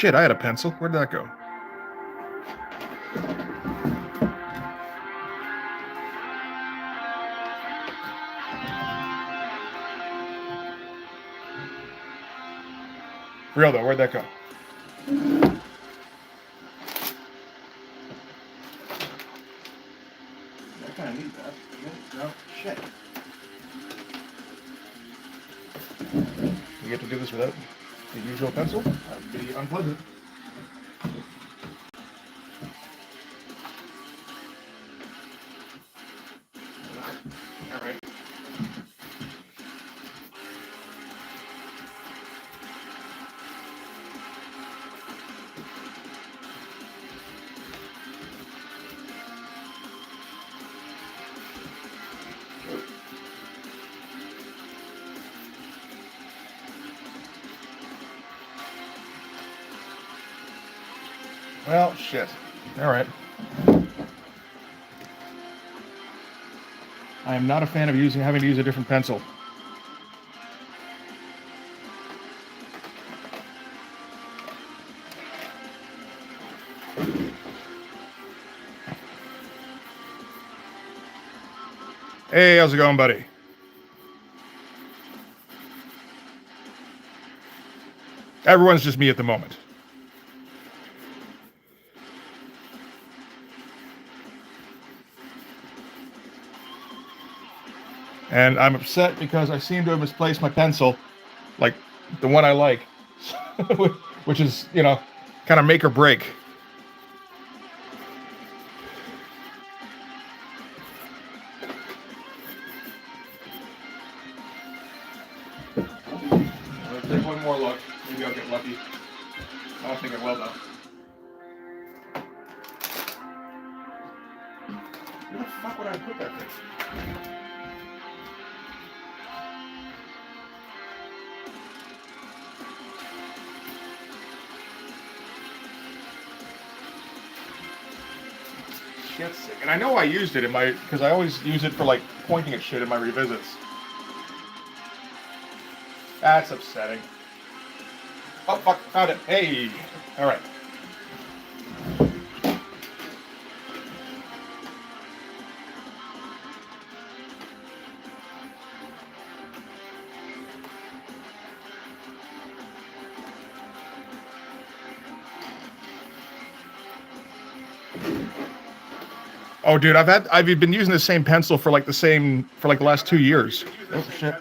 shit, I had a pencil. Where'd that go? Real though, where'd that go? I kind of need that. No, shit. You get to do this without the usual pencil? That would be unpleasant. All right. Well, shit. All right. I am not a fan of having to use a different pencil. Hey, how's it going, buddy? Everyone's just me at the moment. And I'm upset because I seem to have misplaced my pencil, like the one I like, which is, kind of make or break. Let's take one more look. Maybe I'll get lucky. I don't think I will, though. Where the fuck would I put that thing? Shit's sick. And I know I used it because I always use it for like pointing at shit in my revisits. That's upsetting. Oh, fuck, found it. Hey. All right. Oh, dude, I've been using the same pencil for like the last 2 years. Oh shit.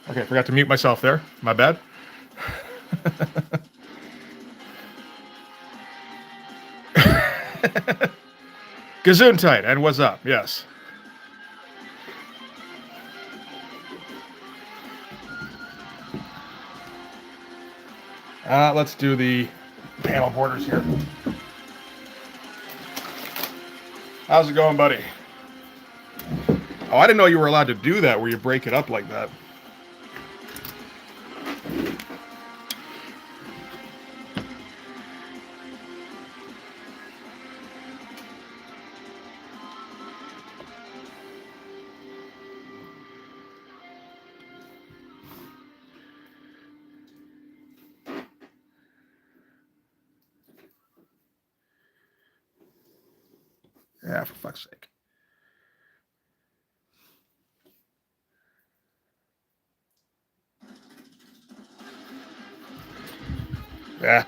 Okay, forgot to mute myself there. My bad. Gesundheit, and what's up? Yes. Let's do the panel borders here. How's it going, buddy? Oh, I didn't know you were allowed to do that where you break it up like that. Yeah, for fuck's sake. Yeah.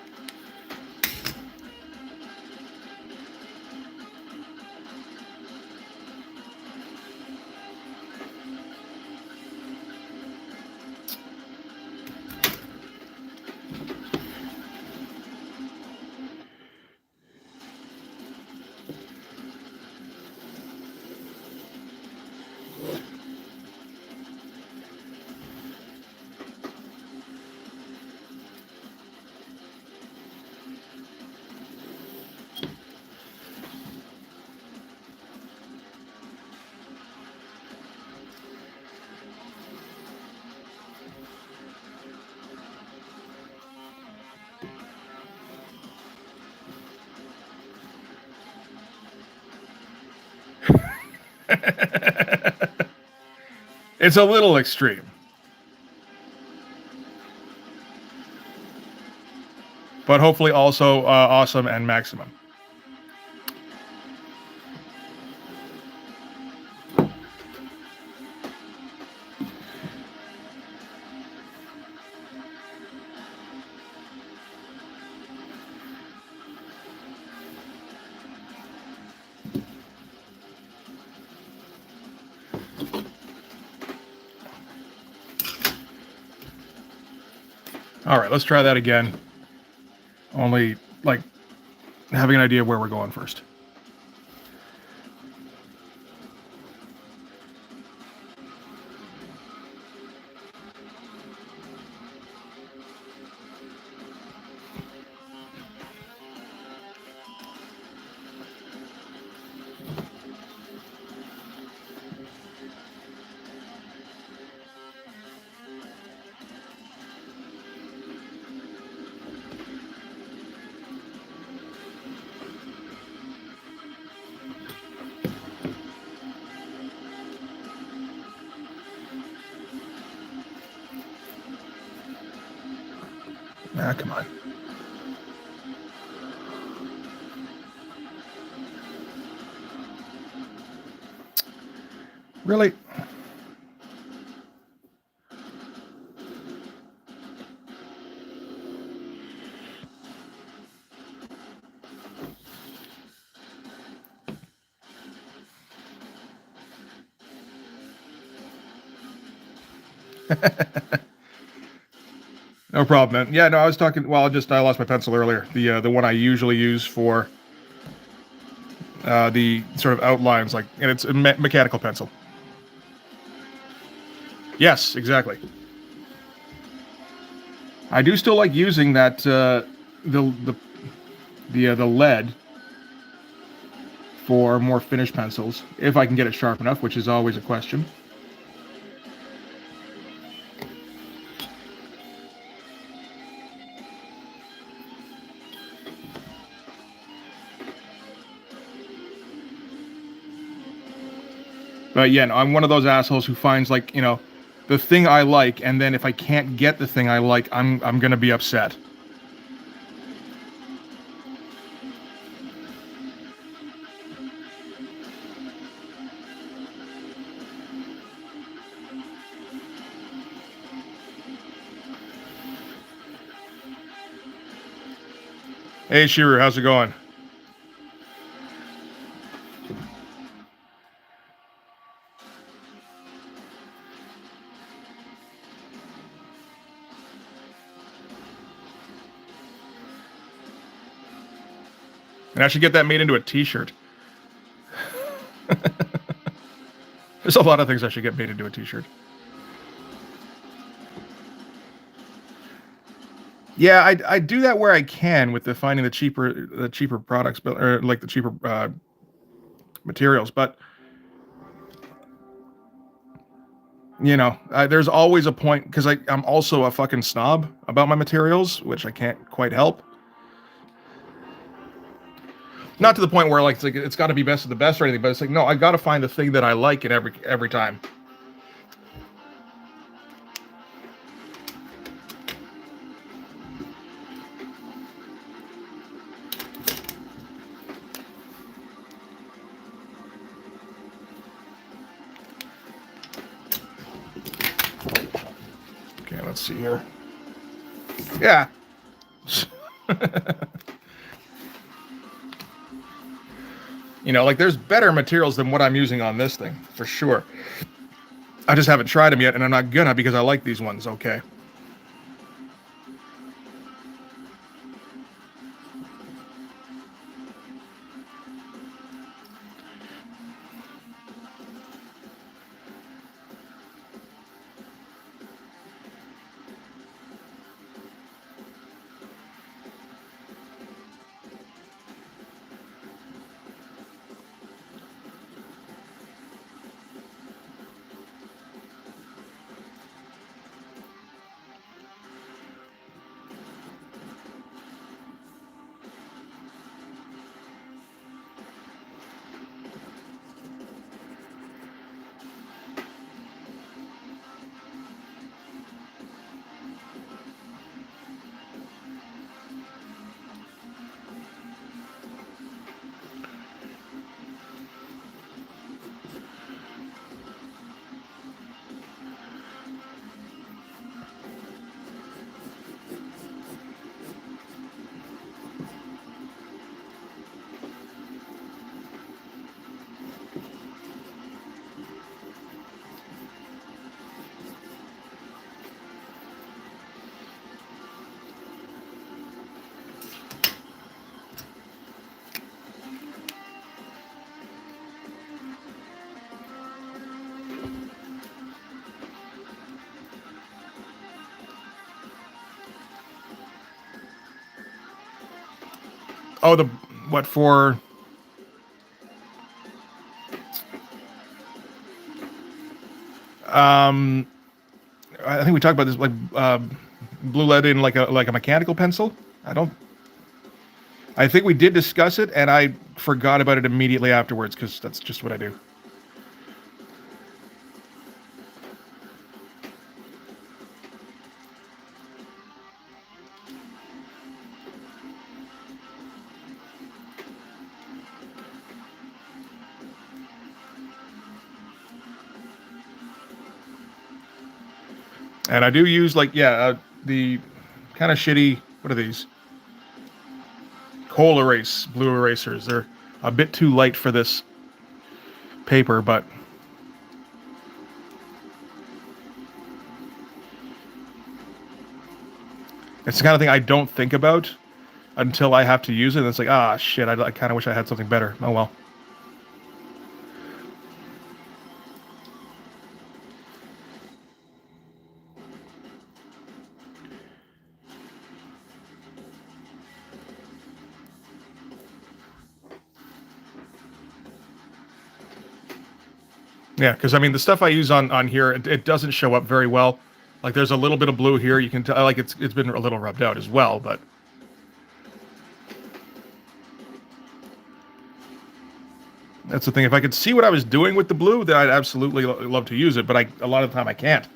It's a little extreme. but hopefully also awesome and maximum. All right, let's try that again. Only, like, having an idea of where we're going first. Ah, come on. Really? No problem, man. Yeah, no, I was talking. Well, I lost my pencil earlier. The one I usually use for the sort of outlines, like, and it's a mechanical pencil. Yes, exactly. I do still like using that the the lead for more finished pencils if I can get it sharp enough, which is always a question. But yeah, no, I'm one of those assholes who finds, like, the thing I like, and then if I can't get the thing I like, I'm gonna be upset. Hey Shiru, how's it going? And I should get that made into a T-shirt. There's a lot of things I should get made into a T-shirt. Yeah, I do that where I can with the finding the cheaper products, but or like the cheaper materials. But there's always a point because I'm also a fucking snob about my materials, which I can't quite help. Not to the point where, like, it's got to be best of the best or anything, but it's like, no, I got to find the thing that I like in every time. Okay, let's see here. Yeah. Like, there's better materials than what I'm using on this thing, for sure. I just haven't tried them yet, and I'm not gonna because I like these ones, okay? Oh, the what for? Um, I think we talked about this, like blue lead in like a mechanical pencil. I don't. I think we did discuss it, and I forgot about it immediately afterwards because that's just what I do. And I do use the kind of shitty. What are these? Coal erase blue erasers. They're a bit too light for this paper, but it's the kind of thing I don't think about until I have to use it. And it's like, ah, shit, I kind of wish I had something better. Oh well. Yeah, because I mean, the stuff I use on here, it doesn't show up very well. Like, there's a little bit of blue here. You can tell, like, it's been a little rubbed out as well, but that's the thing. If I could see what I was doing with the blue, then I'd absolutely love to use it. But a lot of the time I can't.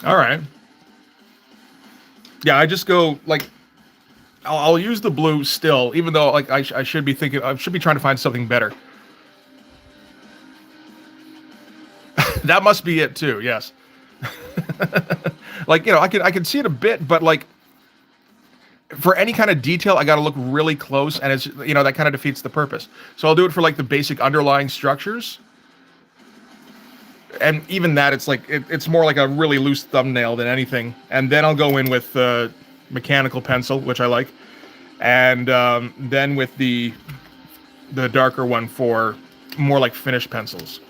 All right. Yeah, I just go like I'll use the blue still, even though like I should be thinking I should be trying to find something better. That must be it too. Yes. Like I can see it a bit, but like for any kind of detail, I got to look really close, and it's that kind of defeats the purpose. So I'll do it for like the basic underlying structures, and even that, it's like it's more like a really loose thumbnail than anything. And then I'll go in with mechanical pencil, which I like, and then with the darker one for more like finished pencils.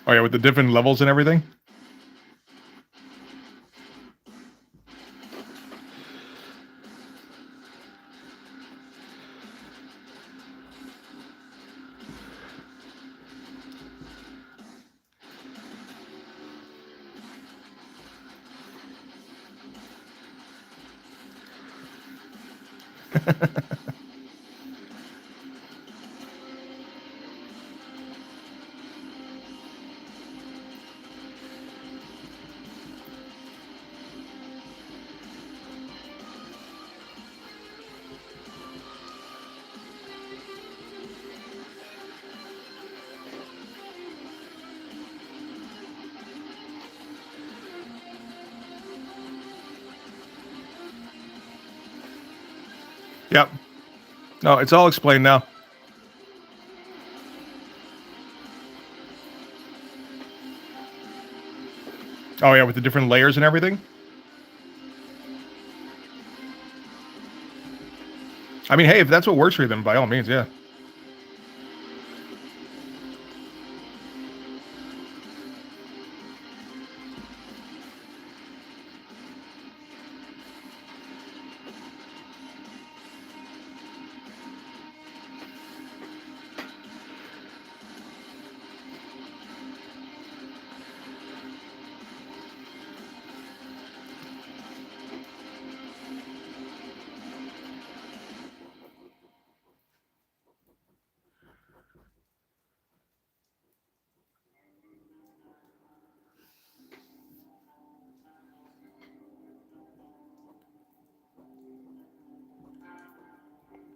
Oh yeah, with the different levels and everything. No, it's all explained now. Oh yeah, with the different layers and everything. I mean, hey, if that's what works for you, then by all means, yeah.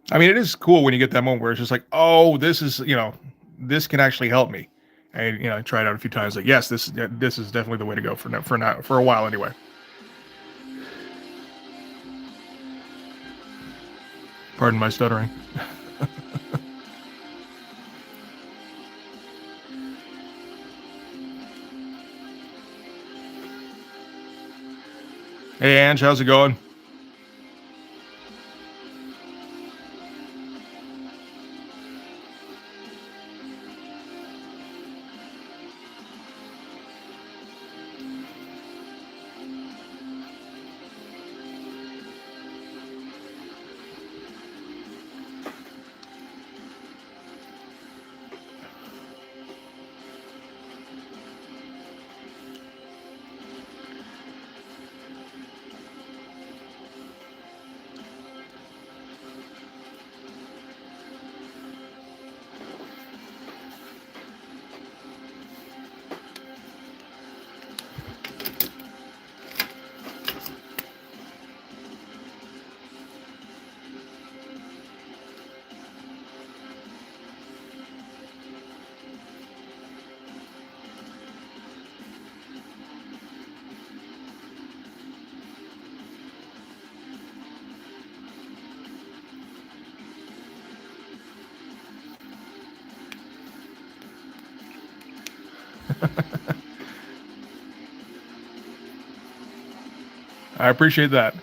I mean, it is cool when you get that moment where it's just like, oh, this is, this can actually help me. And I tried it out a few times. Like, yes, this is definitely the way to go for a while anyway. Pardon my stuttering. Hey, Ange, how's it going? I appreciate that.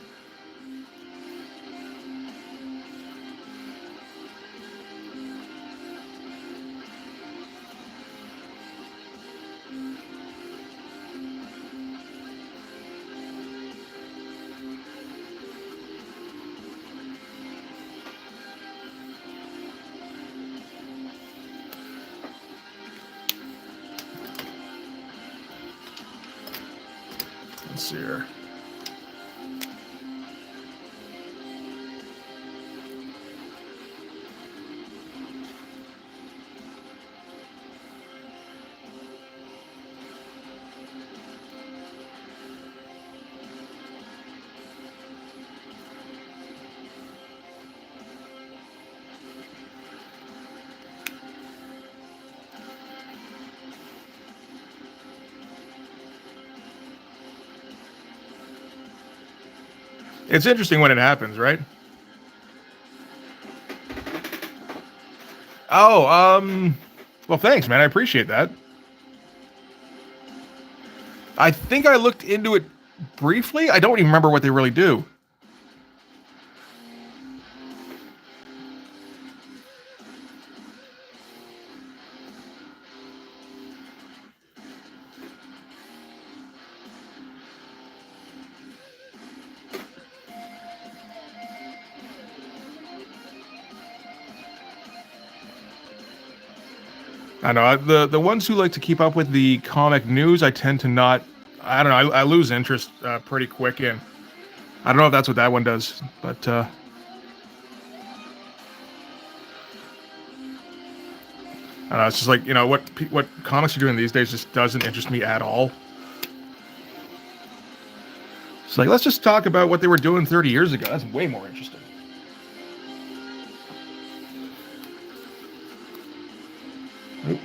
Let's see here. It's interesting when it happens, right? Oh, well, thanks, man. I appreciate that. I think I looked into it briefly. I don't even remember what they really do. I know the ones who like to keep up with the comic news. I tend to not. I don't know. I lose interest pretty quick in. I don't know if that's what that one does, but I don't know. It's just like what comics are doing these days just doesn't interest me at all. It's like let's just talk about what they were doing 30 years ago. That's way more interesting. Oop.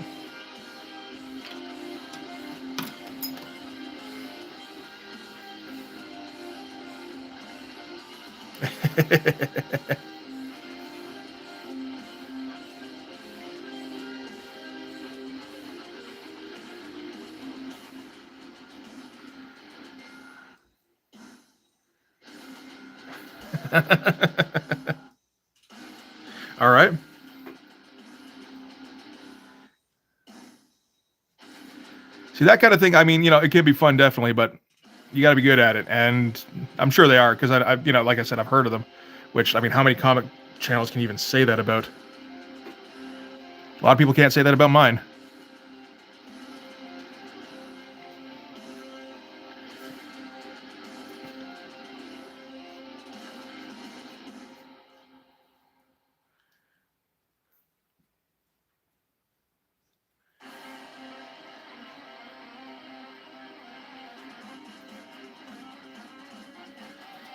All right. See, that kind of thing, I mean, it can be fun, definitely, but you got to be good at it. And I'm sure they are, because like I said, I've heard of them, which, I mean, how many comic channels can you even say that about? A lot of people can't say that about mine.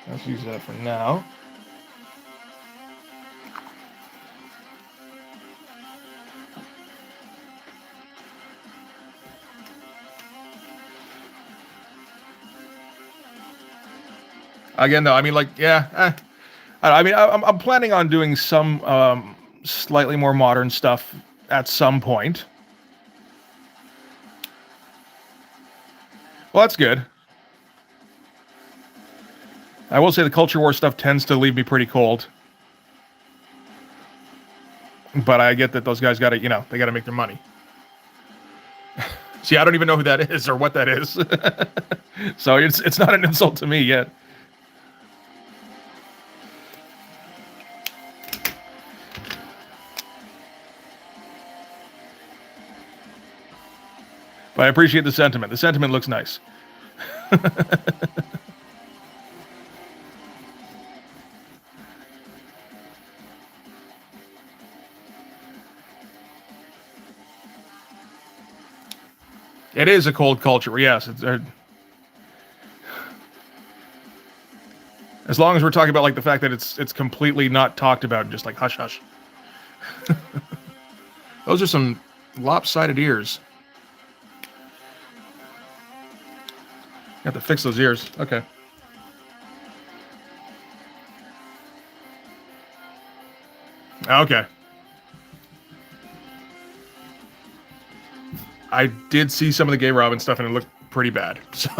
Let's use that for now. Again, though, I mean, like, yeah, I mean, I'm planning on doing some slightly more modern stuff at some point. Well, that's good. I will say the culture war stuff tends to leave me pretty cold. But I get that those guys got to, they got to make their money. See, I don't even know who that is or what that is. So it's not an insult to me yet. But I appreciate the sentiment. The sentiment looks nice. It is a cold culture, yes. As long as we're talking about like the fact that it's completely not talked about, just like hush hush. Those are some lopsided ears. You have to fix those ears. Okay. Okay. I did see some of the Gay Robin stuff and it looked pretty bad. So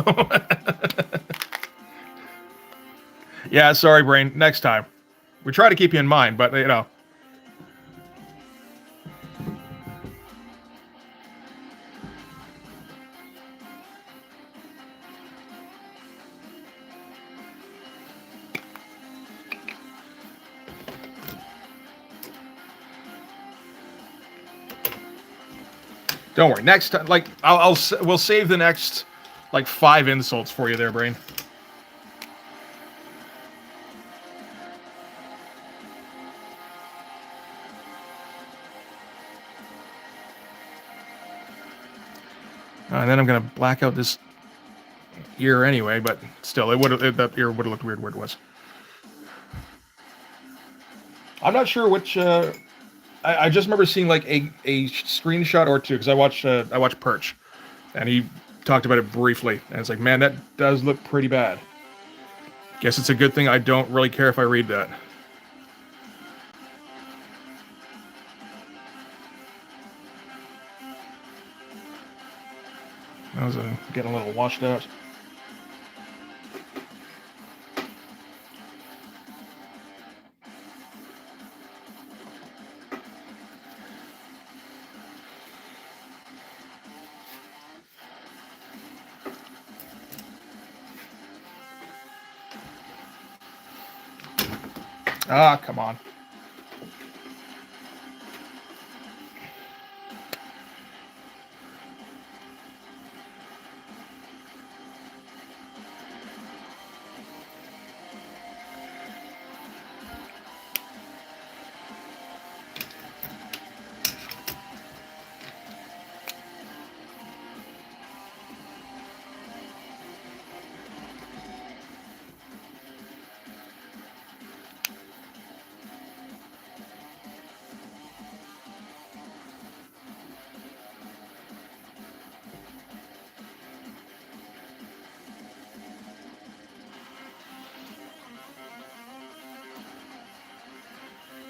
yeah, sorry, brain. Next time. We try to keep you in mind, but don't worry. Next time, like we'll save the next like 5 insults for you there, brain. And then I'm gonna black out this ear anyway, but still, that ear would have looked weird where it was. I'm not sure which. I just remember seeing like a screenshot or two because I watched Perch, and he talked about it briefly, and it's like, man, that does look pretty bad. Guess it's a good thing I don't really care if I read that. That was getting a little washed out. Ah, come on.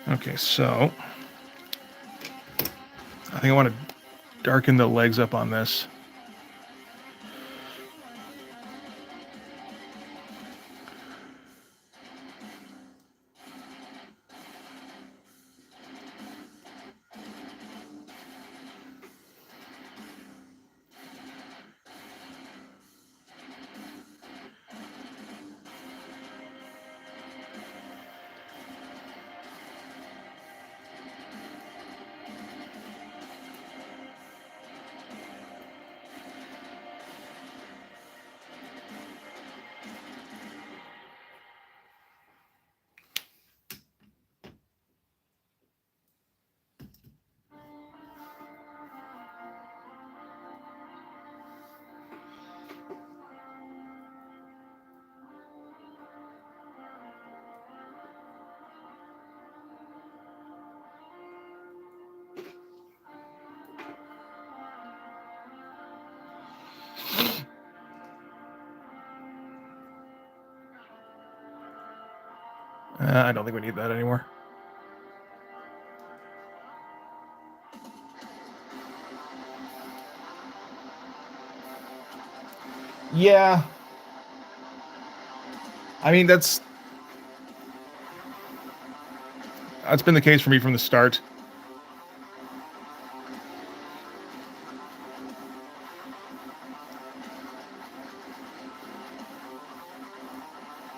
Okay, so I think I want to darken the legs up on this. I don't think we need that anymore. Yeah. I mean, that's been the case for me from the start.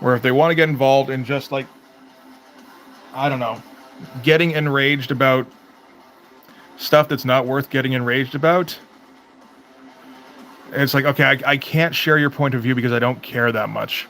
Where if they want to get involved in just like, I don't know, getting enraged about stuff that's not worth getting enraged about, it's like, okay, I can't share your point of view because I don't care that much.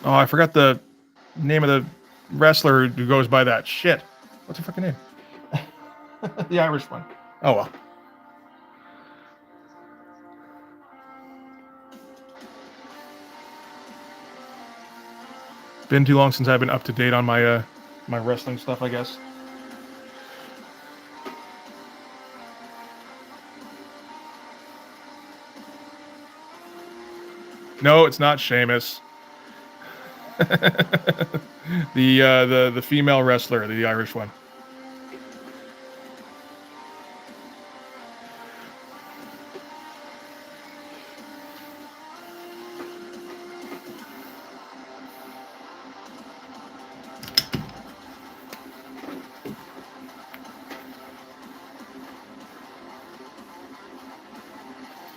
Oh, I forgot the name of the wrestler who goes by that. Shit. What's her fucking name? The Irish one. Oh, well. Been too long since I've been up to date on my my wrestling stuff, I guess. No, it's not Sheamus. The female wrestler, the Irish one.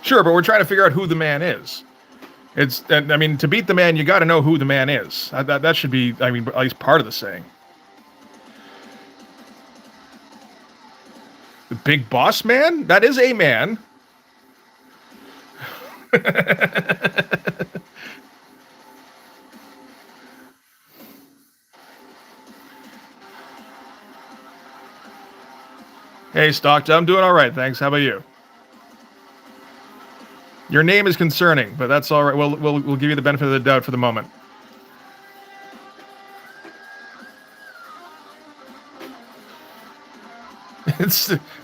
Sure, but we're trying to figure out who the man is. I mean, to beat the man, you got to know who the man is. That should be, I mean, at least part of the saying. The big boss man? That is a man. Hey, Stockton, I'm doing all right, thanks. How about you? Your name is concerning, but that's all right. We'll give you the benefit of the doubt for the moment.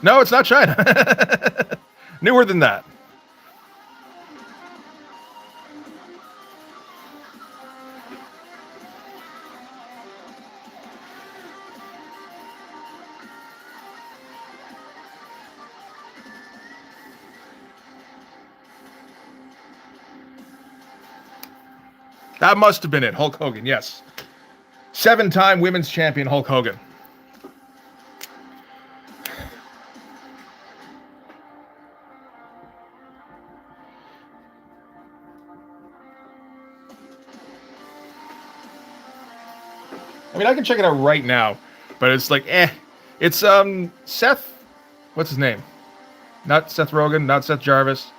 No, it's not China. Newer than that. That must have been it. Hulk Hogan, yes. 7-time women's champion Hulk Hogan. I mean, I can check it out right now, but it's like, It's Seth. What's his name? Not Seth Rogen. Not Seth Jarvis.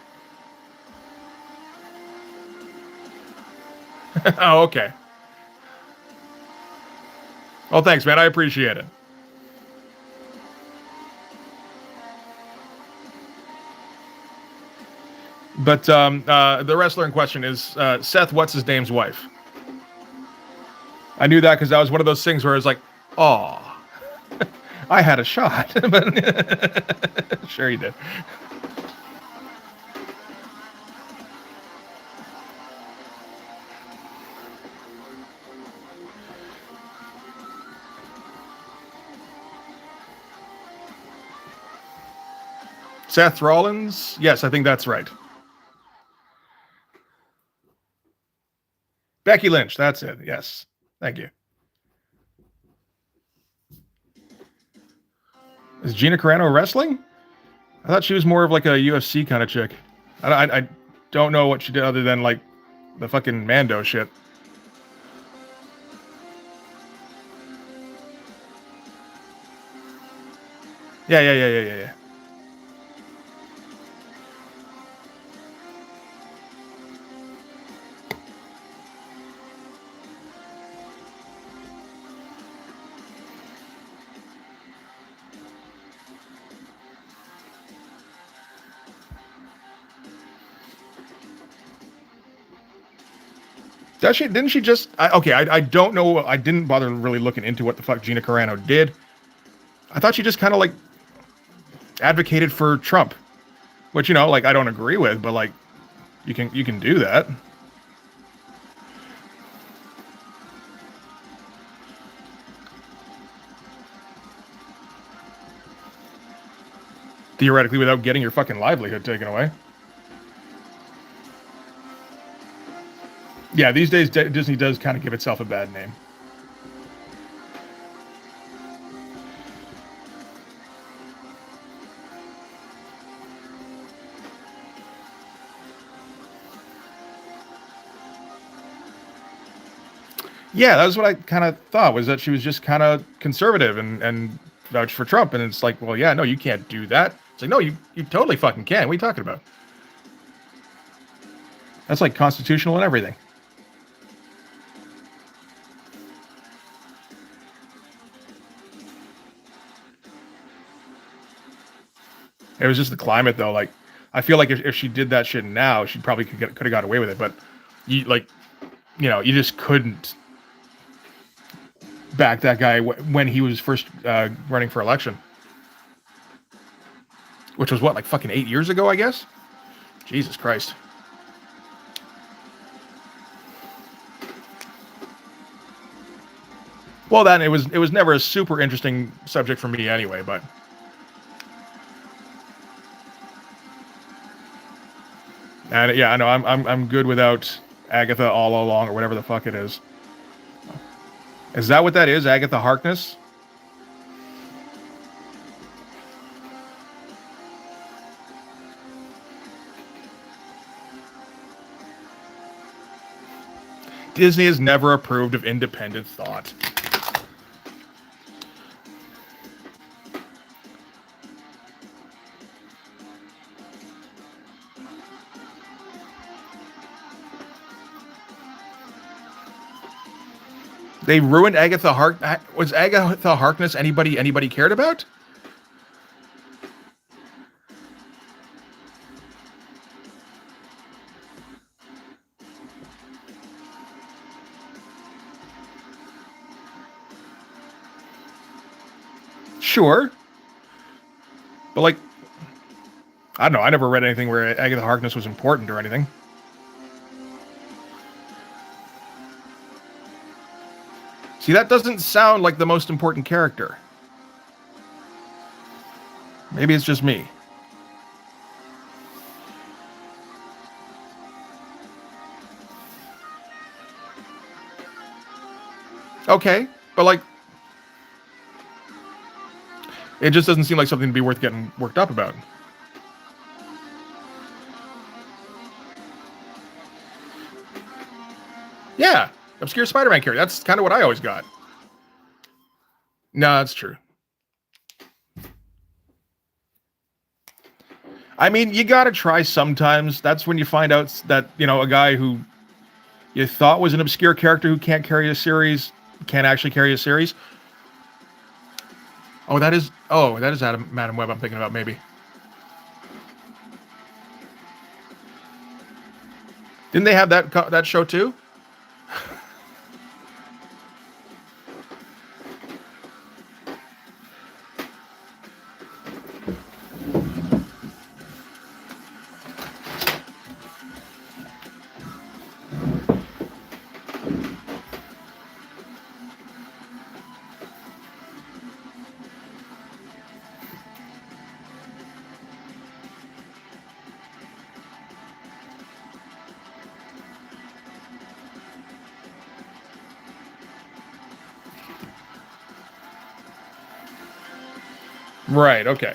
Oh, okay. Oh, thanks, man. I appreciate it. But the wrestler in question is Seth. What's his name's wife? I knew that because that was one of those things where it's like, oh, I had a shot, but sure you did. Seth Rollins? Yes, I think that's right. Becky Lynch, that's it. Yes. Thank you. Is Gina Carano wrestling? I thought she was more of like a UFC kind of chick. I don't know what she did other than like the fucking Mando shit. Yeah. Does she? Didn't she just? Okay, I don't know. I didn't bother really looking into what the fuck Gina Carano did. I thought she just kind of like advocated for Trump, which like I don't agree with, but like you can do that. Theoretically, without getting your fucking livelihood taken away. Yeah, these days Disney does kind of give itself a bad name. Yeah, that was what I kind of thought, was that she was just kind of conservative and vouched for Trump. And it's like, well, yeah, no, you can't do that. It's like, no, you totally fucking can. What are you talking about? That's like constitutional and everything. It was just the climate, though. Like, I feel like if she did that shit now, she probably could have got away with it. But you just couldn't back that guy when he was first running for election, which was what, like fucking 8 years ago, I guess. Jesus Christ. Well, then it was never a super interesting subject for me anyway. But and yeah, I know I'm good without Agatha all along, or whatever the fuck it is. Is that what that is, Agatha Harkness? Disney has never approved of independent thought. They ruined Agatha Was Agatha Harkness anybody cared about? Sure. But like, I don't know. I never read anything where Agatha Harkness was important or anything. See, that doesn't sound like the most important character. Maybe it's just me. Okay, but like, it just doesn't seem like something to be worth getting worked up about. Yeah, obscure Spider-Man character. That's kind of what I always got. No, that's true. I mean, you gotta try sometimes. That's when you find out that, a guy who you thought was an obscure character who can't carry a series, can't actually carry a series. Oh, that is Madam Web I'm thinking about, maybe. Didn't they have that show too? Right, okay.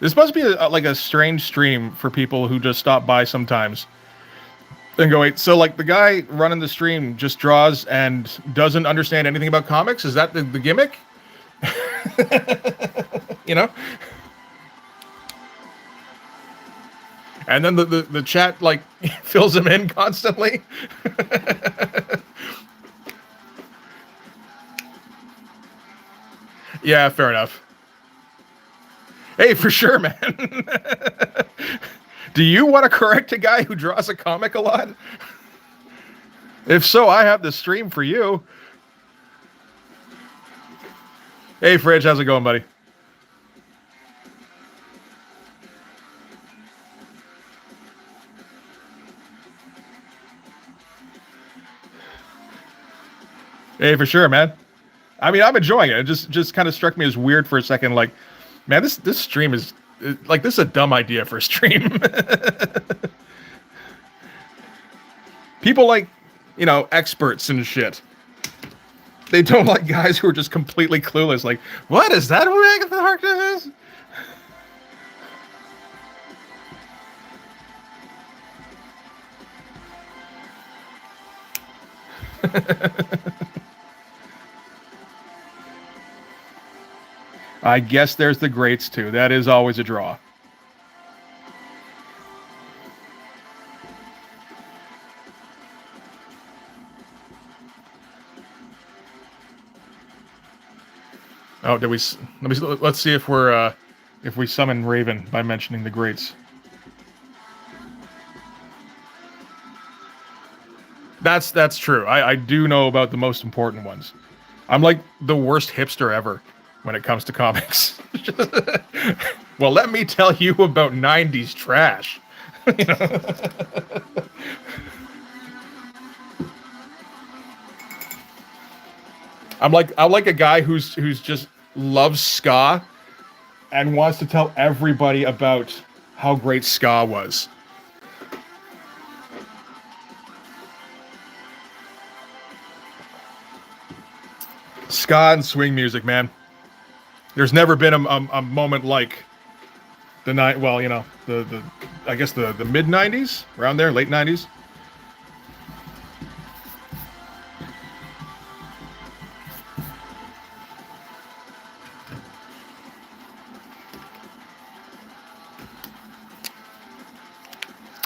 This must be like a strange stream for people who just stop by sometimes and go, wait, so like the guy running the stream just draws and doesn't understand anything about comics? Is that the gimmick? you know? And then the chat like fills him in constantly. Yeah, fair enough. Hey, for sure, man. Do you want to correct a guy who draws a comic a lot? If so, I have the stream for you. Hey, Fridge, how's it going, buddy? Hey, for sure, man. I mean, I'm enjoying it. It just kind of struck me as weird for a second. Like, man, this stream is like, this is a dumb idea for a stream. People like, you know, experts and shit. They don't like guys who are just completely clueless. Like, what is that? What Agatha Harkness is? I guess there's the greats too. That is always a draw. Oh, did we? Let's see if we're if we summon Raven by mentioning the greats. That's true. I do know about the most important ones. I'm like the worst hipster ever when it comes to comics. Well, let me tell you about 90s trash. You know? I'm like a guy who's just loves ska and wants to tell everybody about how great ska was. Ska and swing music, man. There's never been a moment like the night. Well, you know, the I guess the mid '90s, around there, late '90s.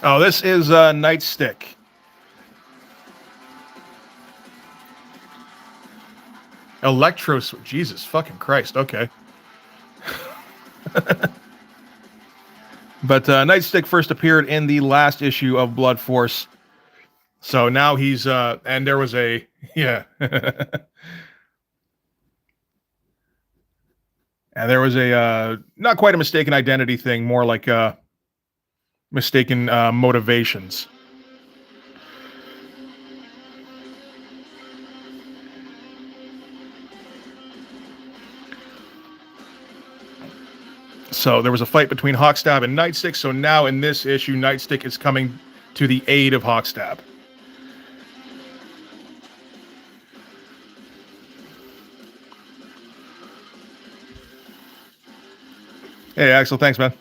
Oh, this is Nightstick. Electro, Jesus fucking Christ. Okay. But Nightstick first appeared in the last issue of Blood Force. So now he's and there was a yeah. And there was a not quite a mistaken identity thing, more like mistaken motivations. So there was a fight between Hawkstab and Nightstick. So now in this issue, Nightstick is coming to the aid of Hawkstab. Hey, Axel, thanks, man.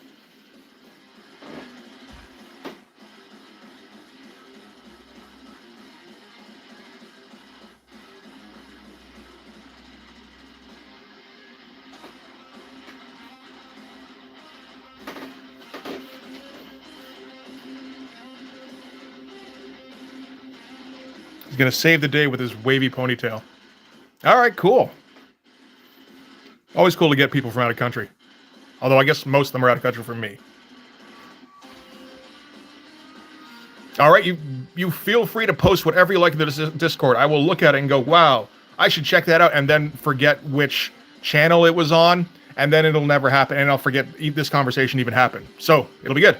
He's going to save the day with his wavy ponytail. All right, cool. Always cool to get people from out of country. Although I guess most of them are out of country from me. All right, you feel free to post whatever you like in the Discord. I will look at it and go, wow, I should check that out, and then forget which channel it was on, and then it'll never happen, and I'll forget this conversation even happened. So, it'll be good.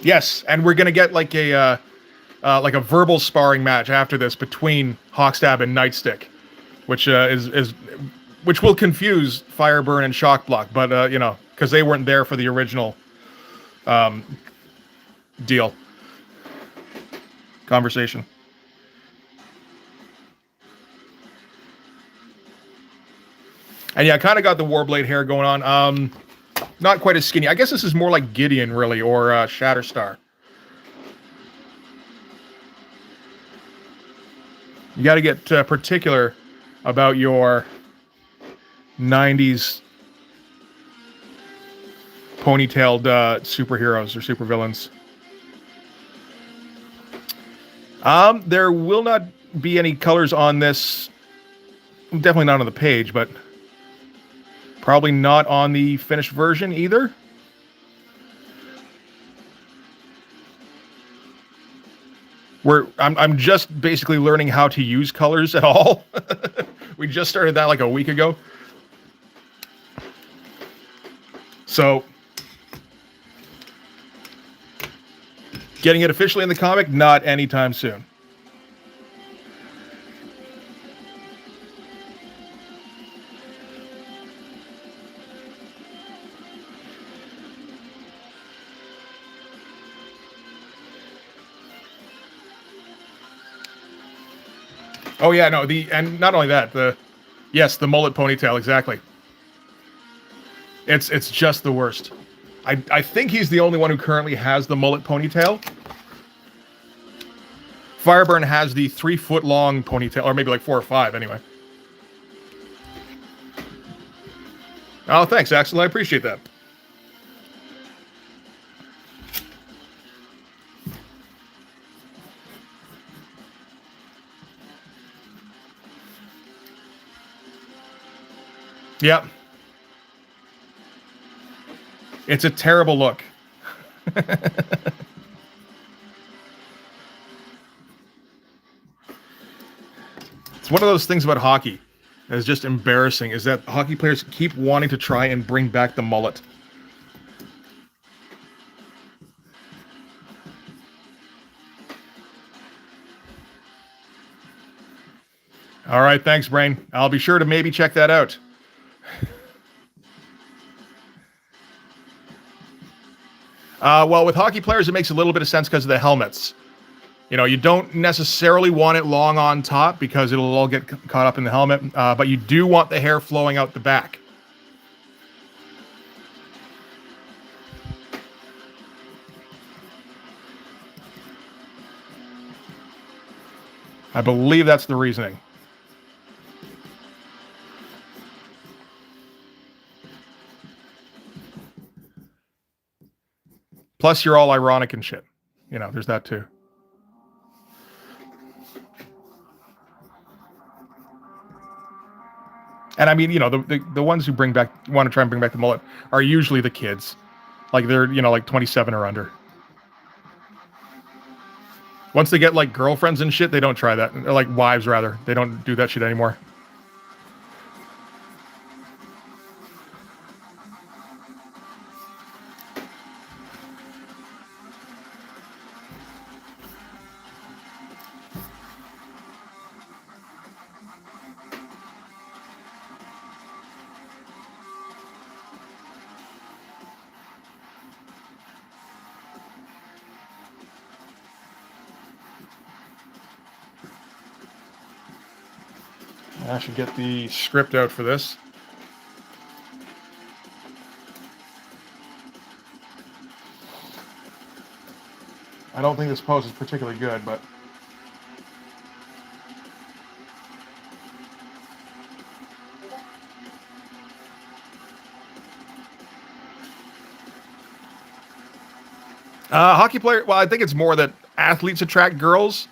Yes, and we're gonna get like a verbal sparring match after this between Hawkstab and Nightstick, which which will confuse Fireburn and Shockblock, but you know, because they weren't there for the original conversation. And yeah, I kind of got the Warblade hair going on. Not quite as skinny. I guess this is more like Gideon, really, or Shatterstar. You got to get particular about your 90s ponytailed superheroes or supervillains. There will not be any colors on this. Definitely not on the page, but probably not on the finished version either. I'm just basically learning how to use colors at all. We just started that like a week ago. So getting it officially in the comic, not anytime soon. Oh yeah, no, and not only that, the mullet ponytail, exactly. It's just the worst. I think he's the only one who currently has the mullet ponytail. Fireburn has the 3-foot long ponytail, or maybe like 4 or 5 anyway. Oh, thanks, Axel. I appreciate that. Yep. It's a terrible look. It's one of those things about hockey that is just embarrassing, is that hockey players keep wanting to try and bring back the mullet. All right, thanks, Brain. I'll be sure to maybe check that out. Well, with hockey players, it makes a little bit of sense because of the helmets. You know, you don't necessarily want it long on top because it'll all get caught up in the helmet, but you do want the hair flowing out the back. I believe that's the reasoning. Plus, you're all ironic and shit. You know, there's that too. And I mean, you know, the ones who want to try and bring back the mullet are usually the kids. Like they're, you know, like 27 or under. Once they get like girlfriends and shit, they don't try that. Or like wives, rather. They don't do that shit anymore. I should get the script out for this. I don't think this pose is particularly good, but... Hockey player, well, I think it's more that athletes attract girls.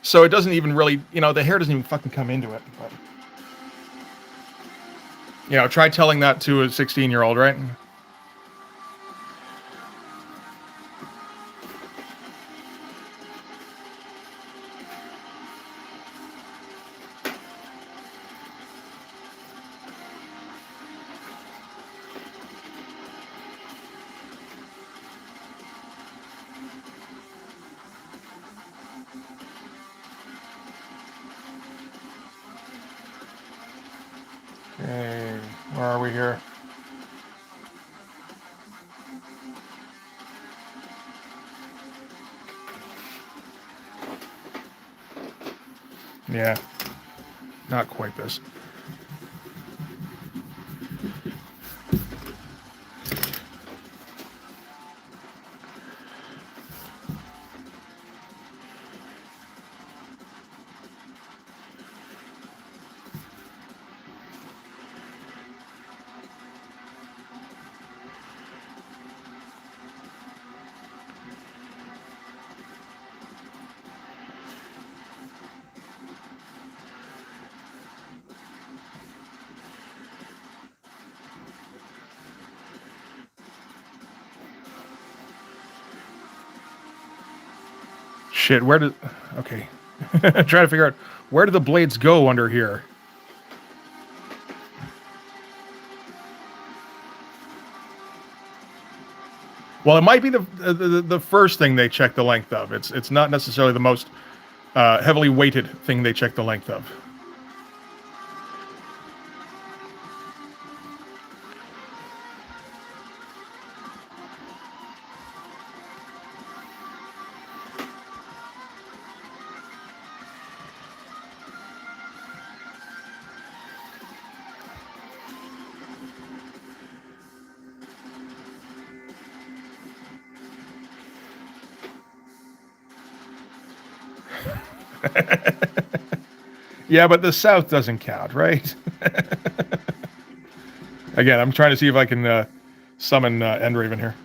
So it doesn't even really, you know, the hair doesn't even fucking come into it. But, you know, try telling that to a 16-year-old, right? Okay, where are we here? Yeah, not quite this. shit. Where did... Okay. Trying to figure out, where do the blades go under here? Well, it might be the first thing they check the length of. It's not necessarily the most heavily weighted thing they check the length of. Yeah, but the south doesn't count, right? Again, I'm trying to see if I can summon Endraven here.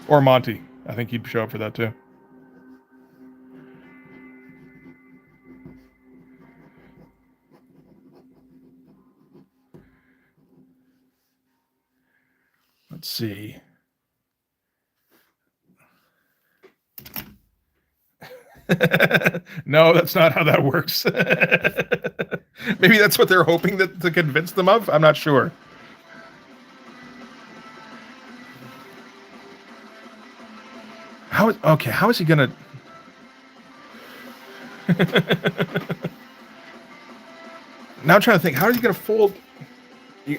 Or Monty. I think he'd show up for that too. Let's see. No, that's not how that works. Maybe that's what they're hoping to convince them of? I'm not sure. How is he gonna... Now I'm trying to think, how is he gonna fold...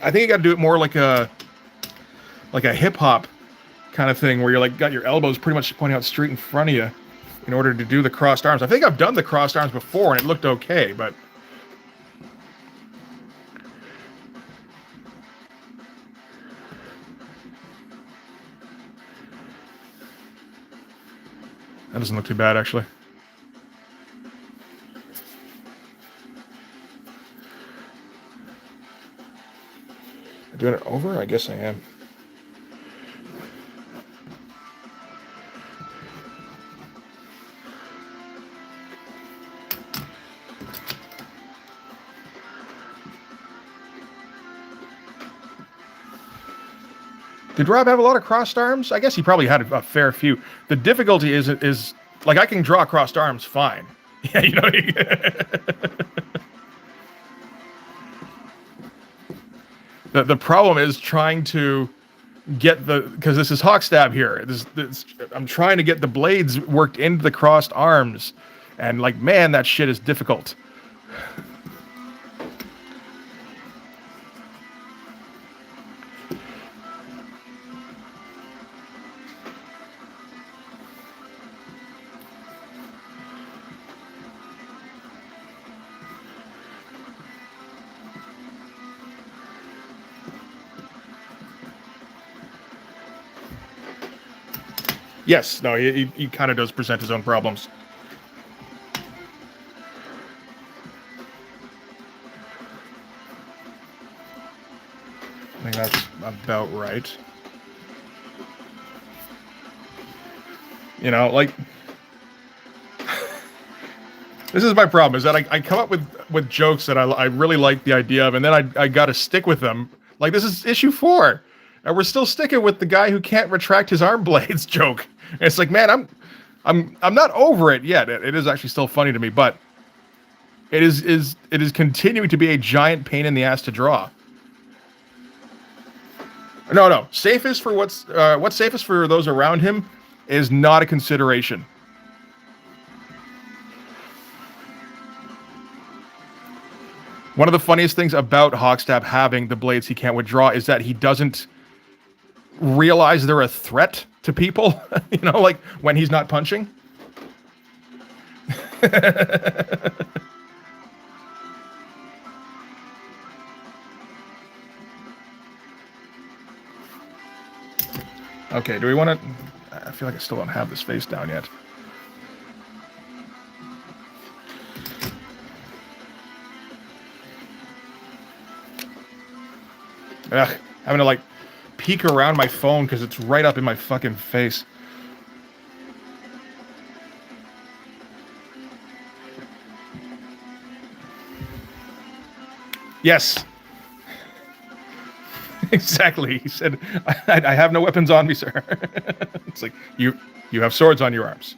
I think you gotta do it more like a hip-hop kind of thing, where you're like, got your elbows pretty much pointing out straight in front of you in order to do the crossed arms. I think I've done the crossed arms before and it looked okay, but... That doesn't look too bad, actually. Am I doing it over? I guess I am. Did Rob have a lot of crossed arms? I guess he probably had a fair few. The difficulty is like, I can draw crossed arms fine. Yeah, you know. The problem is trying to get because this is Hawkstab here. I'm trying to get the blades worked into the crossed arms, and like, man, that shit is difficult. Yes, no, he kind of does present his own problems. I think that's about right. You know, like... This is my problem, is that I come up with jokes that I really like the idea of, and then I gotta stick with them. Like, this is issue 4, and we're still sticking with the guy who can't retract his arm blades joke. And it's like, man, I'm not over it yet. It is actually still funny to me, but it is continuing to be a giant pain in the ass to draw. No. Safest for what's safest for those around him is not a consideration. One of the funniest things about Hawkstab having the blades he can't withdraw is that he doesn't realize they're a threat to people, you know, like when he's not punching. Okay, do we want to... I feel like I still don't have this face down yet. Ugh, having to like peek around my phone because it's right up in my fucking face. Yes. Exactly. He said, I have no weapons on me, sir. It's like, you have swords on your arms.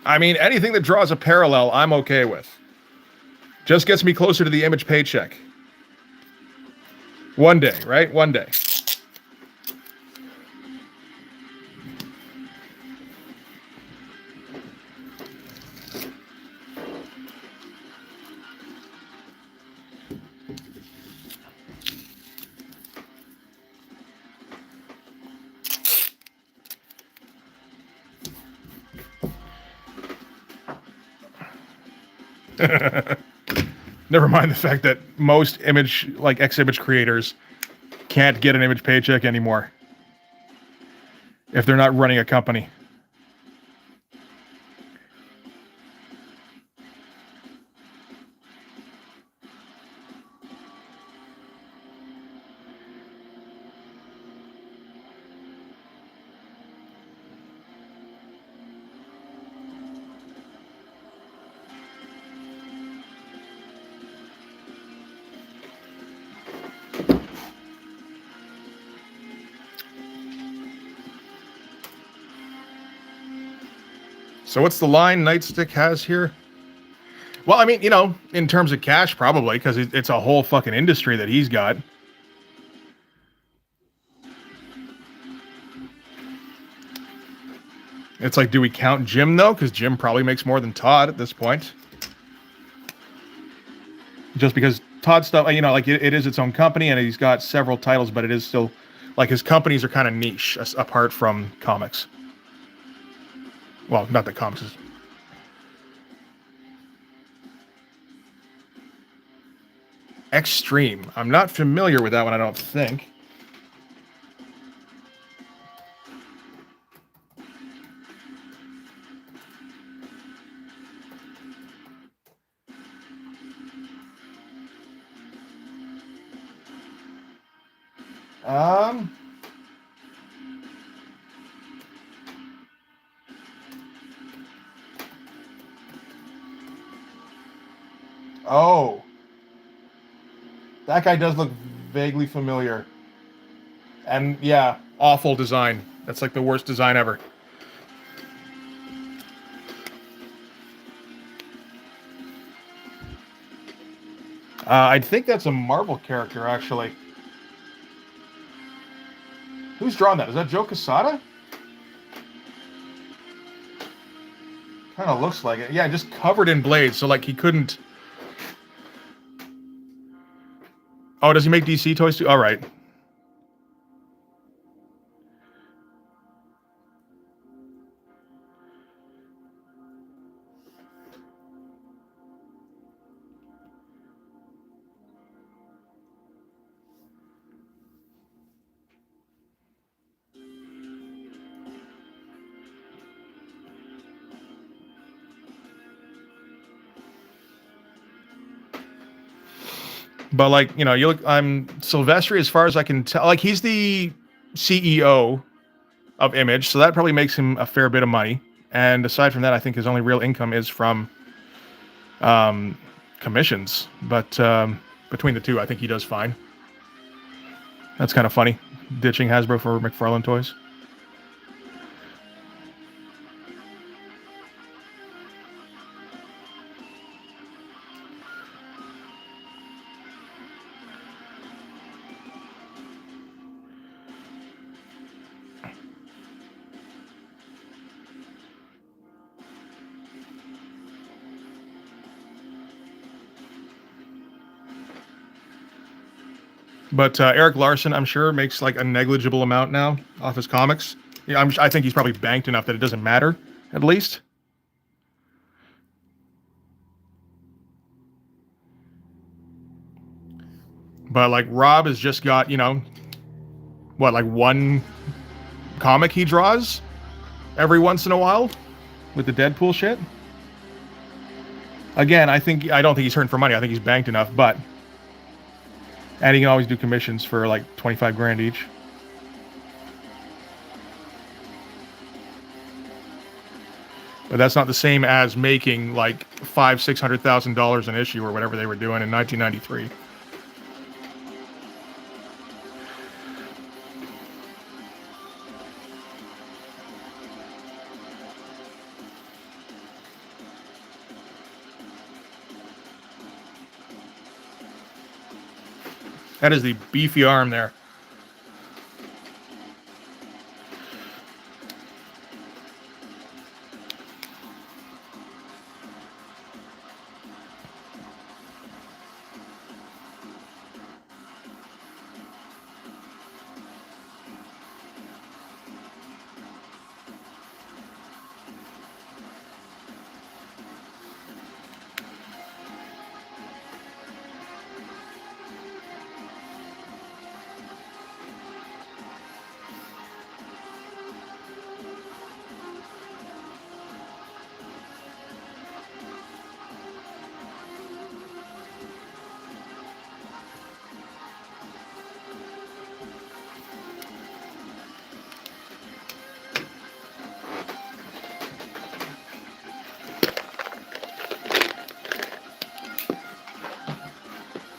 I mean, anything that draws a parallel, I'm okay with. Just gets me closer to the Image paycheck. One day, right? One day. Never mind the fact that most Image, like X-Image creators, can't get an Image paycheck anymore if they're not running a company. So what's the line Nightstick has here? Well, I mean, you know, in terms of cash, probably, because it's a whole fucking industry that he's got. It's like, do we count Jim, though? Because Jim probably makes more than Todd at this point. Just because Todd stuff, you know, like it is its own company and he's got several titles, but it is still, like his companies are kind of niche apart from comics. Well, not that comics is. Extreme. I'm not familiar with that one, I don't think. Um. Oh. That guy does look vaguely familiar. And yeah, awful design. That's like the worst design ever. I think that's a Marvel character, actually. Who's drawn that? Is that Joe Quesada? Kind of looks like it. Yeah, just covered in blades, so like he couldn't. Oh, does he make DC toys too? All right. But like, you know, you look. I'm Silvestri, as far as I can tell. Like he's the CEO of Image, so that probably makes him a fair bit of money. And aside from that, I think his only real income is from commissions. But between the two, I think he does fine. That's kind of funny, ditching Hasbro for McFarlane toys. But Eric Larson, I'm sure, makes like a negligible amount now off his comics. Yeah, I think he's probably banked enough that it doesn't matter, at least. But like Rob has just got, you know, what, like one comic he draws every once in a while with the Deadpool shit. Again, I don't think he's hurting for money. I think he's banked enough, but and he can always do commissions for like 25 grand each. But that's not the same as making like $600,000 an issue or whatever they were doing in 1993. That is the beefy arm there.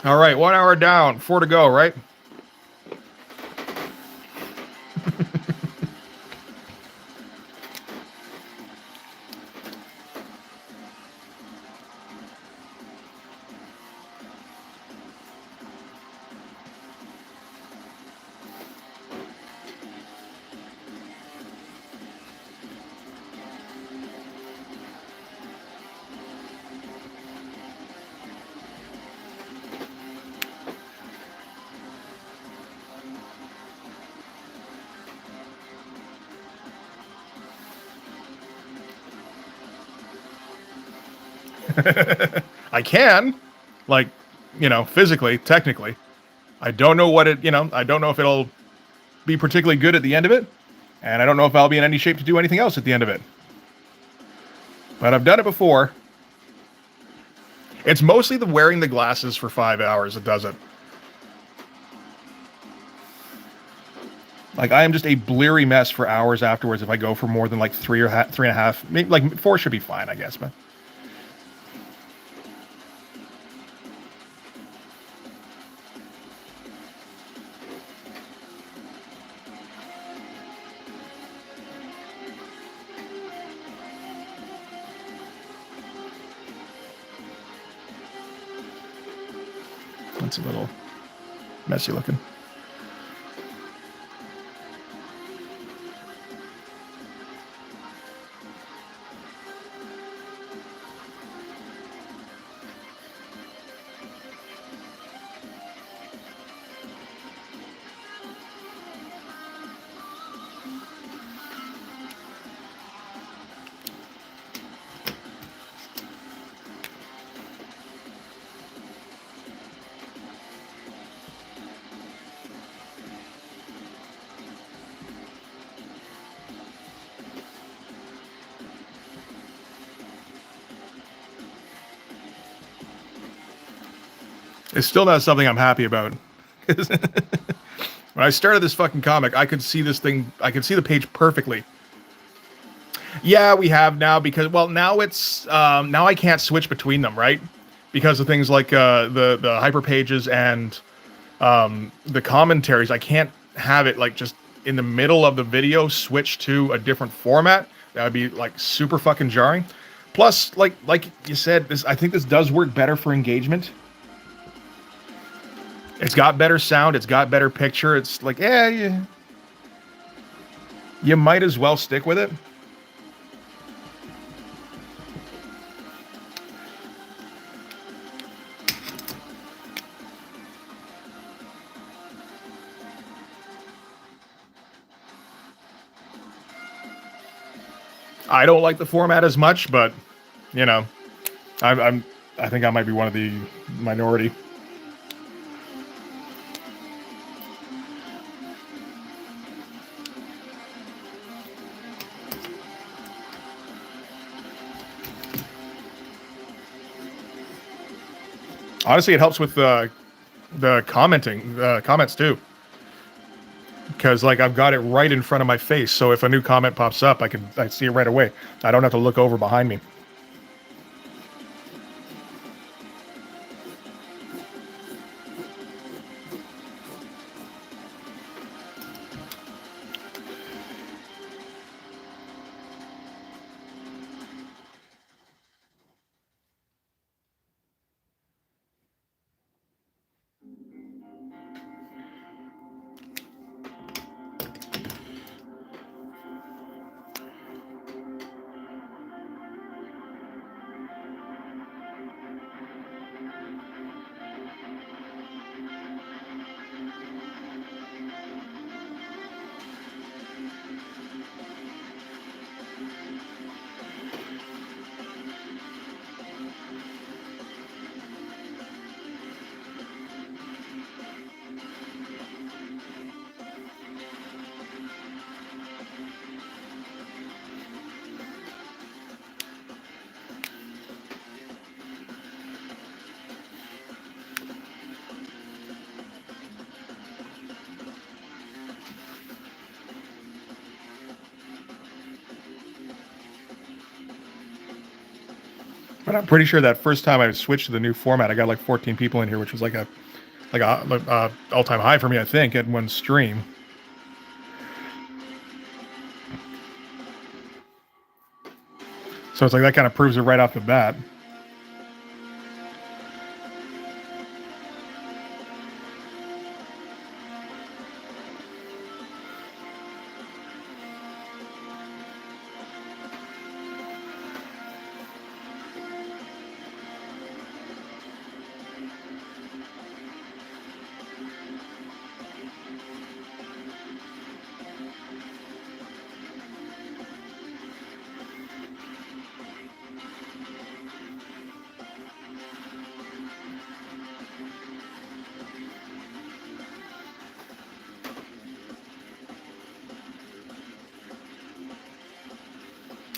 All right, 1 hour down, 4 to go, right? I can, like, physically, technically. I don't know what I don't know if it'll be particularly good at the end of it, and I don't know if I'll be in any shape to do anything else at the end of it. But I've done it before. It's mostly the wearing the glasses for 5 hours that does it. Like, I am just a bleary mess for hours afterwards if I go for more than like 3 and a half. Maybe like 4 should be fine, I guess, but. That's a little messy looking. It's still not something I'm happy about. When I started this fucking comic, I could see this thing, I could see the page perfectly. Yeah, we have now because, well, now it's, now I can't switch between them, right? Because of things like the hyper pages and the commentaries. I can't have it like just in the middle of the video switch to a different format. That would be like super fucking jarring. Plus, like you said, I think this does work better for engagement. It's got better sound. It's got better picture. It's like, you might as well stick with it. I don't like the format as much, but I think I might be one of the minority. Honestly, it helps with the comments too, because like I've got it right in front of my face. So if a new comment pops up, I see it right away. I don't have to look over behind me. But I'm pretty sure that first time I switched to the new format, I got like 14 people in here, which was like a all-time high for me, I think, at one stream. So it's like that kind of proves it right off the bat.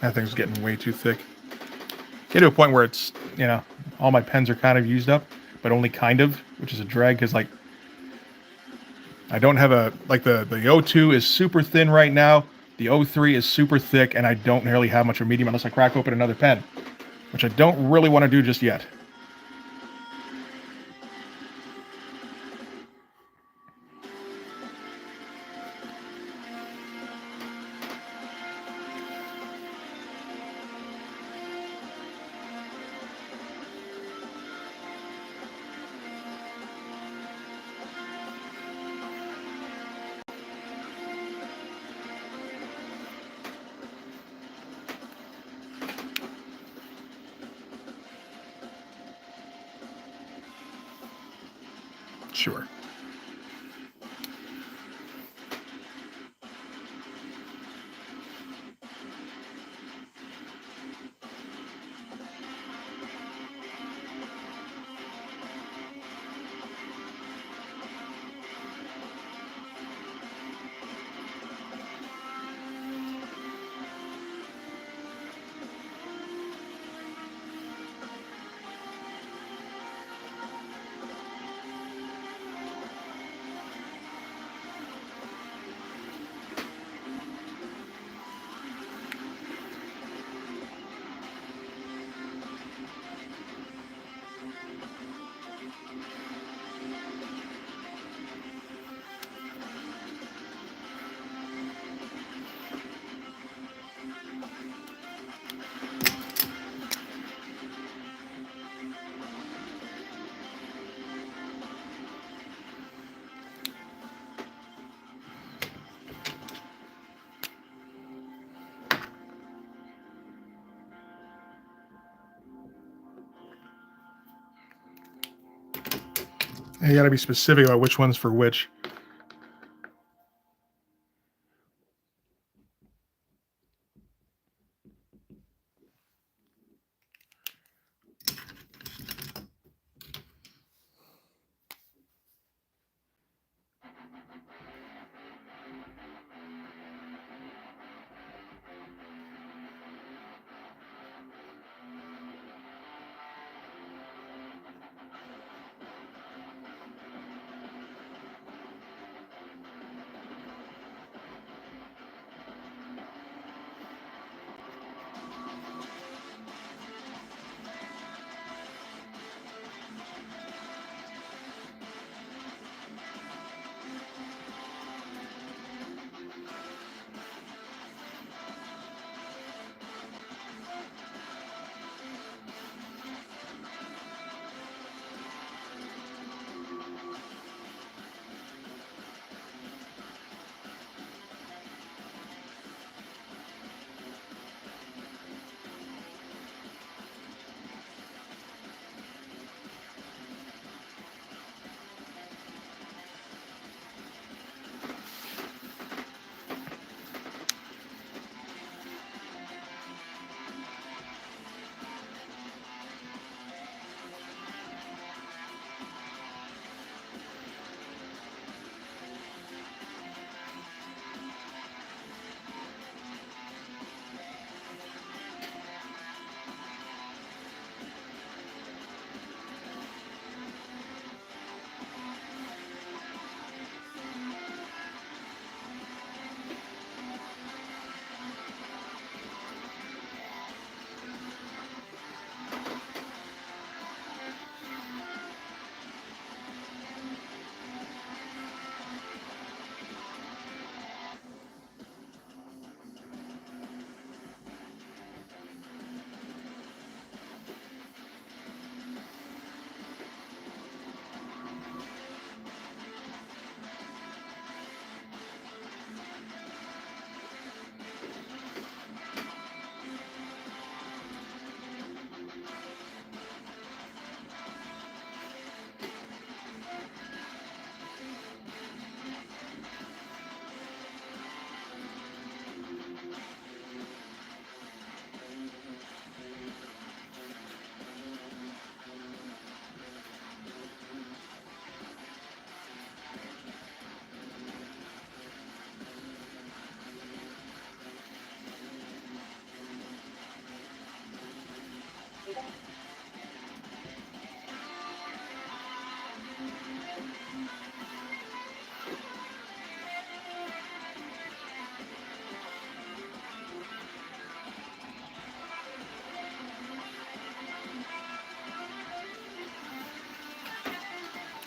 That thing's getting way too thick. Get to a point where it's, all my pens are kind of used up, but only kind of, which is a drag because, like, I don't have the O2 is super thin right now. The O3 is super thick, and I don't nearly have much of a medium unless I crack open another pen, which I don't really want to do just yet. Sure. You got to be specific about which one's for which.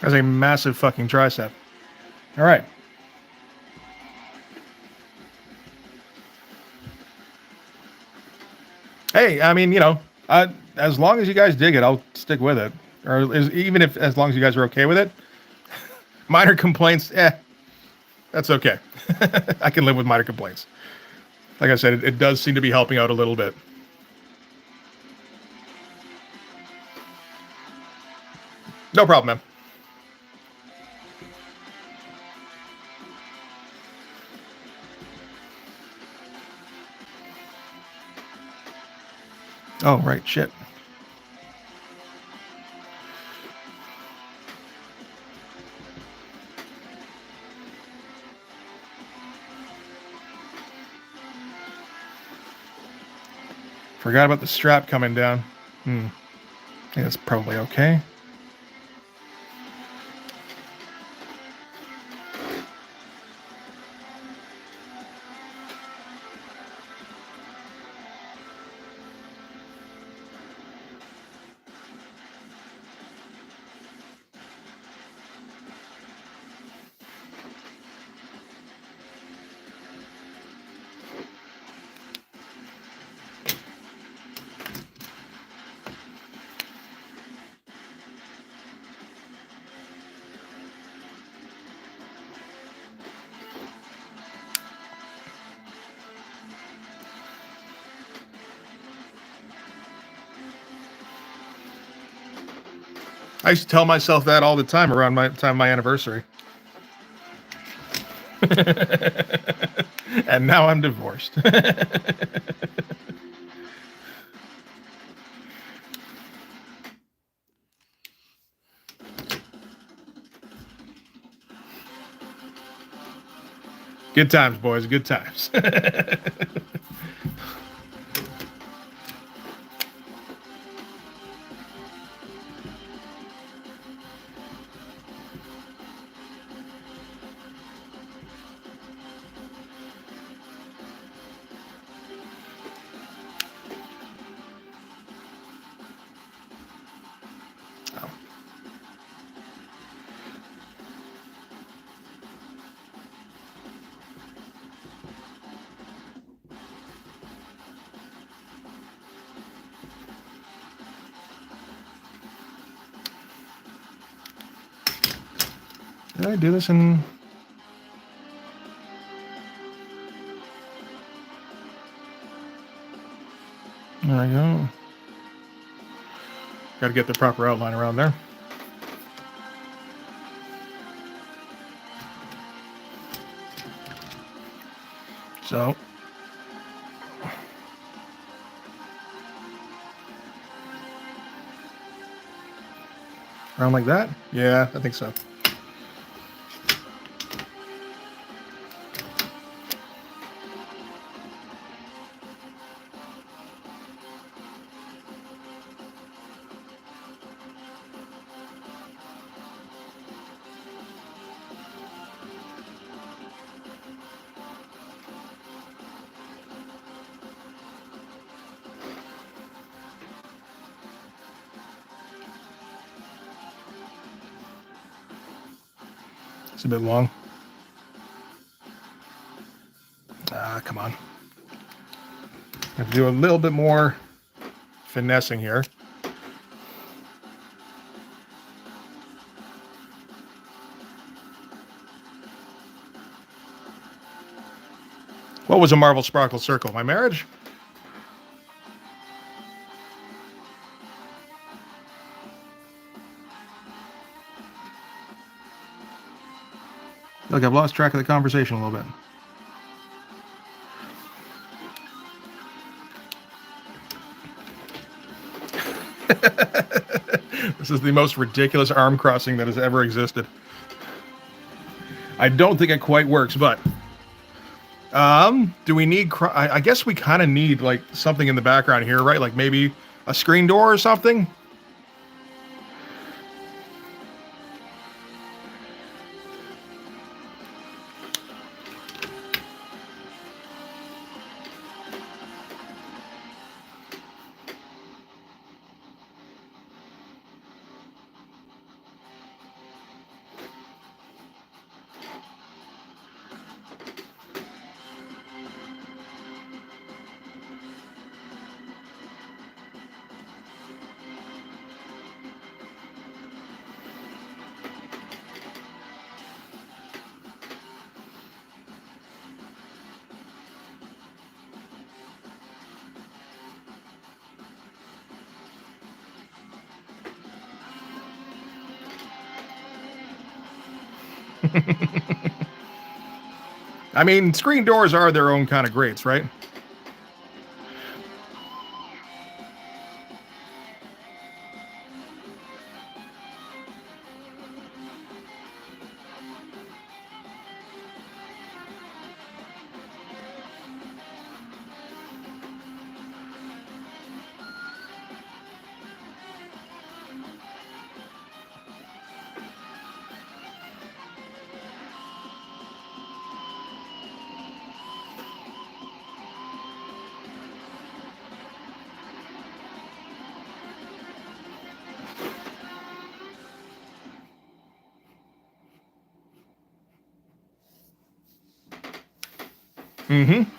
That's a massive fucking tricep. All right. Hey, I mean, as long as you guys dig it, I'll stick with it. Or even if, as long as you guys are okay with it. Minor complaints, that's okay. I can live with minor complaints. Like I said, it does seem to be helping out a little bit. No problem, man. Oh, right, shit. Forgot about the strap coming down. I think that's probably okay. I used to tell myself that all the time around my anniversary. And now I'm divorced. Good times, boys. Good times. Did I do this in... There we go. Got to get the proper outline around there. So... around like that? Yeah, I think so. It's a bit long. Come on. I have to do a little bit more finessing here. What was a Marvel Sparkle Circle? My marriage? Look, I've lost track of the conversation a little bit. This is the most ridiculous arm crossing that has ever existed. I don't think it quite works, but... do we need... I guess we kind of need, like, something in the background here, right? Like, maybe A screen door or something? I mean, screen doors are their own kind of greats, right? Mm-hmm.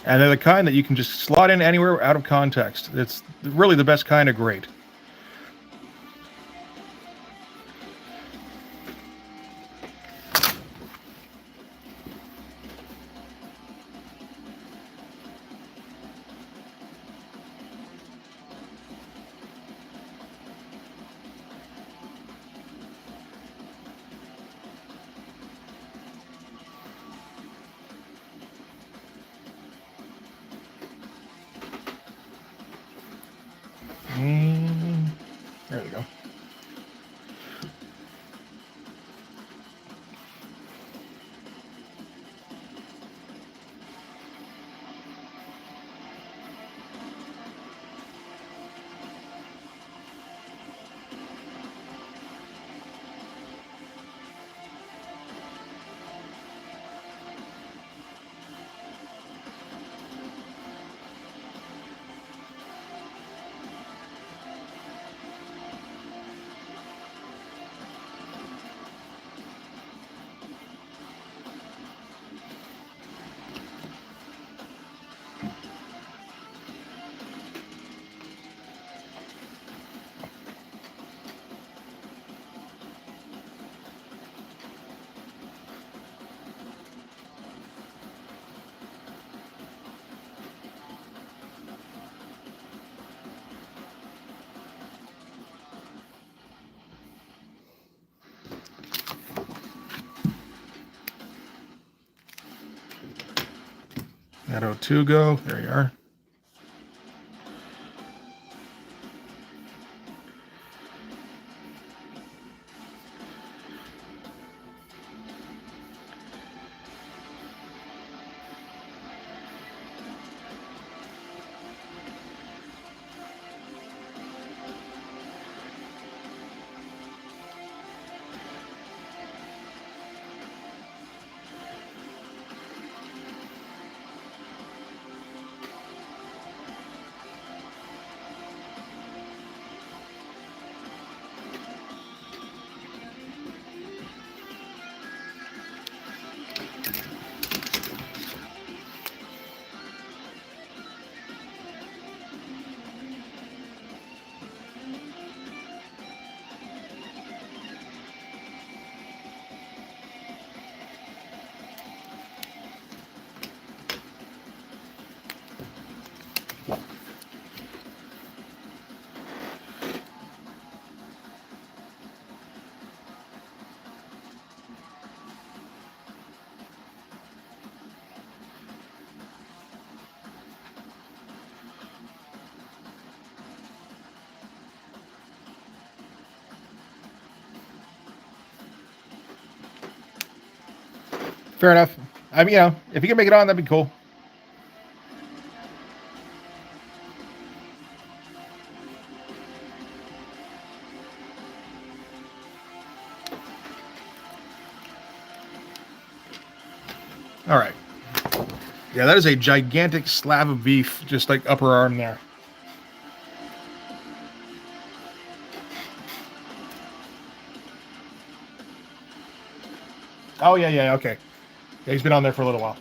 And they're the kind that you can just slot in anywhere out of context. It's really the best kind of grate. There we go. Let O2 go. There you are. Fair enough. I mean, if you can make it on, that'd be cool. All right. Yeah, that is a gigantic slab of beef, just like upper arm there. Oh, yeah, yeah, okay. Yeah, he's been on there for a little while.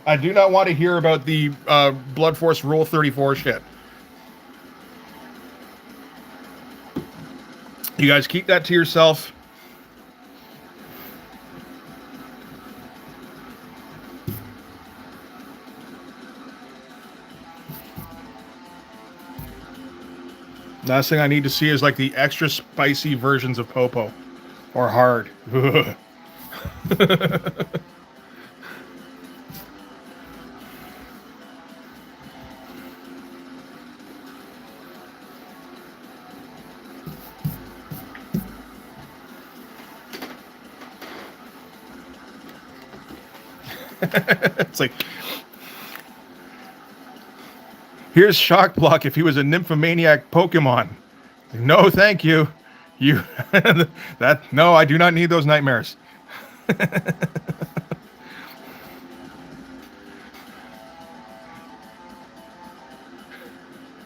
I do not want to hear about the Blood Force Rule 34 shit. You guys keep that to yourself. Last thing I need to see is like the extra spicy versions of Popo. Or hard. It's like, here's Shock Block if he was a nymphomaniac Pokemon. No, thank you. You that no, I do not need those nightmares.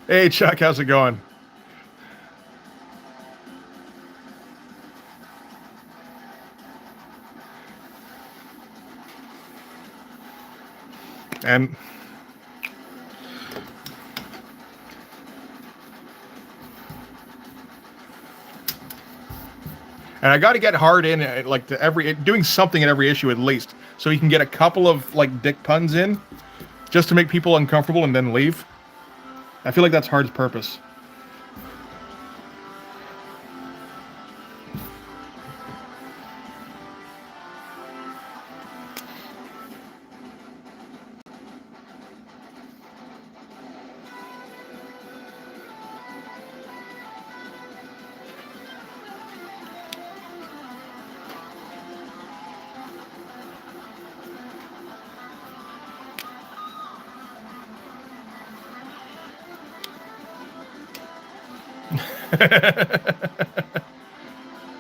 Hey Chuck, how's it going? And I got to get hard in like to every doing something at every issue at least, so he can get a couple of like dick puns in, just to make people uncomfortable and then leave. I feel like that's Hard's purpose.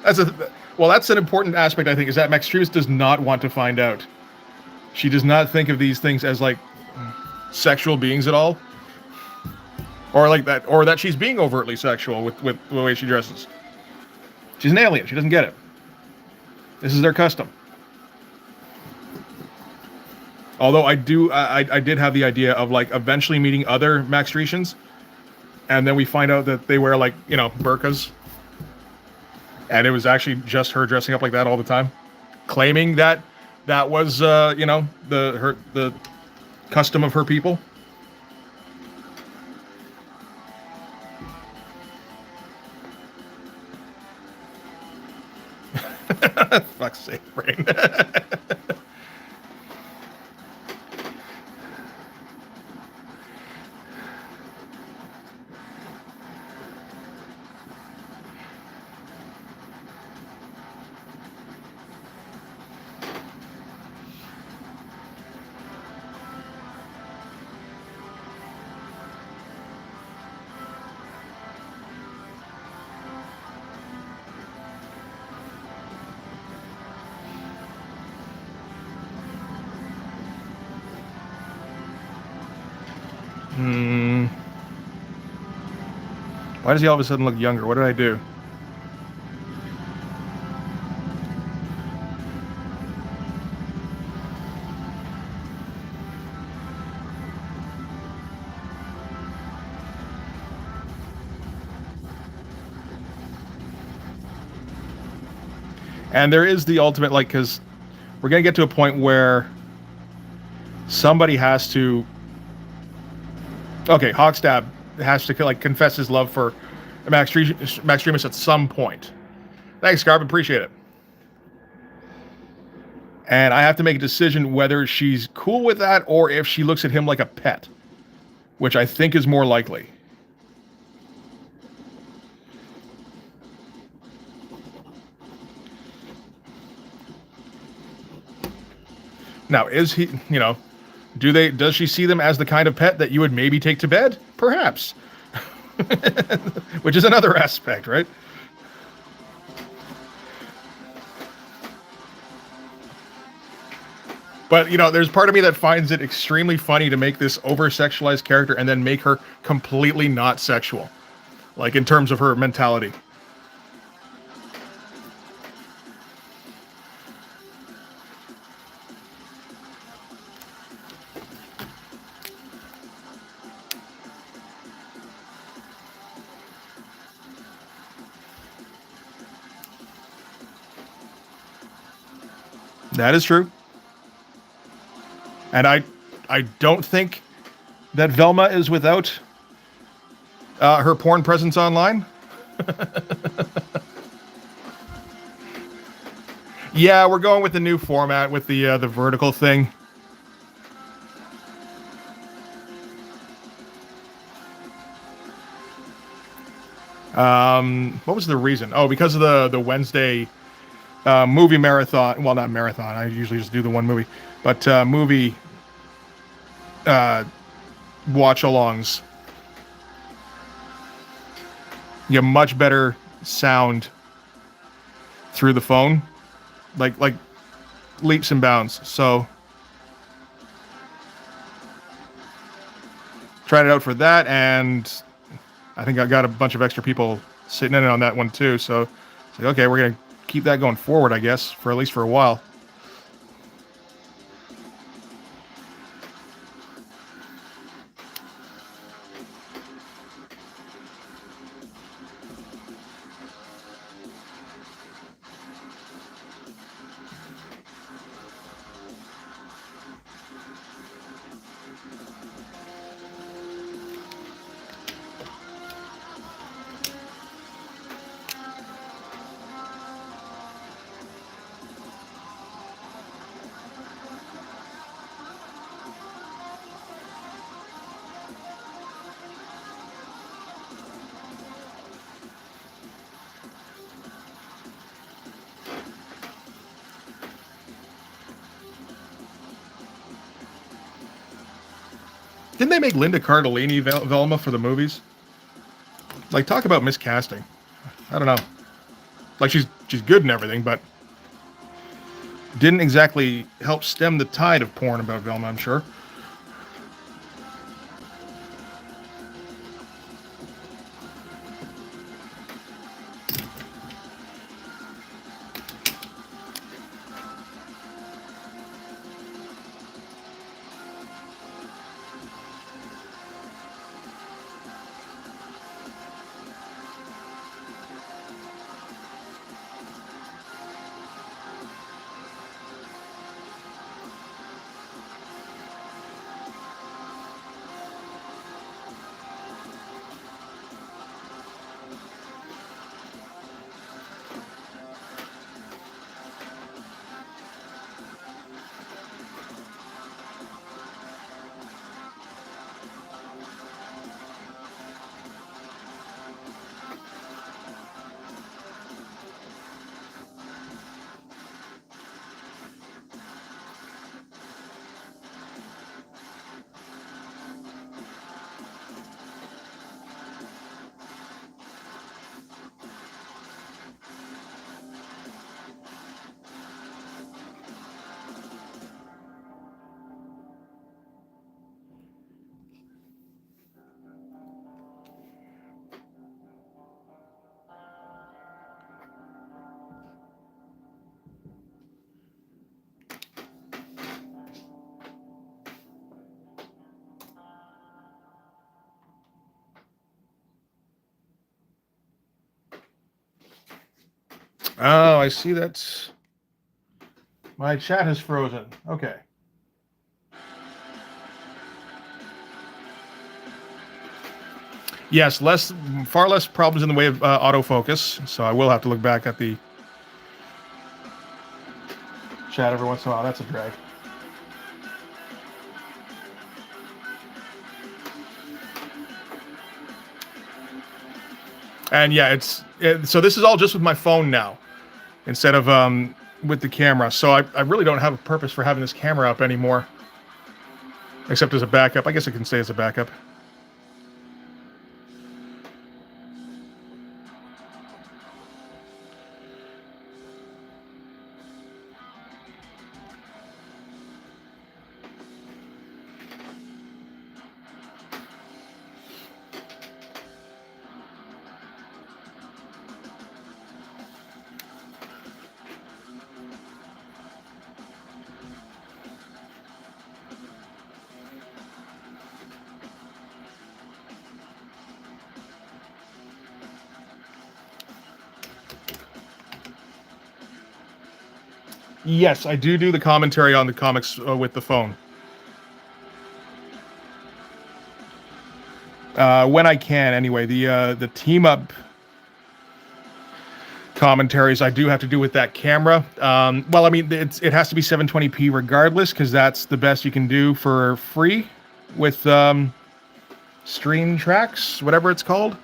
That's a well. That's an important aspect, I think, is that Max Trevis does not want to find out. She does not think of these things as like sexual beings at all, or like that, or that she's being overtly sexual with the way she dresses. She's an alien. She doesn't get it. This is their custom. Although I did have the idea of like eventually meeting other Max Tretians, and then we find out that they wear like burqas. And it was actually just her dressing up like that all the time, claiming that was the custom of her people. Fuck's sake, brain. Why does he all of a sudden look younger? What did I do? And there is the ultimate, like, because we're going to get to a point where somebody has to... Okay, Hogstab has to, like, confess his love for Max Tremis at some point. Thanks, Garb. Appreciate it. And I have to make a decision whether she's cool with that or if she looks at him like a pet, which I think is more likely. Now, is he, Does she see them as the kind of pet that you would maybe take to bed? Perhaps. Which is another aspect, right? But, you know, there's part of me that finds it extremely funny to make this over-sexualized character and then make her completely not sexual. Like, in terms of her mentality. That is true. And I don't think that Velma is without her porn presence online. Yeah, we're going with the new format with the vertical thing. What was the reason? Oh, because of the Wednesday movie marathon. Well, not marathon. I usually just do the one movie, but movie watch-alongs. You have much better sound through the phone, like leaps and bounds. So tried it out for that, and I think I got a bunch of extra people sitting in on that one too. So it's like, okay, we're gonna keep that going forward, I guess, for at least for a while. Didn't they make Linda Cardellini Velma for the movies? Like, talk about miscasting. I don't know. Like, she's good and everything, but didn't exactly help stem the tide of porn about Velma, I'm sure. Oh, I see that my chat has frozen. Okay. Yes, far less problems in the way of autofocus, so I will have to look back at the chat every once in a while. That's a drag. And yeah, so this is all just with my phone now, instead of with the camera. So I really don't have a purpose for having this camera up anymore. Except as a backup. I guess it can stay as a backup. Yes, I do the commentary on the comics with the phone. When I can, anyway. The team up commentaries I do have to do with that camera. Well, I mean, it has to be 720p regardless, because that's the best you can do for free with Stream Tracks, whatever it's called.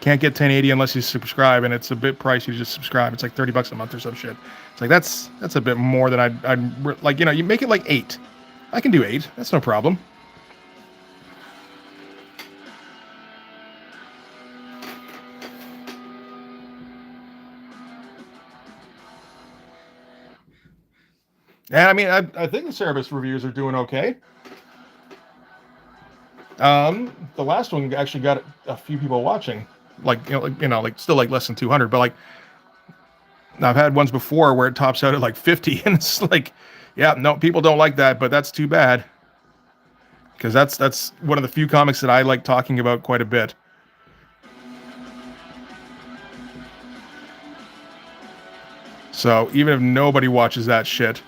Can't get 1080 unless you subscribe, and it's a bit pricey to just subscribe. It's like $30 a month or some shit. It's like that's a bit more than I'd like. You know, you make it like 8. I can do 8. That's no problem. And I mean, I think the Cerebus reviews are doing okay. The last one actually got a few people watching, like like still like less than 200, but like I've had ones before where it tops out at like 50, and it's like, yeah, no, people don't like that, but that's too bad, because that's one of the few comics that I like talking about quite a bit. So even if nobody watches that shit,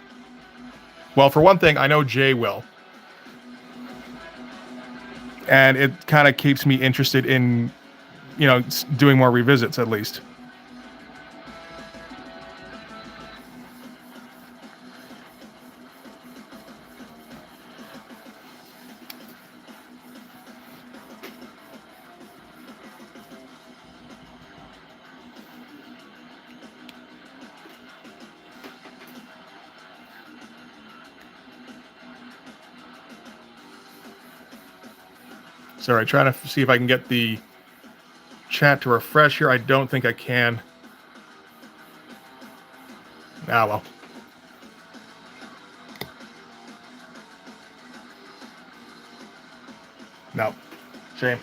well, for one thing, I know Jay will. And it kind of keeps me interested in, doing more revisits at least. Sorry, trying to see if I can get the chat to refresh here. I don't think I can. Ah, well. No. Shame.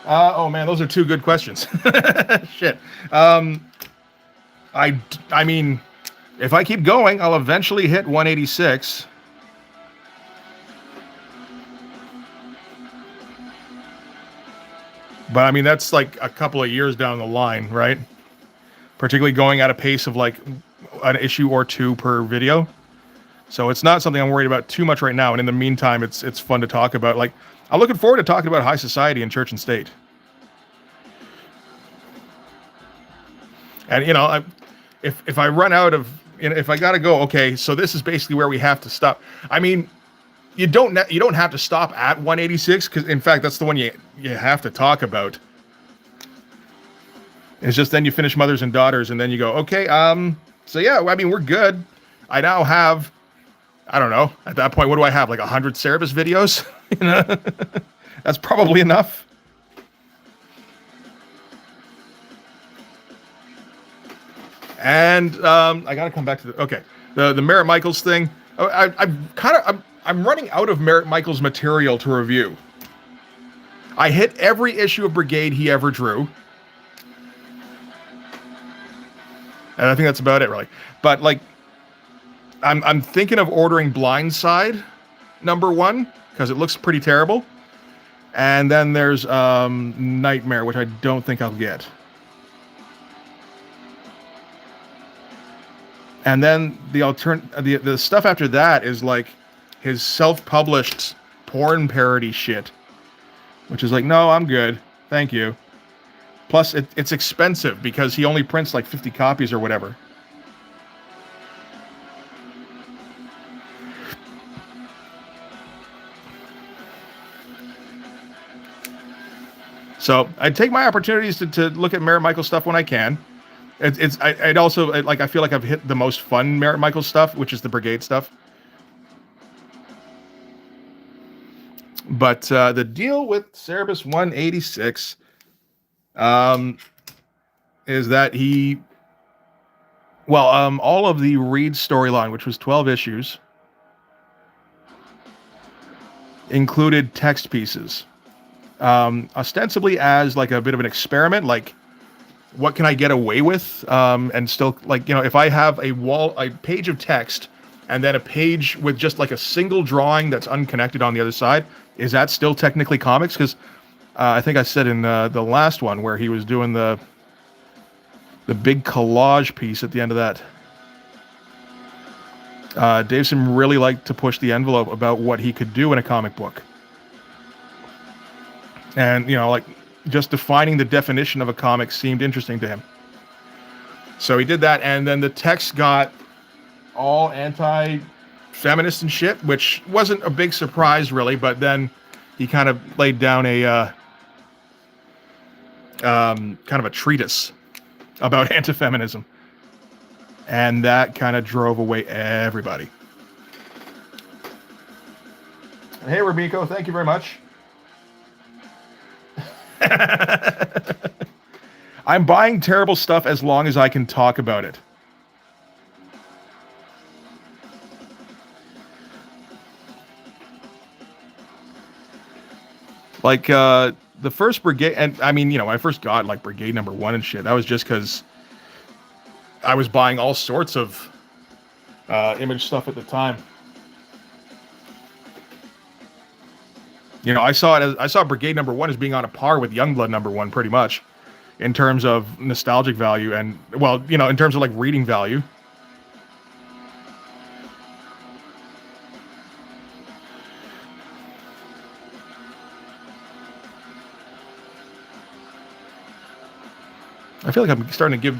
Oh man, those are two good questions. Shit. I mean, if I keep going, I'll eventually hit 186. But I mean, that's like a couple of years down the line, right? Particularly going at a pace of like an issue or 2 per video. So it's not something I'm worried about too much right now. And in the meantime, it's fun to talk about. Like, I'm looking forward to talking about high society and church and state. And if I run out of, if I gotta go, okay, so this is basically where we have to stop. I mean, you don't have to stop at 186, because in fact that's the one you have to talk about. It's just then you finish Mothers and Daughters, and then you go, okay, so yeah, I mean, we're good. I now have, I don't know, at that point, what do I have? Like 100 Cerebus videos? That's probably enough. And I got to come back to the Merritt Michaels thing. I'm running out of Merritt Michaels material to review. I hit every issue of Brigade he ever drew. And I think that's about it, really. But like, I'm thinking of ordering Blindside #1 because it looks pretty terrible. And then there's Nightmare, which I don't think I'll get. And then the stuff after that is like his self-published porn parody shit, which is like, no, I'm good, thank you. Plus, it's expensive because he only prints like 50 copies or whatever. So I take my opportunities to look at Merritt Michael stuff when I can. I'd also like, I feel like I've hit the most fun Merritt Michael stuff, which is the Brigade stuff. But the deal with Cerebus 186 is that all of the Reed storyline, which was 12 issues, included text pieces, ostensibly as like a bit of an experiment, like what can I get away with, and still, like, if I have a page of text and then a page with just like a single drawing that's unconnected on the other side, is that still technically comics? Because I think I said in the last one where he was doing the big collage piece at the end of that, Davison really liked to push the envelope about what he could do in a comic book. And, like, just defining the definition of a comic seemed interesting to him. So he did that, and then the text got all anti-feminist and shit, which wasn't a big surprise, really, but then he kind of laid down a kind of a treatise about anti-feminism. And that kind of drove away everybody. Hey, Rumiko, thank you very much. I'm buying terrible stuff as long as I can talk about it. Like, the first Brigade, and I mean, when I first got, like, Brigade #1 and shit, that was just because I was buying all sorts of Image stuff at the time. I saw Brigade #1 as being on a par with Youngblood #1, pretty much, in terms of nostalgic value and, well, in terms of, like, reading value. I feel like I'm starting to give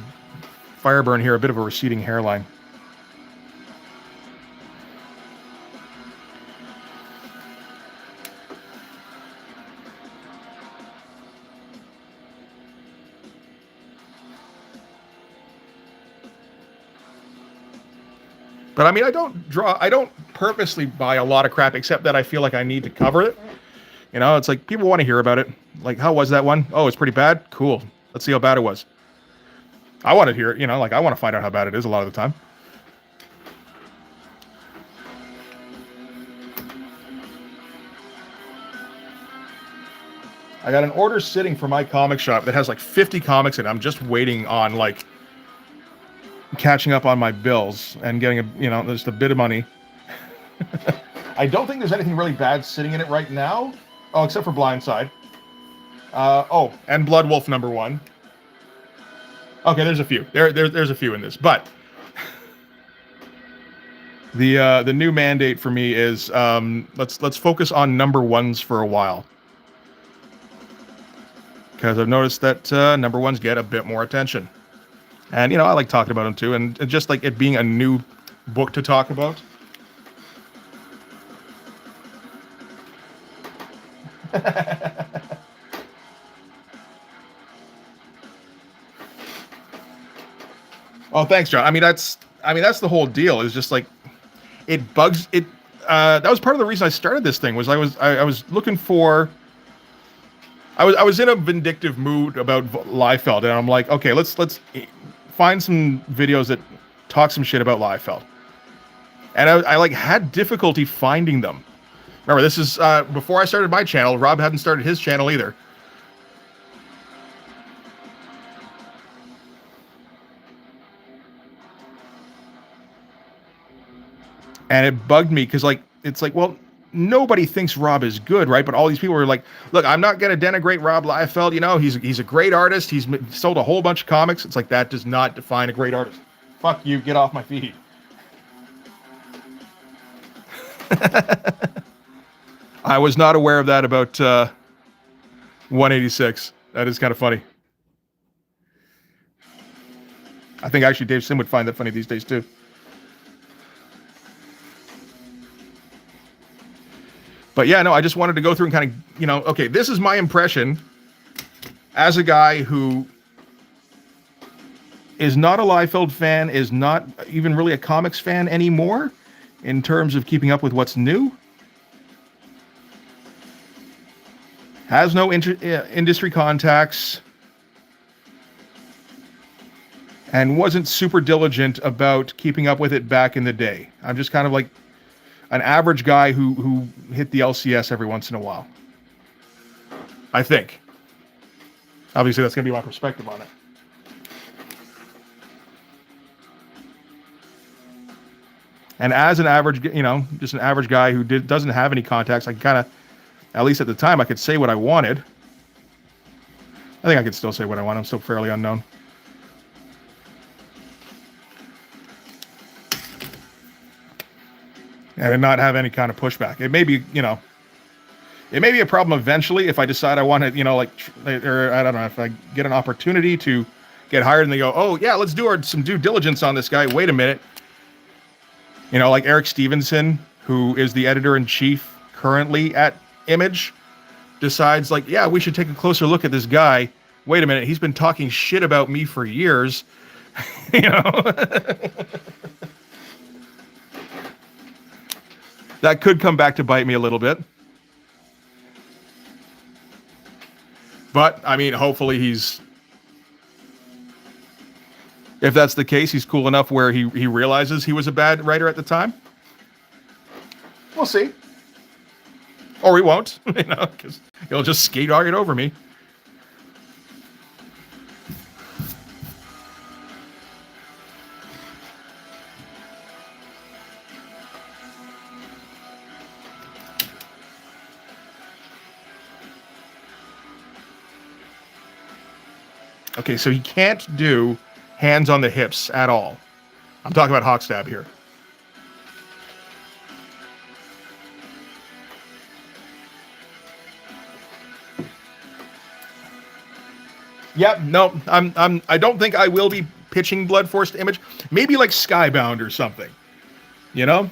Fireburn here a bit of a receding hairline. But I mean, I don't purposely buy a lot of crap, except that I feel like I need to cover it. It's like, people want to hear about it. Like, how was that one? Oh, it's pretty bad? Cool. Let's see how bad it was. I want to hear it, like, I want to find out how bad it is a lot of the time. I got an order sitting for my comic shop that has like 50 comics in it. I'm just waiting on, like, catching up on my bills and getting just a bit of money. I don't think there's anything really bad sitting in it right now. Oh, except for Blindside. And Blood Wolf #1. Okay, there's a few. There's a few in this, but the new mandate for me is let's focus on #1s for a while, because I've noticed that #1s get a bit more attention, and I like talking about them too, and just like it being a new book to talk about. Oh, thanks, John. I mean, that's the whole deal. Is just like, it bugs it. That was part of the reason I started this thing. Was I was looking for. I was in a vindictive mood about Liefeld, and I'm like, okay, let's find some videos that talk some shit about Liefeld. And I like had difficulty finding them. Remember, this is before I started my channel. Rob hadn't started his channel either. And it bugged me because, like, it's like, well, nobody thinks Rob is good, right? But all these people are like, look, I'm not going to denigrate Rob Liefeld. He's a great artist. He's sold a whole bunch of comics. It's like, that does not define a great artist. Fuck you. Get off my feed. I was not aware of that about 186. That is kind of funny. I think actually Dave Sim would find that funny these days too. But yeah, no, I just wanted to go through and kind of, okay, this is my impression as a guy who is not a Liefeld fan, is not even really a comics fan anymore in terms of keeping up with what's new, has no industry contacts, and wasn't super diligent about keeping up with it back in the day. I'm just kind of like an average guy who hit the LCS every once in a while. I think. Obviously, that's going to be my perspective on it. And as an average, just an average guy who doesn't have any contacts, I can kind of, at least at the time, I could say what I wanted. I think I could still say what I want. I'm still fairly unknown. And not have any kind of pushback. It may be, it may be a problem eventually if I decide I want to, or I don't know, if I get an opportunity to get hired and they go, oh yeah, let's do some due diligence on this guy. Wait a minute. Like Eric Stevenson, who is the editor-in-chief currently at Image, decides like, yeah, we should take a closer look at this guy. Wait a minute, he's been talking shit about me for years. That could come back to bite me a little bit. But, I mean, hopefully if that's the case, he's cool enough where he realizes he was a bad writer at the time. We'll see. Or he won't, because he'll just skate right over me. Okay, so he can't do hands on the hips at all. I'm talking about Hawkstab here. Yep, no, I don't think I will be pitching Blood Force to Image. Maybe like Skybound or something. They're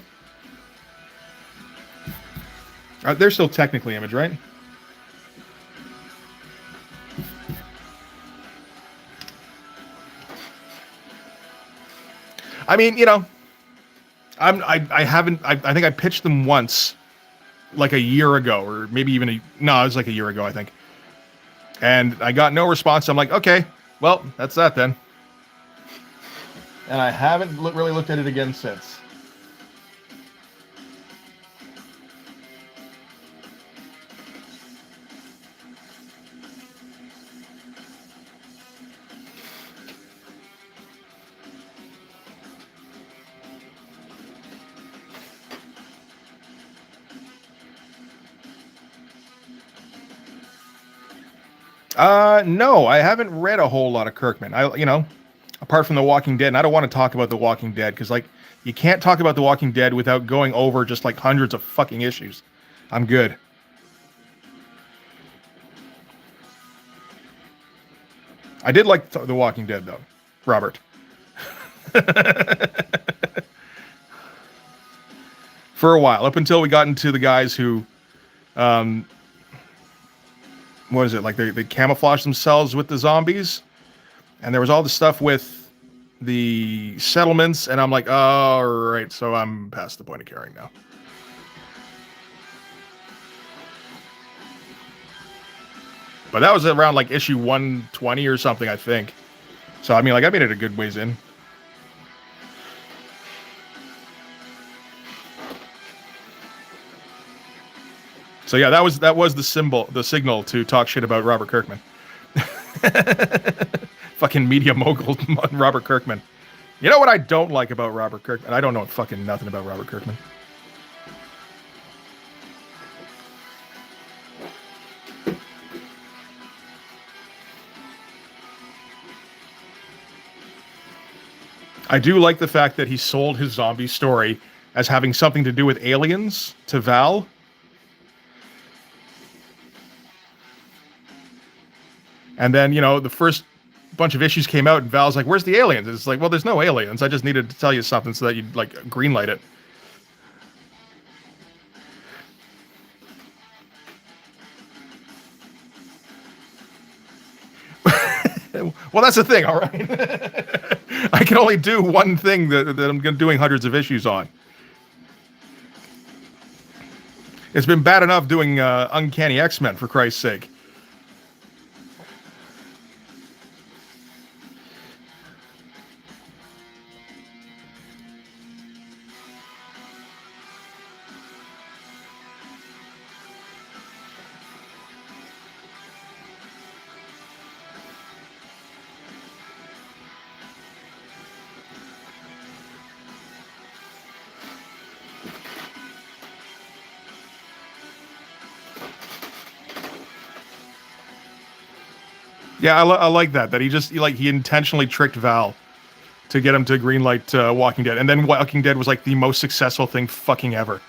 still technically Image, right? I mean, I think I pitched them once, like a year ago, or maybe even it was like a year ago, I think. And I got no response. I'm like, okay, well, that's that then. And I haven't really looked at it again since. No, I haven't read a whole lot of Kirkman. Apart from The Walking Dead, and I don't want to talk about The Walking Dead because, you can't talk about The Walking Dead without going over just hundreds of fucking issues. I'm good. I did like The Walking Dead though, Robert. For a while, up until we got into the guys who, what is it, they camouflage themselves with the zombies, and there was all the stuff with the settlements, and I'm like, oh, right, so I'm past the point of caring now. But that was around issue 120 or something, I think. So I mean, I made it a good ways in. So yeah, that was the signal to talk shit about Robert Kirkman. Fucking media mogul Robert Kirkman. You know what I don't like about Robert Kirkman? I don't know fucking nothing about Robert Kirkman. I do like the fact that he sold his zombie story as having something to do with aliens to Val. And then, the first bunch of issues came out and Val's like, where's the aliens? It's like, well, there's no aliens. I just needed to tell you something so that you'd, greenlight it. Well, that's the thing, all right? I can only do one thing that I'm doing hundreds of issues on. It's been bad enough doing Uncanny X-Men, for Christ's sake. Yeah, I like that he intentionally tricked Val to get him to greenlight Walking Dead, and then Walking Dead was like the most successful thing fucking ever.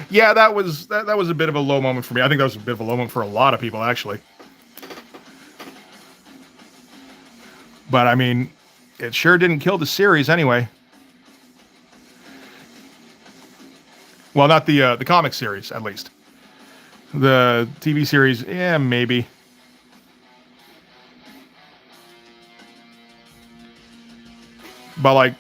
Yeah, that was a bit of a low moment for me. I think that was a bit of a low moment for a lot of people, actually. But I mean, it sure didn't kill the series anyway. Well, not the comic series, at least. The TV series, yeah, maybe. But like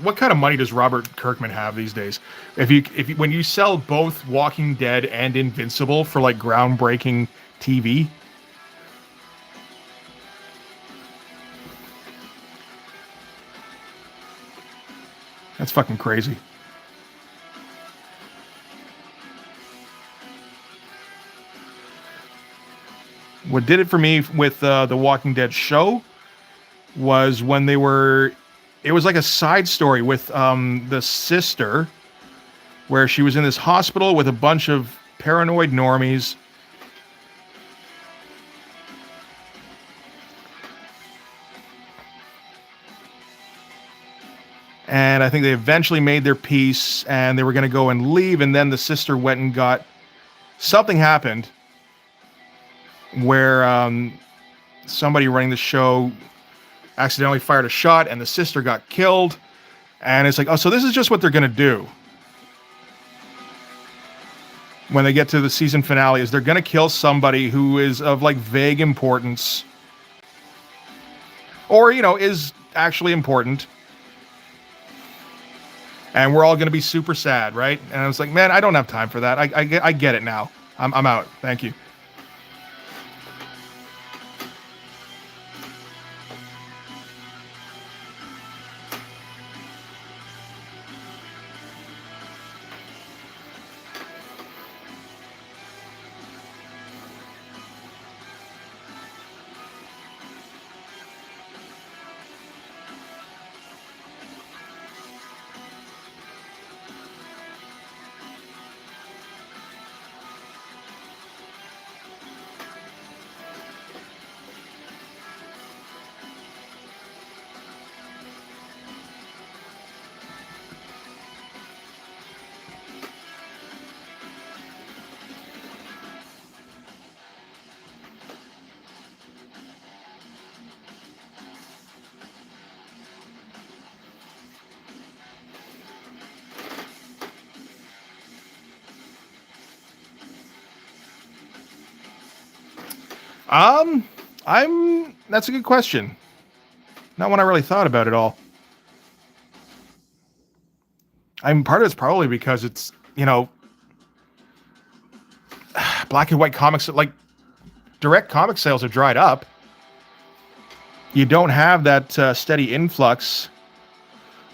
what kind of money does Robert Kirkman have these days? If you when you sell both Walking Dead and Invincible for like groundbreaking TV, that's fucking crazy. What did it for me with the Walking Dead show was when it was like a side story with the sister, where she was in this hospital with a bunch of paranoid normies. And I think they eventually made their peace, and they were going to go and leave, and then the sister went and got... Something happened where somebody running the show accidentally fired a shot, and the sister got killed. And it's like, oh, so this is just what they're going to do when they get to the season finale, is they're going to kill somebody who is of like vague importance, or, you know, is actually important. And we're all going to be super sad, right? And I was like, man, I don't have time for that. I get it now. I'm out. Thank you. That's a good question. Not one I really thought about at all. Part of it's probably because it's, you know, black and white comics, like direct comic sales are dried up. You don't have that steady influx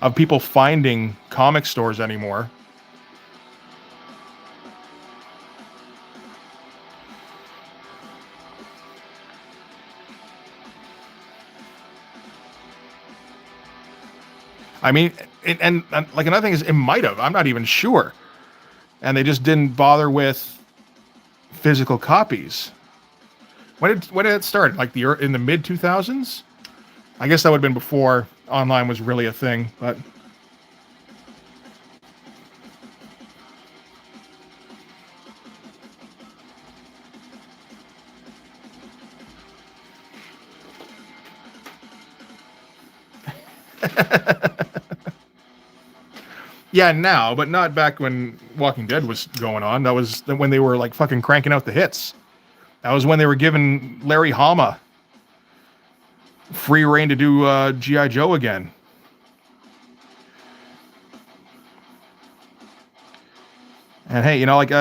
of people finding comic stores anymore. I mean, and like another thing is, it might have. I'm not even sure. And they just didn't bother with physical copies. When did it start? Like in the mid 2000s? I guess that would have been before online was really a thing, but yeah, now, but not back when Walking Dead was going on. That was when they were like fucking cranking out the hits. That was when they were giving Larry Hama free reign to do G.I. Joe again. And hey, you know, like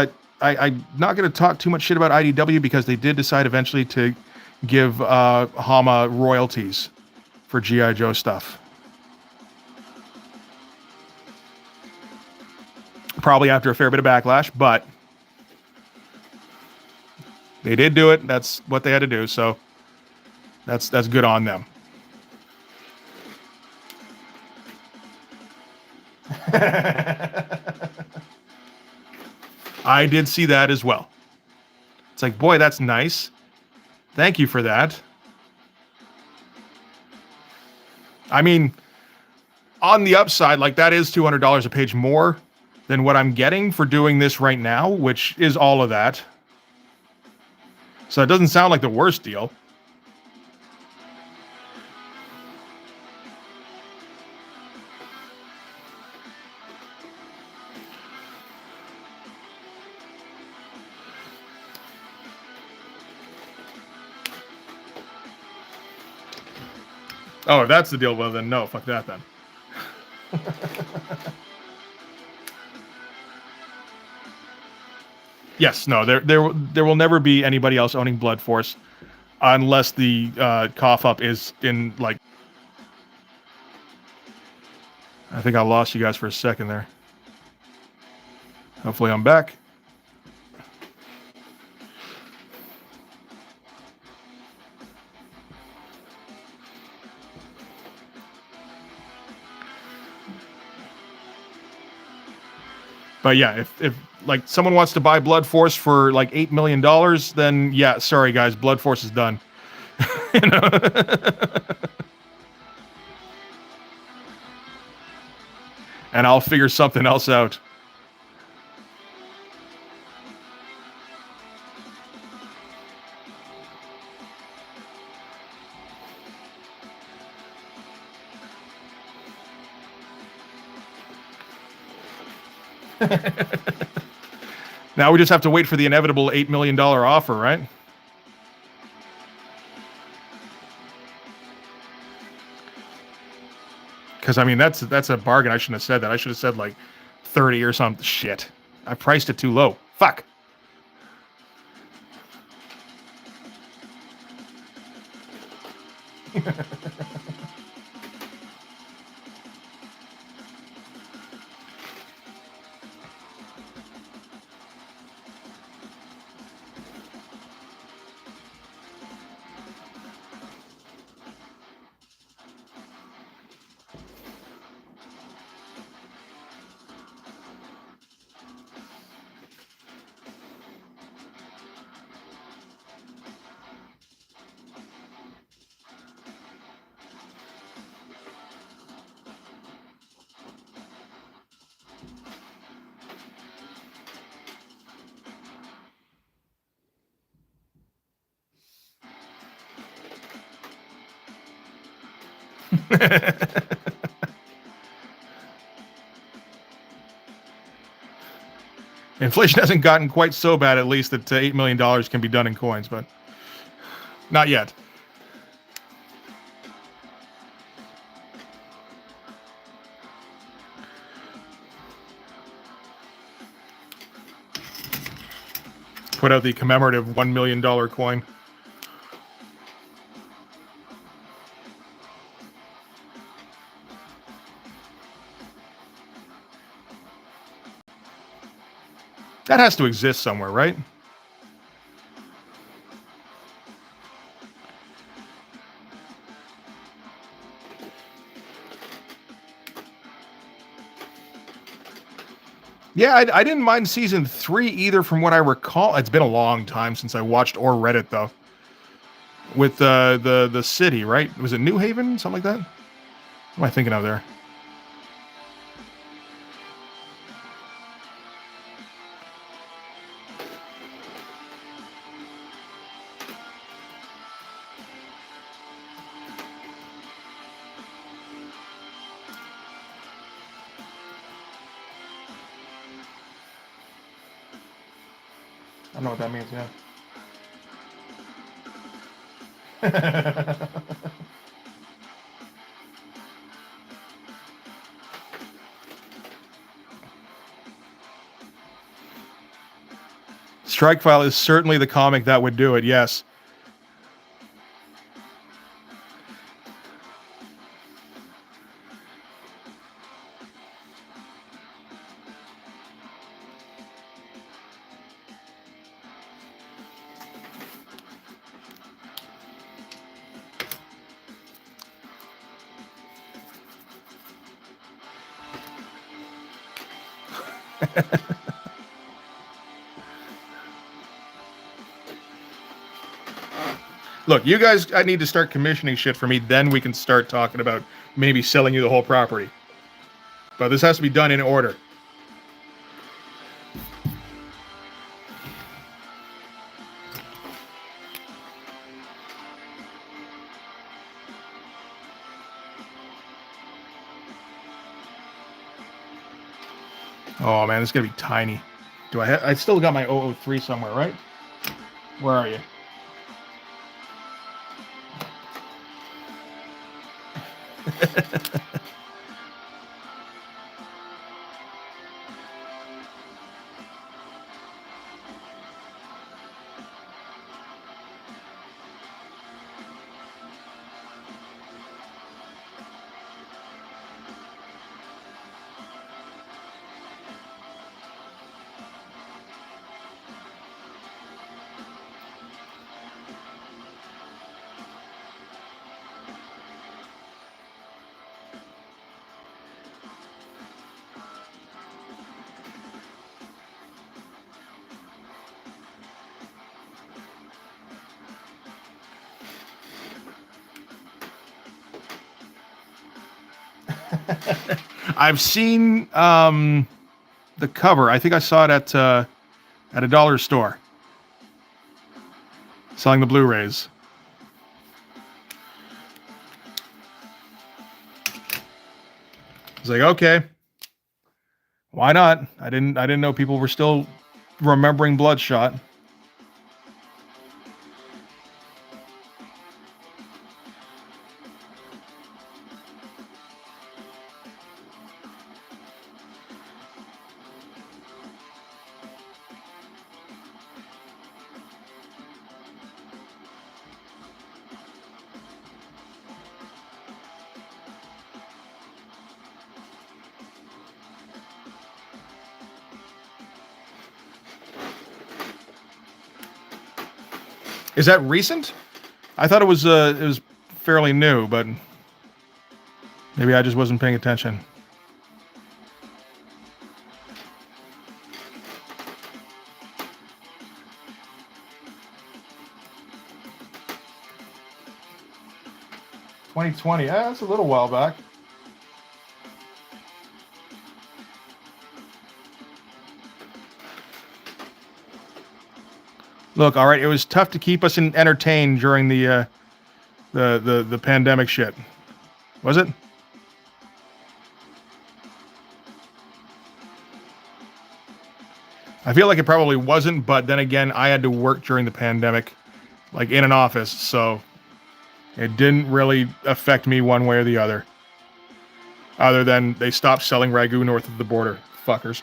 I'm not going to talk too much shit about IDW because they did decide eventually to give Hama royalties for G.I. Joe stuff. Probably after a fair bit of backlash, but they did do it. That's what they had to do. So that's good on them. I did see that as well. It's like, boy, that's nice. Thank you for that. I mean, on the upside, like that is $200 a page more than what I'm getting for doing this right now, which is all of that. So it doesn't sound like the worst deal. Oh, if that's the deal, well then no, fuck that then. Yes, no, there will never be anybody else owning Blood Force unless the cough up is in like. I think I lost you guys for a second there. Hopefully I'm back. But yeah, if like someone wants to buy Blood Force for like $8 million, then yeah, sorry guys, Blood Force is done. You know? And I'll figure something else out. Now we just have to wait for the inevitable $8 million offer, right? Because I mean that's a bargain. I shouldn't have said that. I should have said like 30 or something. Shit, I priced it too low. Fuck. Inflation hasn't gotten quite so bad, at least, that $8 million can be done in coins, but not yet. Put out the commemorative $1 million coin. That has to exist somewhere, right? Yeah, I didn't mind season 3 either, from what I recall. It's been a long time since I watched or read it, though. with the city, right? Was it New Haven, something like that? What am I thinking of there? I don't know what that means. Yeah. Strike File is certainly the comic that would do it. Yes. Look, you guys, I need to start commissioning shit for me. Then we can start talking about maybe selling you the whole property. But this has to be done in order. Oh man, it's gonna be tiny. Do I still got my 003 somewhere, right? Where are you? I've seen the cover. I think I saw it at a dollar store selling the Blu-rays. It's like, okay, why not? I didn't know people were still remembering Bloodshot. Is that recent? I thought it was fairly new, but maybe I just wasn't paying attention. $2020. Yeah, that's a little while back. Look, all right, it was tough to keep us entertained during the pandemic shit. Was it? I feel like it probably wasn't, but then again, I had to work during the pandemic, like in an office, so it didn't really affect me one way or the other. Other than they stopped selling Ragu north of the border. Fuckers.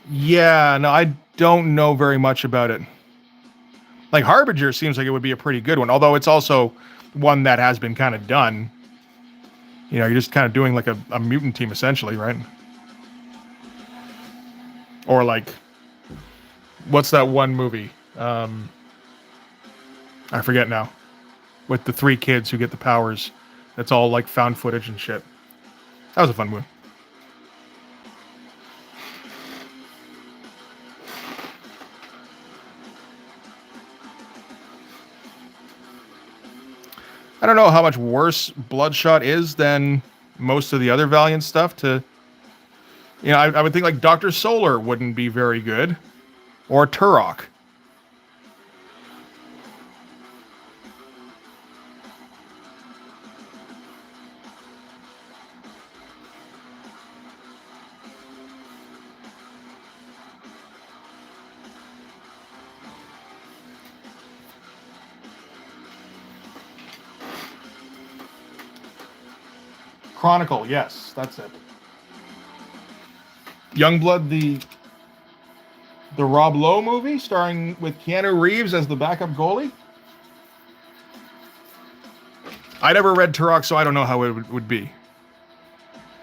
Yeah, no, I don't know very much about it. Like Harbinger seems like it would be a pretty good one, although it's also one that has been kind of done. You know, you're just kind of doing like a mutant team essentially, right? Or like, what's that one movie? I forget now. With the three kids who get the powers. It's all like found footage and shit. That was a fun movie. I don't know how much worse Bloodshot is than most of the other Valiant stuff. I would think like Dr. Solar wouldn't be very good. Or Turok. Chronicle, yes, that's it. Youngblood, the Rob Lowe movie, starring with Keanu Reeves as the backup goalie. I never read Turok, so I don't know how it would be.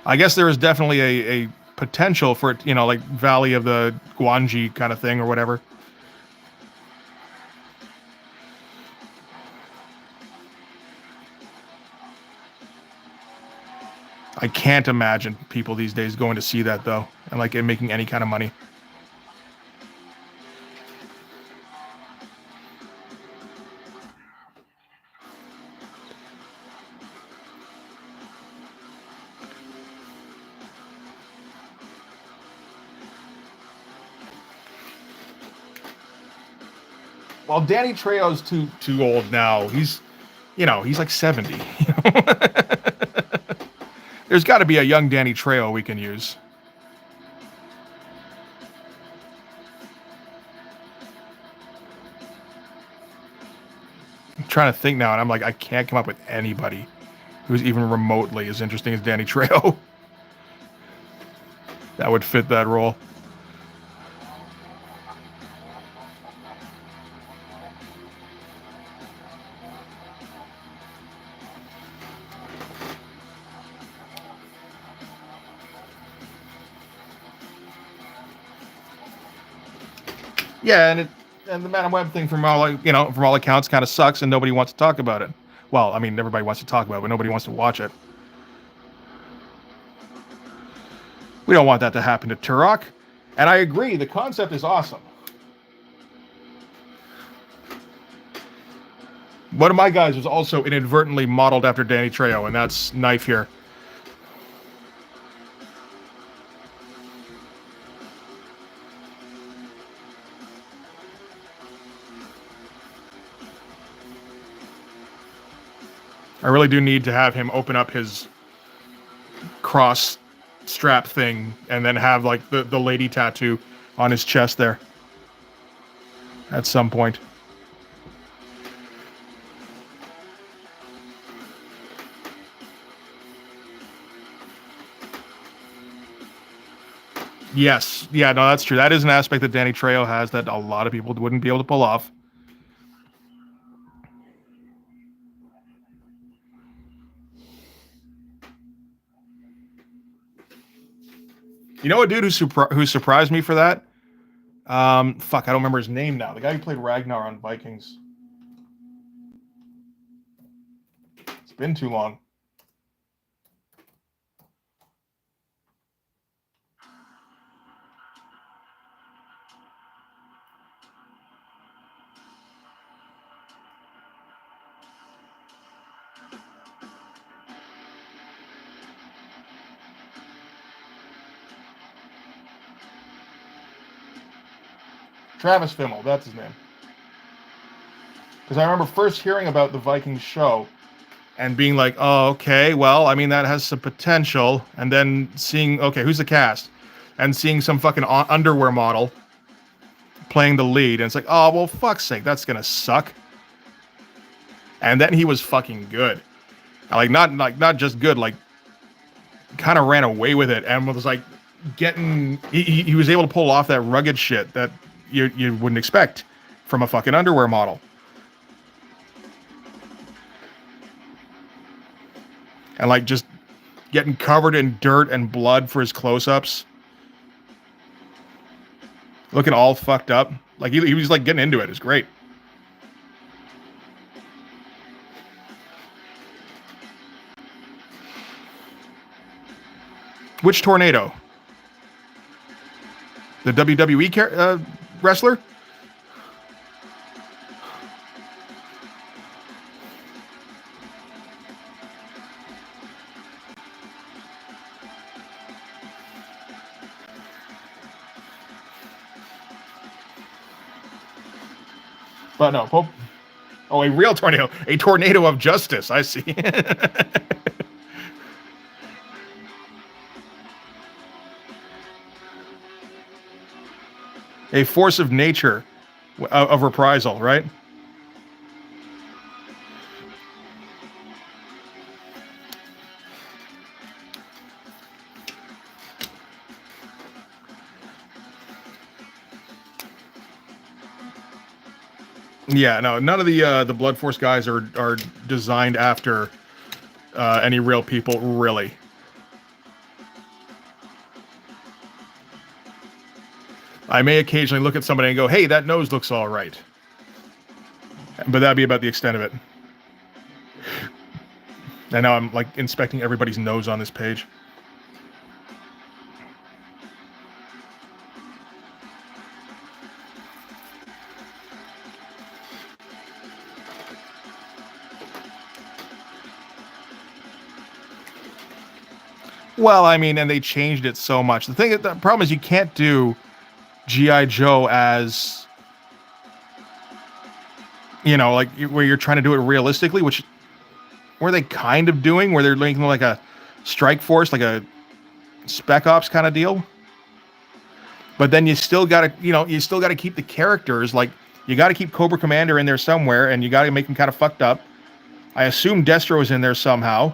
I guess there is definitely a potential for it, like Valley of the Guanji kind of thing or whatever. I can't imagine people these days going to see that though, and like it making any kind of money. Well, Danny Trejo's too old now. He's like 70. There's got to be a young Danny Trejo we can use. I'm trying to think now, and I'm like, I can't come up with anybody who's even remotely as interesting as Danny Trejo. That would fit that role. Yeah, and the Madam Web thing from all accounts kind of sucks, and nobody wants to talk about it. Well, I mean, everybody wants to talk about it, but nobody wants to watch it. We don't want that to happen to Turok. And I agree, the concept is awesome. One of my guys was also inadvertently modeled after Danny Trejo, and that's Knife here. I really do need to have him open up his cross strap thing and then have like the lady tattoo on his chest there at some point. Yes. Yeah, no, that's true. That is an aspect that Danny Trejo has that a lot of people wouldn't be able to pull off. You know a dude who surprised me for that? Fuck, I don't remember his name now. The guy who played Ragnar on Vikings. It's been too long. Travis Fimmel, that's his name. Because I remember first hearing about the Vikings show and being like, oh, okay, well, I mean, that has some potential. And then seeing, okay, who's the cast? And seeing some fucking underwear model playing the lead. And it's like, oh, well, fuck's sake, that's going to suck. And then he was fucking good. Not just good, like, kind of ran away with it and was like, getting he was able to pull off that rugged shit that you wouldn't expect from a fucking underwear model. And like just getting covered in dirt and blood for his close-ups. Looking all fucked up. Like he was like getting into it. It's great. Which tornado? The WWE wrestler? But no, Pope. Oh, a real tornado. A tornado of justice. I see. A force of nature of reprisal, right? Yeah, no, none of the Blood Force guys are designed after any real people, really. I may occasionally look at somebody and go, "Hey, that nose looks all right," but that'd be about the extent of it. And now I'm like inspecting everybody's nose on this page. Well, I mean, and they changed it so much. The problem is you can't do G.I. Joe as, you know, like where you're trying to do it realistically, which were they kind of doing, where they're making like a strike force, like a spec ops kind of deal. But then you still gotta, you still gotta keep the characters, like you gotta keep Cobra Commander in there somewhere, and you gotta make him kind of fucked up. I assume Destro is in there somehow.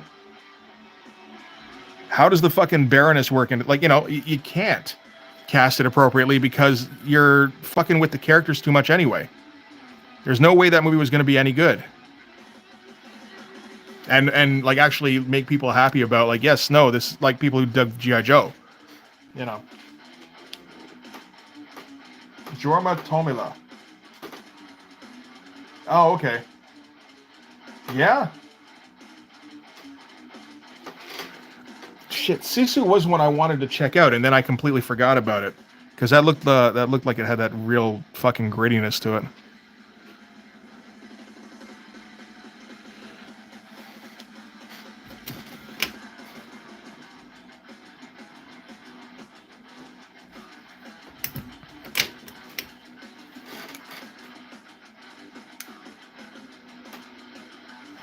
How does the fucking Baroness work in it? Like, you can't cast it appropriately because you're fucking with the characters too much anyway. There's no way that movie was going to be any good. And like actually make people happy about like, yes, no, this like people who dug G.I. Joe. Jorma Tomila. Oh, okay. Yeah. Shit, Sisu was one I wanted to check out, and then I completely forgot about it because that looked like it had that real fucking grittiness to it.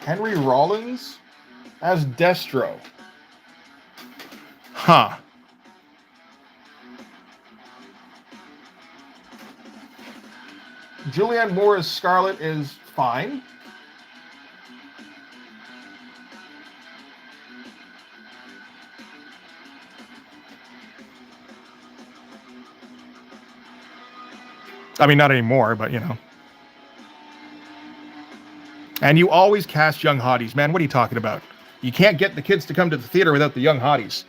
Henry Rollins as Destro. Huh. Julianne Moore as Scarlet is fine. I mean, not anymore, but And you always cast young hotties, man. What are you talking about? You can't get the kids to come to the theater without the young hotties.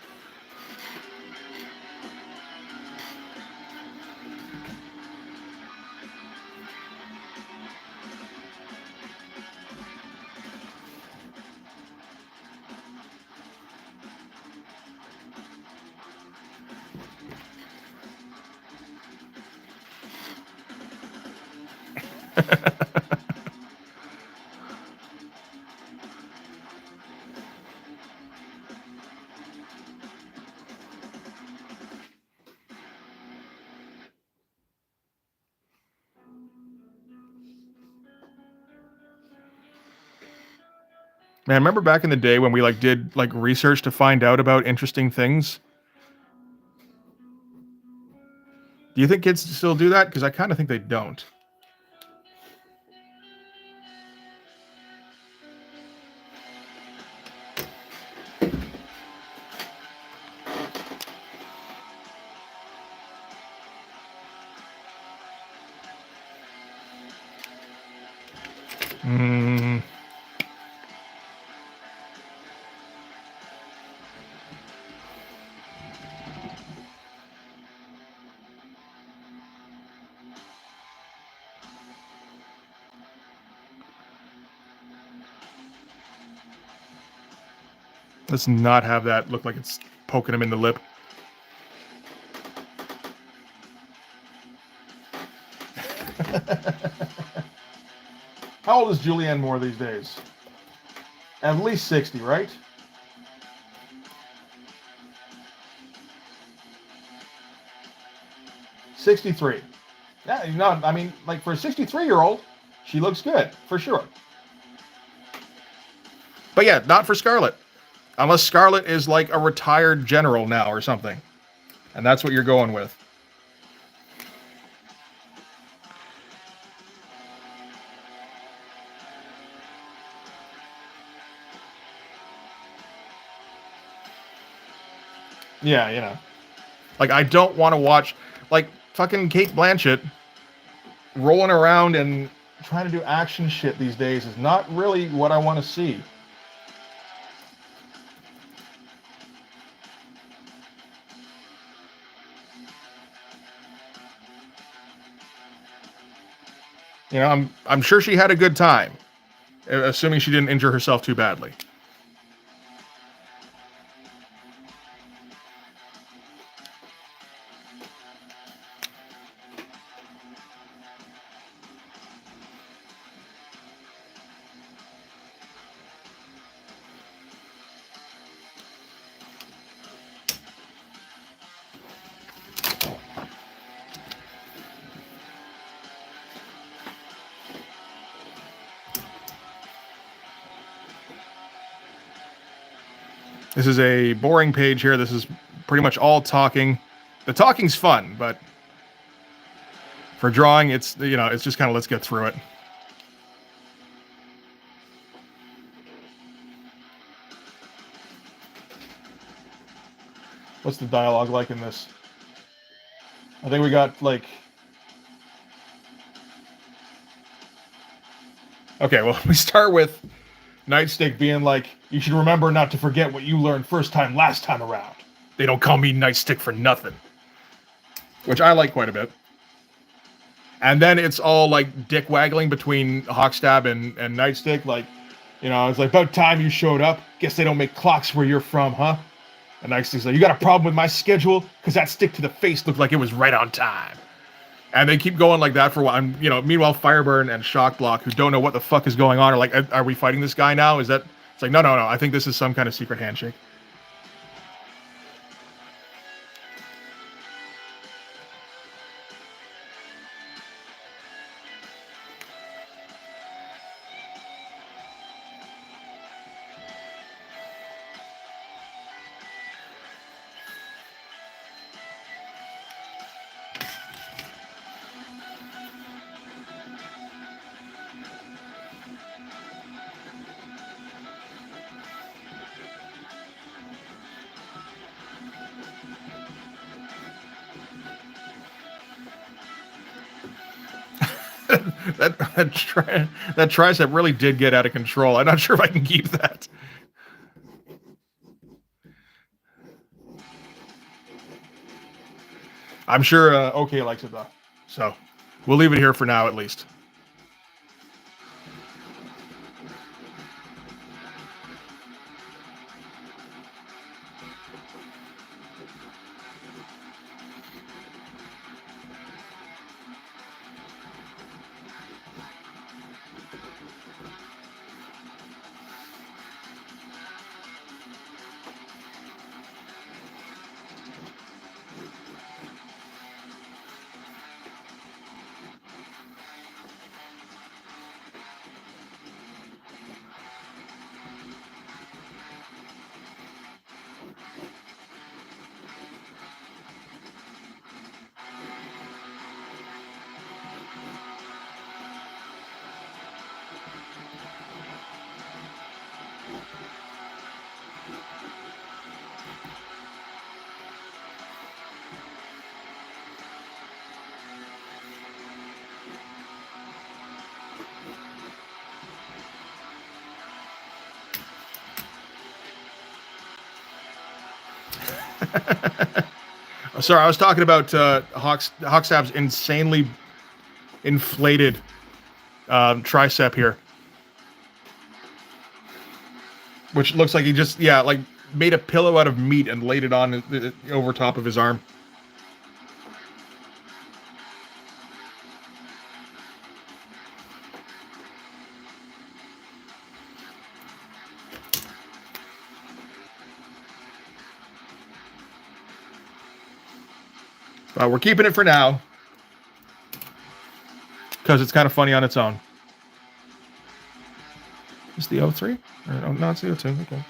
Man, remember back in the day when we did research to find out about interesting things? Do you think kids still do that? Because I kind of think they don't. Mm, let's not have that look like it's poking him in the lip. How old is Julianne Moore these days? At least 60, right? '63. Yeah, you know, I mean, like for a 63-year-old, she looks good for sure. But yeah, not for Scarlett, unless Scarlett is like a retired general now or something, and that's what you're going with. Yeah, you know, like I don't want to watch like fucking Kate Blanchett rolling around and trying to do action shit these days is not really what I want to see. You know, I'm sure she had a good time, assuming she didn't injure herself too badly. This is a boring page here. This is pretty much all talking. The talking's fun, but for drawing, it's, you know, it's just kind of let's get through it. What's the dialogue like in this? I think we got like. Okay, well, we start with Nightstick being like, "You should remember not to forget what you learned first time last time around. They don't call me Nightstick for nothing," which I like quite a bit. And then it's all like dick waggling between Hawkstab and Nightstick, like, you know, it's like about time you showed up. Guess they don't make clocks where you're from, huh? And Nightstick's like, "You got a problem with my schedule? Because that stick to the face looked like it was right on time." And they keep going like that for a while. And, you know, meanwhile, Fireburn and Shockblock, who don't know what the fuck is going on, are like, "Are we fighting this guy now? Is that?" It's like, no, no, no. I think this is some kind of secret handshake. That tricep really did get out of control. I'm not sure if I can keep that. I'm sure OK likes it though. So we'll leave it here for now, at least. Sorry, I was talking about Hawkstab's insanely inflated tricep here, which looks like he just like made a pillow out of meat and laid it on over top of his arm. We're keeping it for now because it's kind of funny on its own. Is the O3? Or, no, it's the O2. Okay.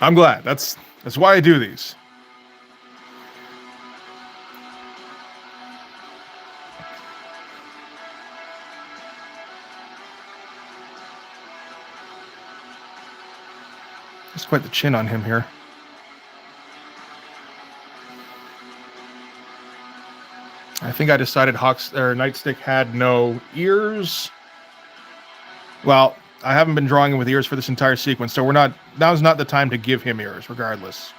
I'm glad. That's why I do these. There's quite the chin on him here. I think I decided Nightstick had no ears. Well, I haven't been drawing him with ears for this entire sequence, so now's not the time to give him ears, regardless.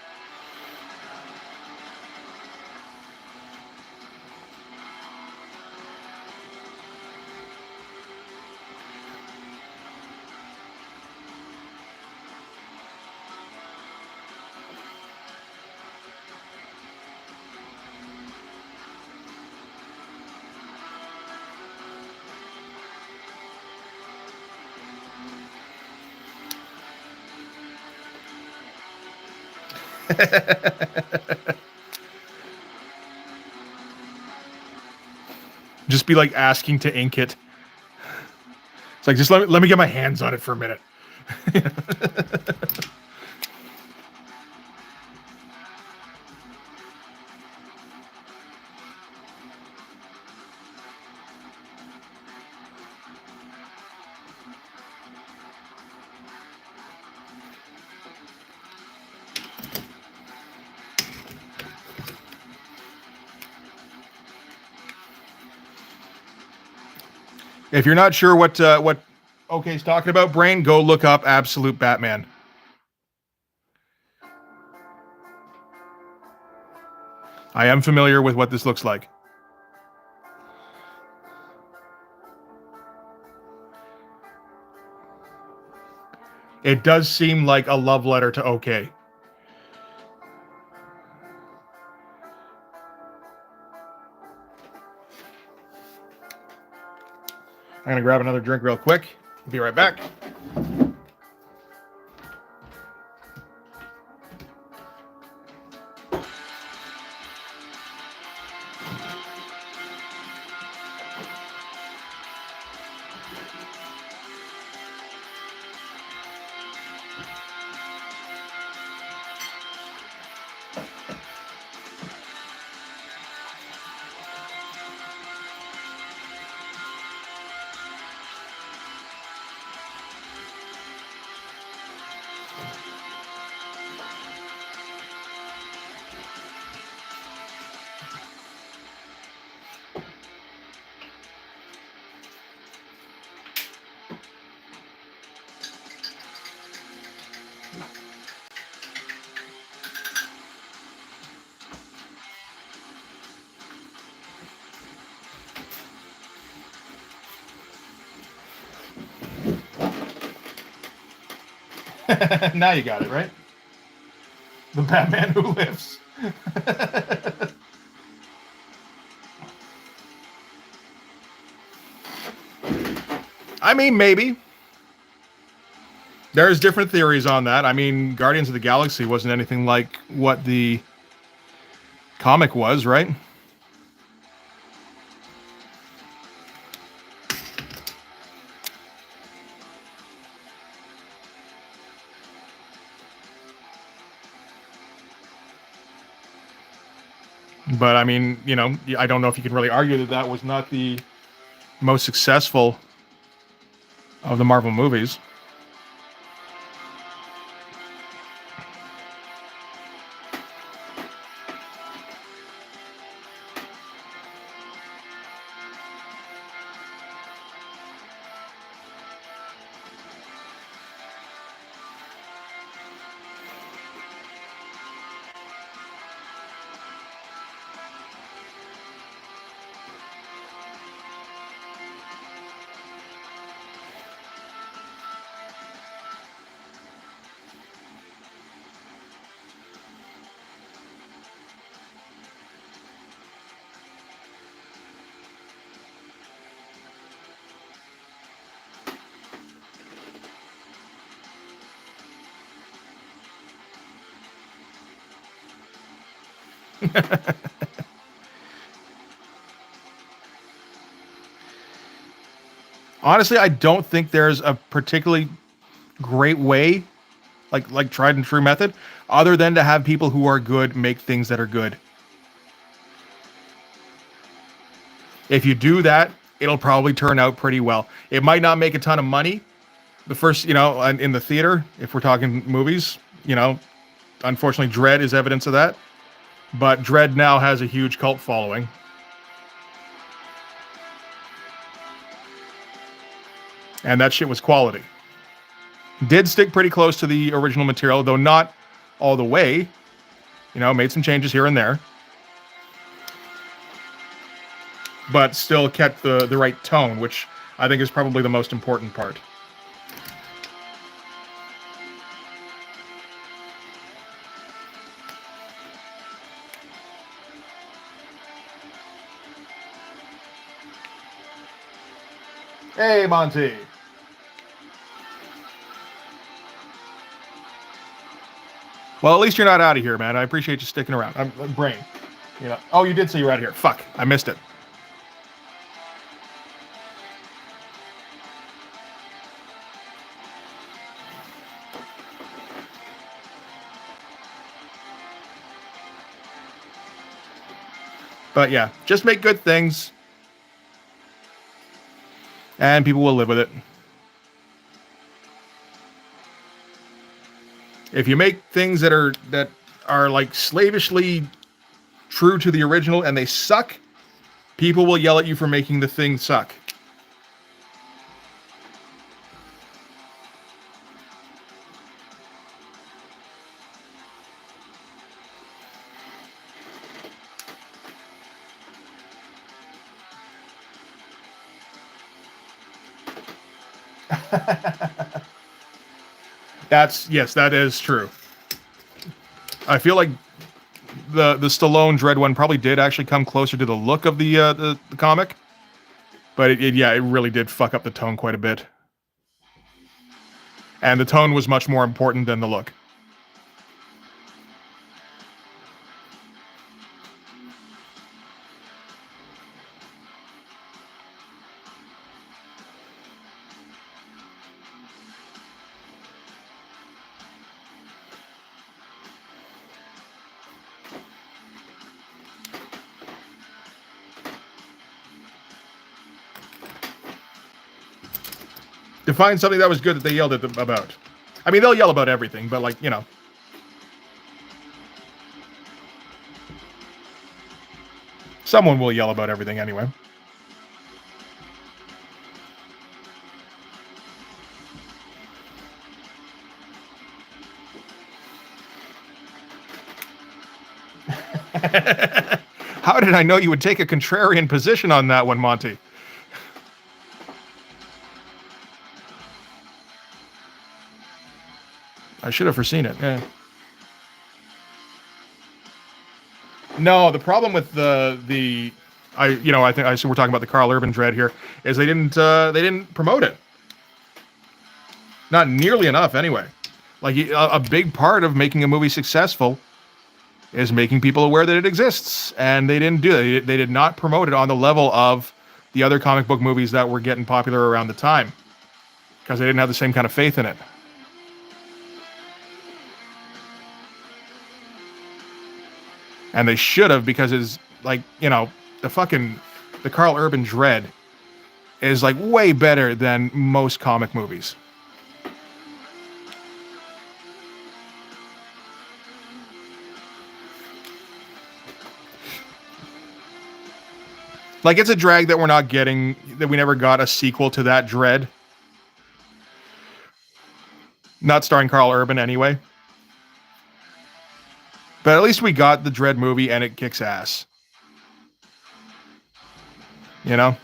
Just be like asking to ink it. It's like, just let me get my hands on it for a minute. If you're not sure what OK's talking about, Brain, go look up Absolute Batman. I am familiar with what this looks like. It does seem like a love letter to OK. I'm going to grab another drink real quick. Be right back. Now you got it, right? The Batman who lives. I mean, maybe. There's different theories on that. I mean, Guardians of the Galaxy wasn't anything like what the comic was, right? But I mean, you know, I don't know if you can really argue that that was not the most successful of the Marvel movies. Honestly, I don't think there's a particularly great way, like tried and true method, other than to have people who are good make things that are good. If you do that, it'll probably turn out pretty well. It might not make a ton of money the first, you know, in the theater, if we're talking movies, you know, unfortunately, Dread is evidence of that. But Dread now has a huge cult following. And that shit was quality. Did stick pretty close to the original material, though not all the way. You know, made some changes here and there. But still kept the right tone, which I think is probably the most important part. Hey, Monty. Well, at least you're not out of here, man. I appreciate you sticking around. I'm brain. You know. Oh, you did say you were out of here. Fuck, I missed it. But yeah, just make good things, and people will live with it. If you make things that are like slavishly true to the original and they suck, people will yell at you for making the thing suck. Yes, that is true. I feel like the Stallone Dread one probably did actually come closer to the look of the comic, but it really did fuck up the tone quite a bit, and the tone was much more important than the look. To find something that was good that they yelled at them about. I mean, they'll yell about everything, but like, you know. Someone will yell about everything anyway. How did I know you would take a contrarian position on that one, Monty? I should have foreseen it. Yeah. No, the problem with I think I assume we're talking about the Carl Urban Dread here, is they didn't promote it. Not nearly enough, anyway. Like a big part of making a movie successful is making people aware that it exists, and they didn't do it. They did not promote it on the level of the other comic book movies that were getting popular around the time, because they didn't have the same kind of faith in it. And they should have, because it's like, the Carl Urban Dread is like way better than most comic movies. Like, it's a drag that we're not getting, that we never got a sequel to that Dread. Not starring Carl Urban anyway. But at least we got the Dread movie and it kicks ass. You know?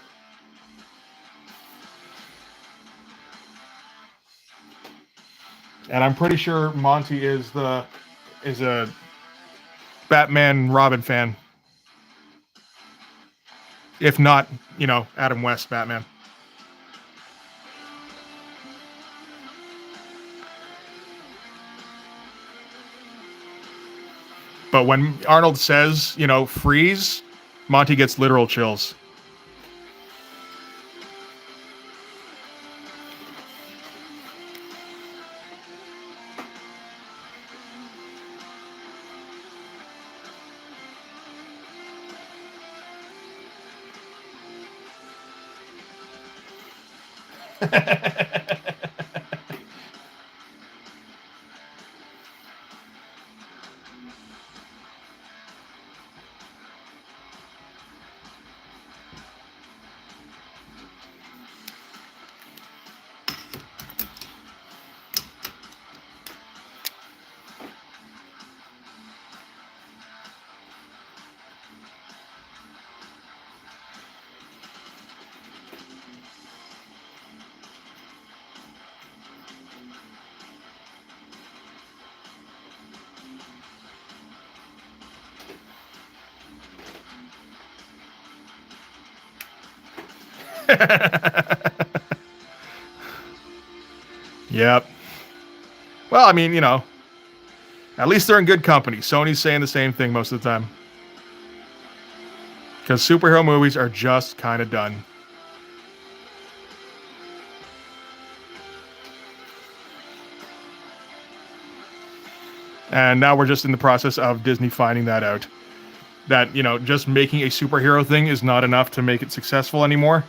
And I'm pretty sure Monty is a Batman Robin fan. If not, Adam West Batman. But when Arnold says, freeze, Monty gets literal chills. Yep. Well, I mean, at least they're in good company. Sony's saying the same thing most of the time. Because superhero movies are just kind of done. And now we're just in the process of Disney finding that out. That, just making a superhero thing is not enough to make it successful anymore.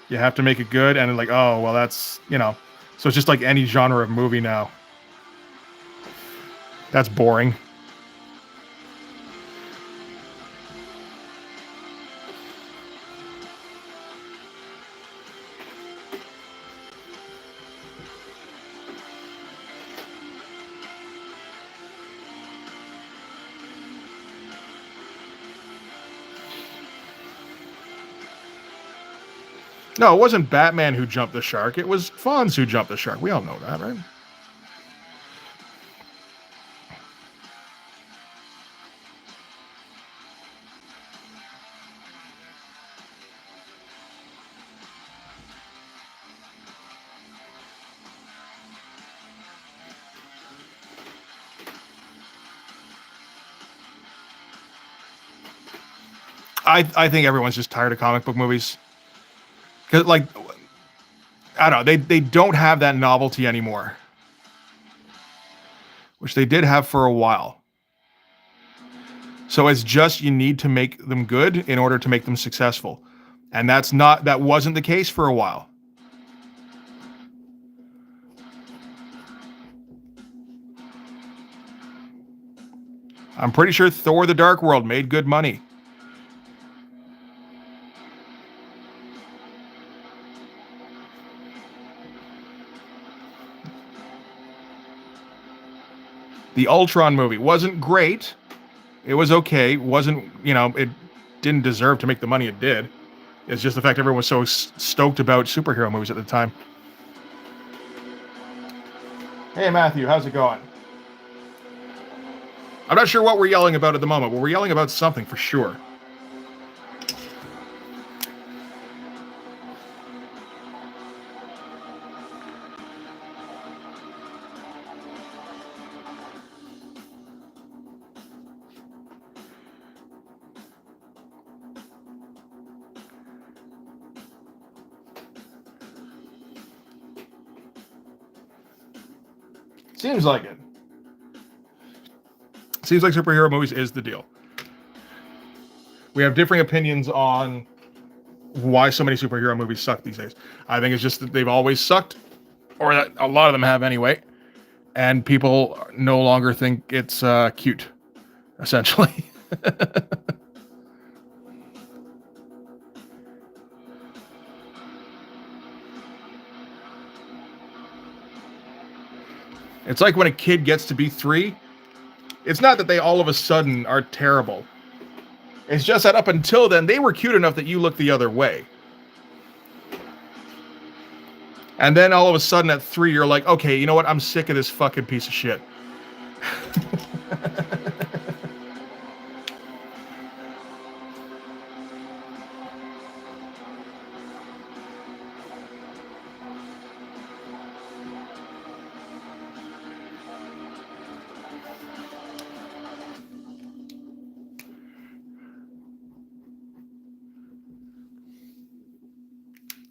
You have to make it good, and like, oh, well, that's, so it's just like any genre of movie now. That's boring. No, it wasn't Batman who jumped the shark. It was Fonz who jumped the shark. We all know that, right? I think everyone's just tired of comic book movies. Because, like, I don't know, they don't have that novelty anymore. Which they did have for a while. So it's just, you need to make them good in order to make them successful. And that wasn't the case for a while. I'm pretty sure Thor: The Dark World made good money. The Ultron movie wasn't great. It was okay. It didn't deserve to make the money it did. It's just the fact everyone was so stoked about superhero movies at the time. Hey, Matthew, how's it going? I'm not sure what we're yelling about at the moment, but we're yelling about something for sure. Seems like it. Seems like superhero movies is the deal. We have differing opinions on why so many superhero movies suck these days. I think it's just that they've always sucked, or that a lot of them have anyway, and people no longer think it's cute, essentially. It's like when a kid gets to be 3, it's not that they all of a sudden are terrible. It's just that up until then, they were cute enough that you look the other way. And then all of a sudden at 3, you're like, okay, you know what? I'm sick of this fucking piece of shit.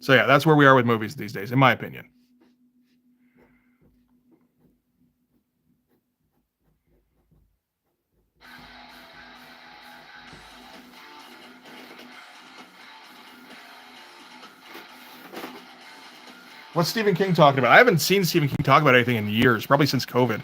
So yeah, that's where we are with movies these days, in my opinion. What's Stephen King talking about? I haven't seen Stephen King talk about anything in years, probably since COVID.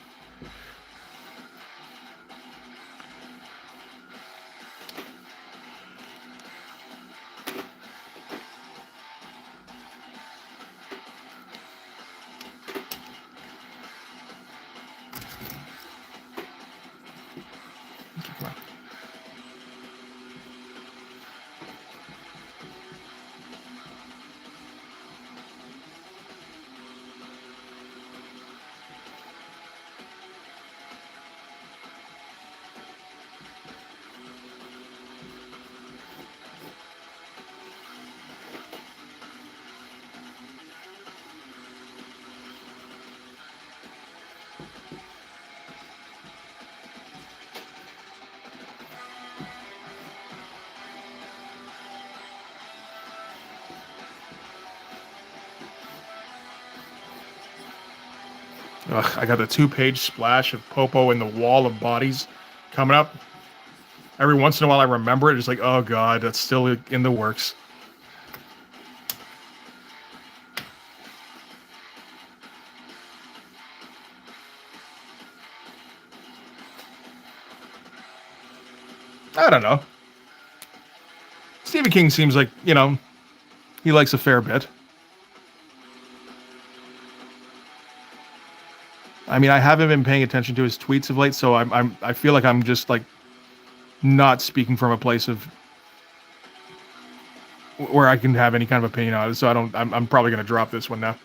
Ugh, I got the 2-page splash of Popo in the wall of bodies coming up. Every once in a while I remember it. It's like, oh god, that's still in the works. I don't know. Stephen King seems like, he likes a fair bit. I mean, I haven't been paying attention to his tweets of late, so I feel like I'm just like not speaking from a place of where I can have any kind of opinion on it. So I'm probably going to drop this one now.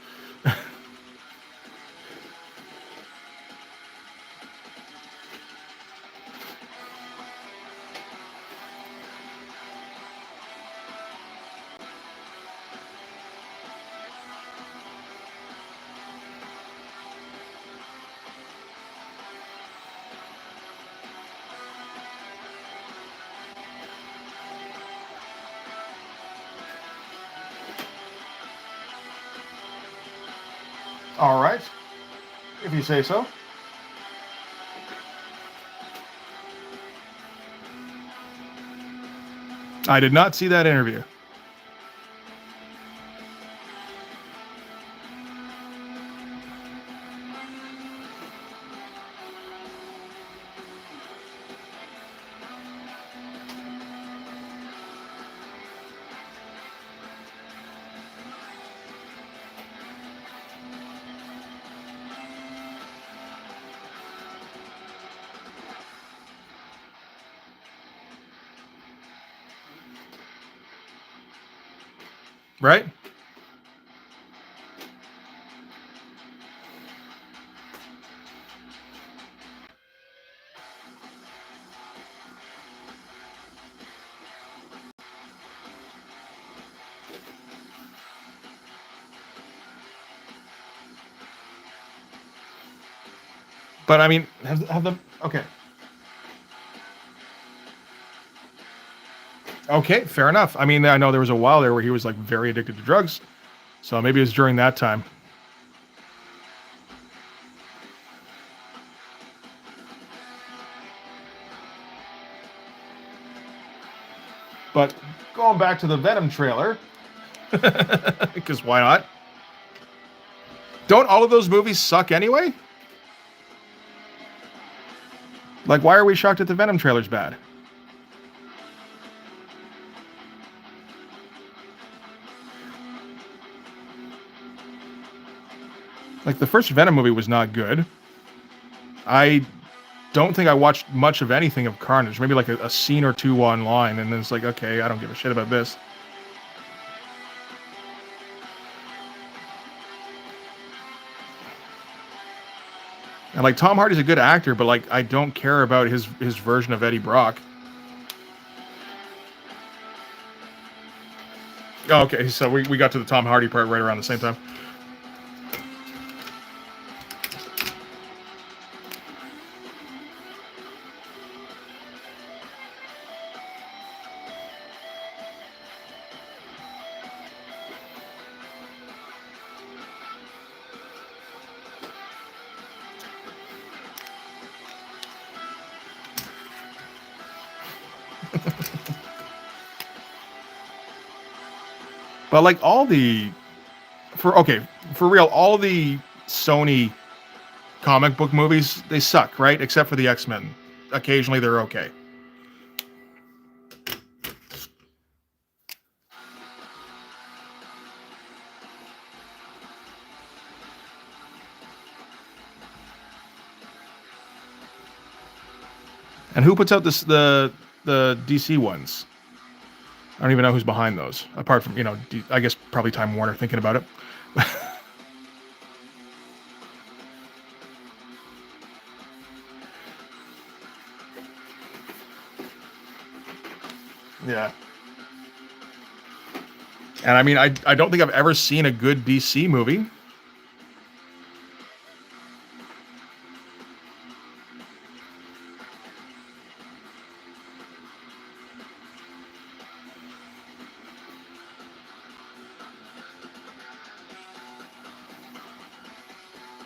All right, if you say so. I did not see that interview. Right? But I mean, have them okay. Okay, fair enough. I mean, I know there was a while there where he was like very addicted to drugs, so maybe it was during that time. But going back to the Venom trailer, because why not? Don't all of those movies suck anyway? Like, why are we shocked that the Venom trailer's bad? Like, the first Venom movie was not good. I don't think I watched much of anything of Carnage. Maybe like a scene or two online, and then it's like, okay, I don't give a shit about this. And like, Tom Hardy's a good actor, but like, I don't care about his version of Eddie Brock. Oh, okay, so we got to the Tom Hardy part right around the same time. But like all the, for real, all the Sony comic book movies, they suck, right? Except for the X-Men. Occasionally they're okay. And who puts out the DC ones? I don't even know who's behind those, apart from, I guess probably Time Warner thinking about it. Yeah. And I mean, I don't think I've ever seen a good DC movie.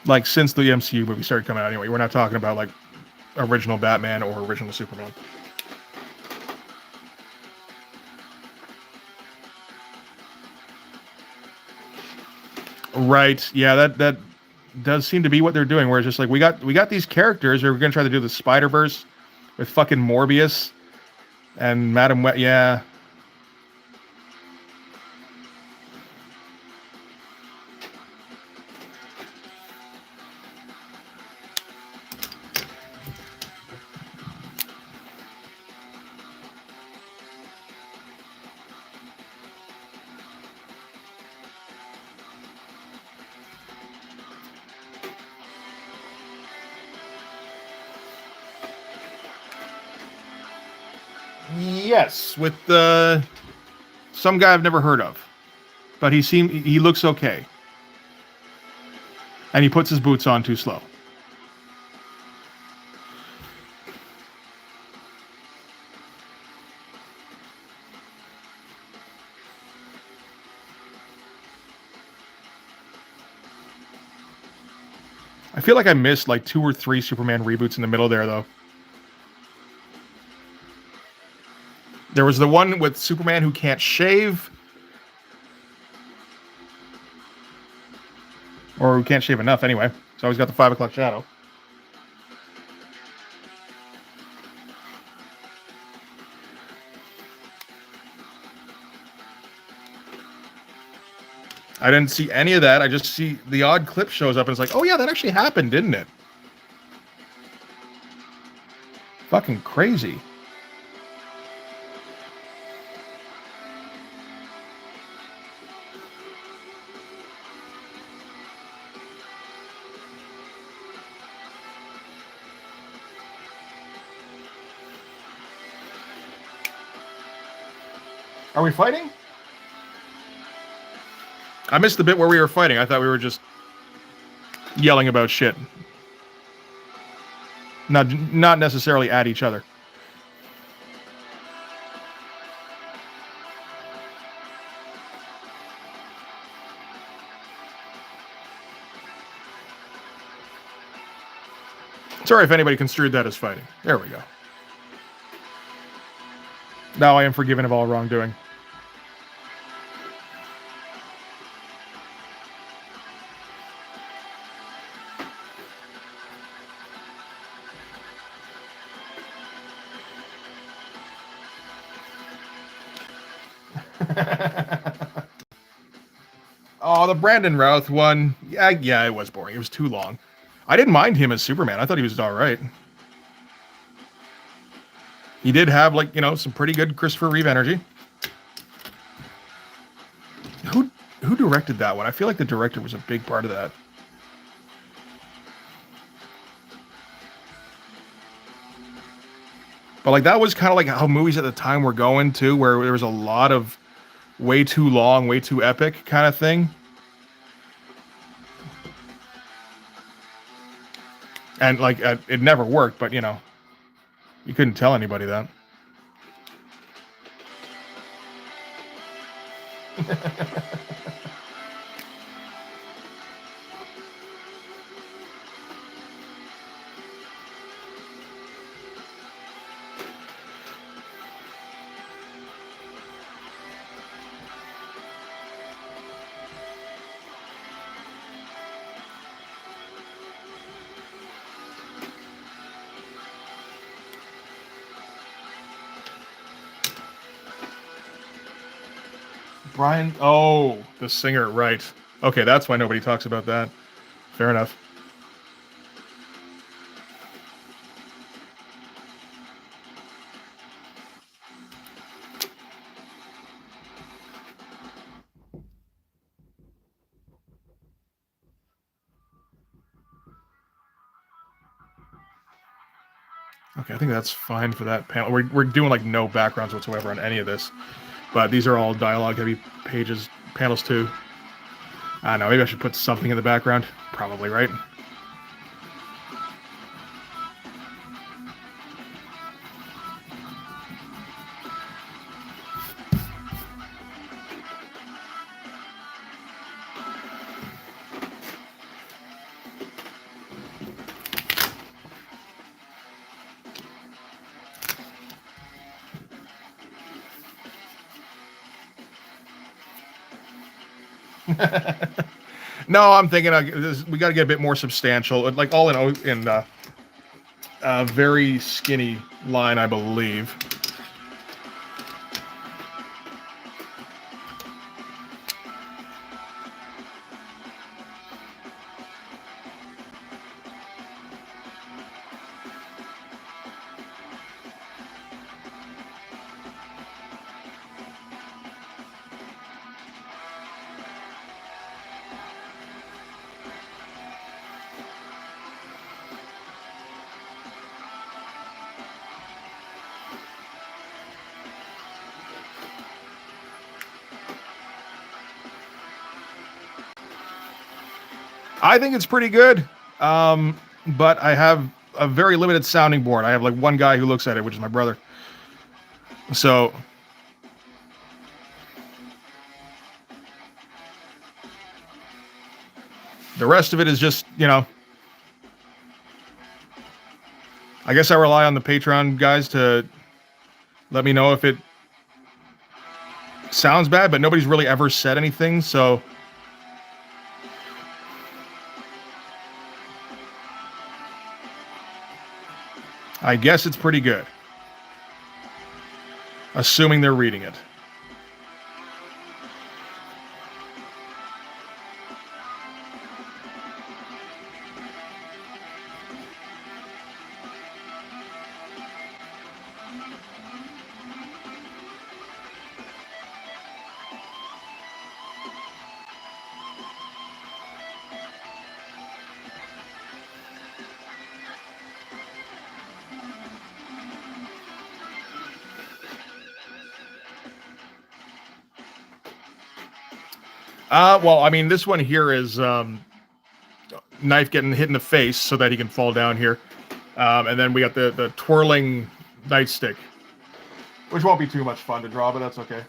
Like, since the MCU movie started coming out anyway. We're not talking about, like, original Batman or original Superman. Right. Yeah, that does seem to be what they're doing, where it's just like, we got these characters, we're going to try to do the Spider-Verse with fucking Morbius and Madam Web. Yeah. Yes, with some guy I've never heard of, but he looks okay, and he puts his boots on too slow. I feel like I missed like 2 or 3 Superman reboots in the middle there, though. There was the one with Superman who can't shave, or who can't shave enough anyway. So he's got the 5 o'clock shadow. I didn't see any of that. I just see the odd clip shows up and it's like, oh yeah, that actually happened, didn't it? Fucking crazy. Are we fighting? I missed the bit where we were fighting. I thought we were just yelling about shit. Not necessarily at each other. Sorry if anybody construed that as fighting. There we go. now I am forgiven of all wrongdoing. Oh, the Brandon Routh one. Yeah, it was boring. It was too long. I didn't mind him as Superman. I thought he was all right. He did have, like, some pretty good Christopher Reeve energy. Who directed that one? I feel like the director was a big part of that. But, like, that was kind of like how movies at the time were going, too, where there was a lot of way too long, way too epic kind of thing. And, like, it never worked, but, you couldn't tell anybody that. Brian, oh, the singer, right. Okay, that's why nobody talks about that. Fair enough. Okay, I think that's fine for that panel. We're doing, like, no backgrounds whatsoever on any of this. But these are all dialogue-heavy panels, too. I don't know, maybe I should put something in the background. Probably, right? No, I'm thinking we got to get a bit more substantial. Like, all in a very skinny line, I believe. I think it's pretty good, but I have a very limited sounding board. I have, like, one guy who looks at it, which is my brother. So the rest of it is just, I guess I rely on the Patreon guys to let me know if it sounds bad, but nobody's really ever said anything, so I guess it's pretty good. Assuming they're reading it. Well, I mean, this one here is knife getting hit in the face so that he can fall down here. And then we got the twirling nightstick, which won't be too much fun to draw, but that's okay.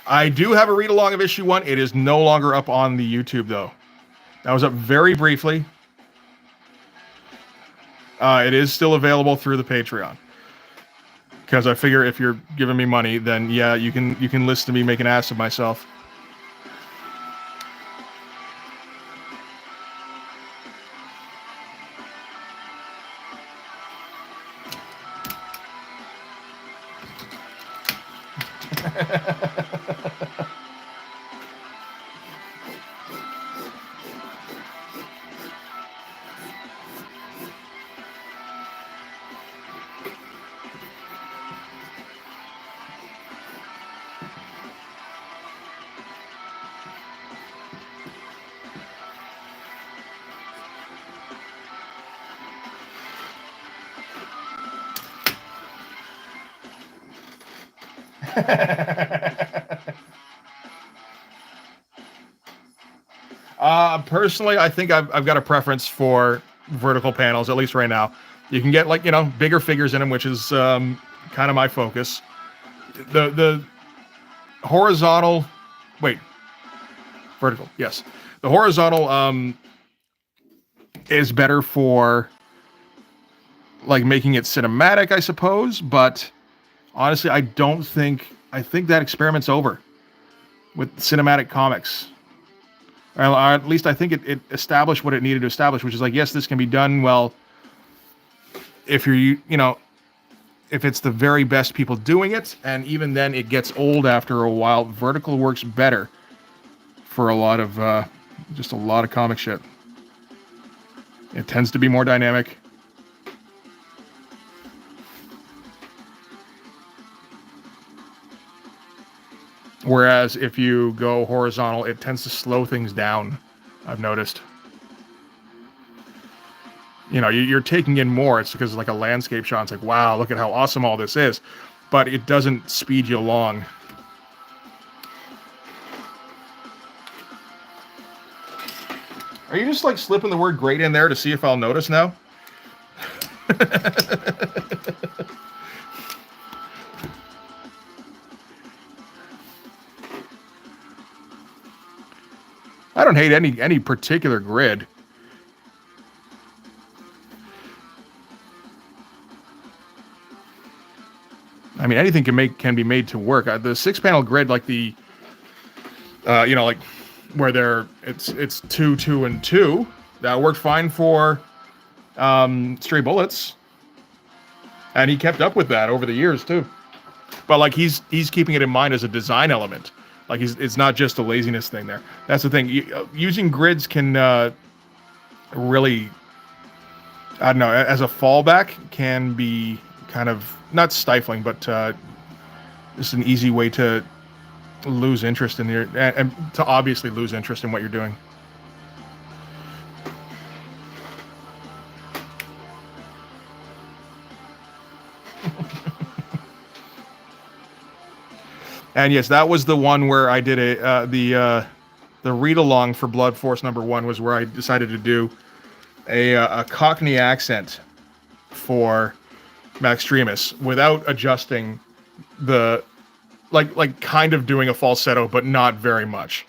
I do have a read-along of issue 1. It is no longer up on the YouTube, though. That was up very briefly. It is still available through the Patreon. because I figure if you're giving me money, then yeah, you can listen to me make an ass of myself. Personally, I think I've got a preference for vertical panels, at least right now. You can get, like, bigger figures in them, which is kind of my focus. The horizontal, wait, vertical, yes. The horizontal is better for, like, making it cinematic, I suppose, but honestly, I think that experiment's over with cinematic comics. Or at least I think it established what it needed to establish, which is like, yes, this can be done well if if it's the very best people doing it, and even then it gets old after a while. Vertical works better for a lot of just a lot of comic shit. It tends to be more dynamic. Whereas if you go horizontal, it tends to slow things down, I've noticed. You're taking in more. It's because it's like a landscape shot. It's like, wow, look at how awesome all this is. But it doesn't speed you along. Are you just like slipping the word great in there to see if I'll notice now? I don't hate any particular grid. I mean, anything can be made to work. The 6-panel grid, like the like where it's 2, 2, and 2, that worked fine for Stray Bullets, and he kept up with that over the years too. But like he's keeping it in mind as a design element. Like it's not just a laziness thing there. That's the thing. Using grids can really, I don't know, as a fallback can be kind of not stifling, but just an easy way to lose interest in your and to obviously lose interest in what you're doing. And yes, that was the one where I did the read along for Blood Force #1 was where I decided to do a Cockney accent for Maxtremus without adjusting the like kind of doing a falsetto, but not very much.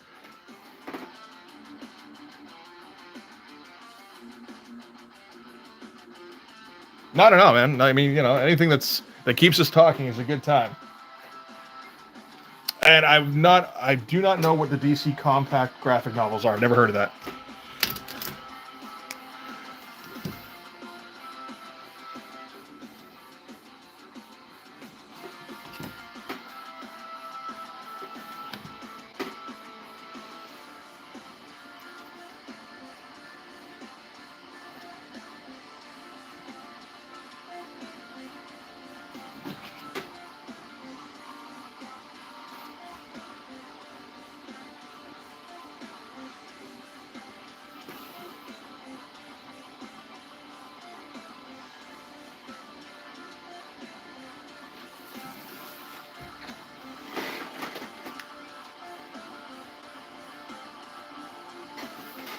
I don't know, man. I mean, anything that keeps us talking is a good time. And I do not know what the DC compact graphic novels are. Never heard of that.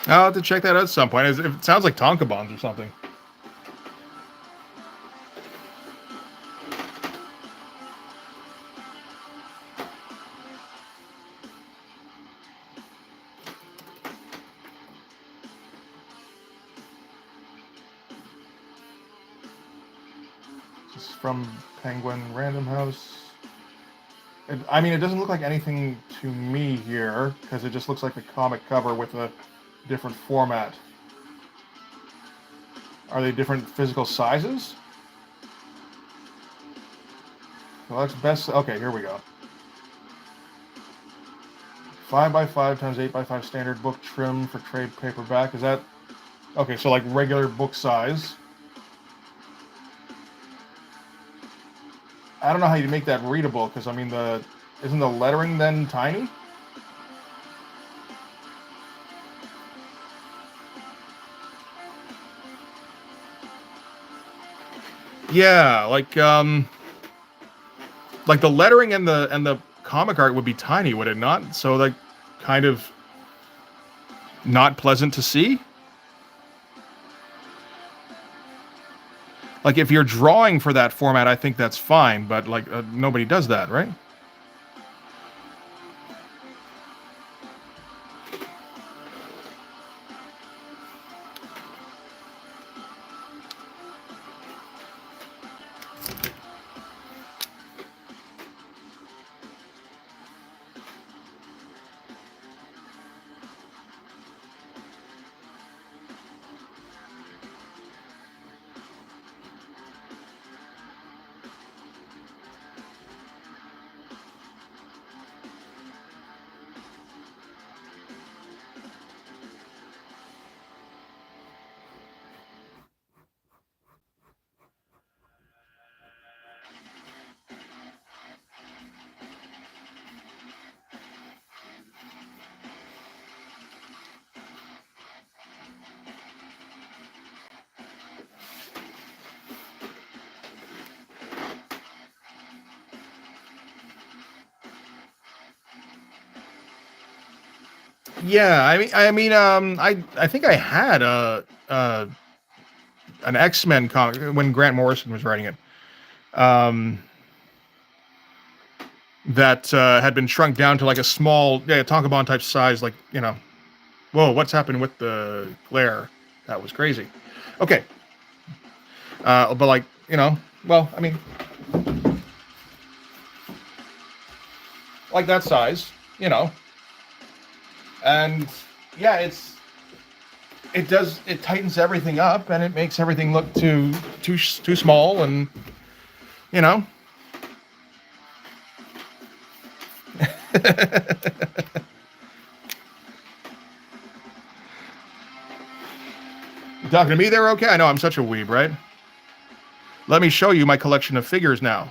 I'll have to check that out at some point. It sounds like Tonka Bombs or something. It's from Penguin Random House. I mean, it doesn't look like anything to me here, because it just looks like the comic cover with a different format. Are they different physical sizes? Well, that's best. Okay, here we go. 5x5 times 8x5 standard book trim for trade paperback. Is that okay? So like regular book size. I don't know how you make that readable, because I mean isn't the lettering then tiny? Yeah, like the lettering and the comic art would be tiny, would it not? So like kind of not pleasant to see. Like if you're drawing for that format, I think that's fine, but like nobody does that, right? Yeah, I think I had an X-Men comic when Grant Morrison was writing it. That had been shrunk down to like a small, Tonkabon type size, like, whoa, what's happened with the glare? That was crazy. Okay. But like, well, I mean, like that size, and yeah, it tightens everything up and it makes everything look too small, and you know. You talking to me there? Okay, I know I'm such a weeb, right? Let me show you my collection of figures now.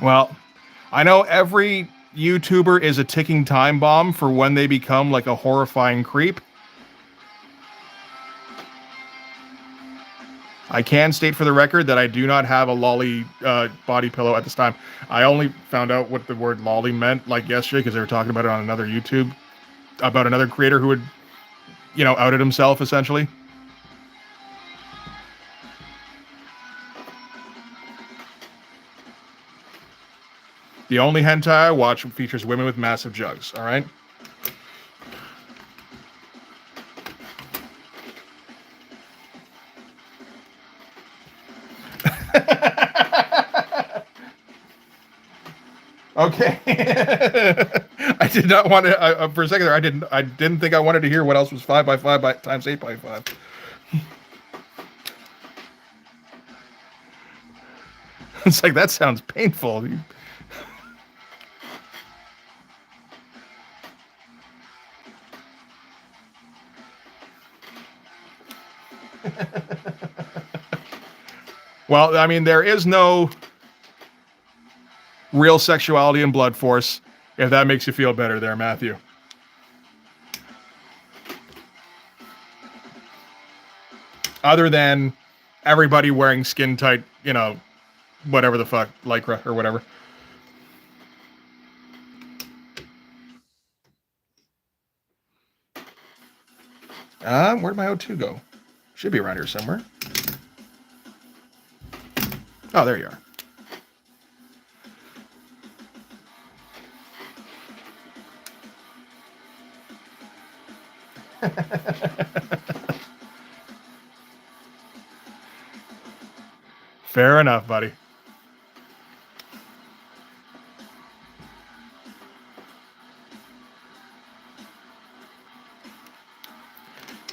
Well, I know every YouTuber is a ticking time bomb for when they become like a horrifying creep. I can state for the record that I do not have a lolly body pillow at this time. I only found out what the word lolly meant like yesterday because they were talking about it on another YouTube about another creator who had, outed himself essentially. The only hentai I watch features women with massive jugs, all right? Okay. I did not want to. For a second there, I didn't think I wanted to hear what else was 5x5 times 8x5. It's like, that sounds painful. Well, I mean, there is no real sexuality in Blood Force, if that makes you feel better there, Matthew. Other than everybody wearing skin tight, whatever the fuck, lycra or whatever. Where'd my O2 go? Should be around here somewhere. Oh, there you are. Fair enough, buddy.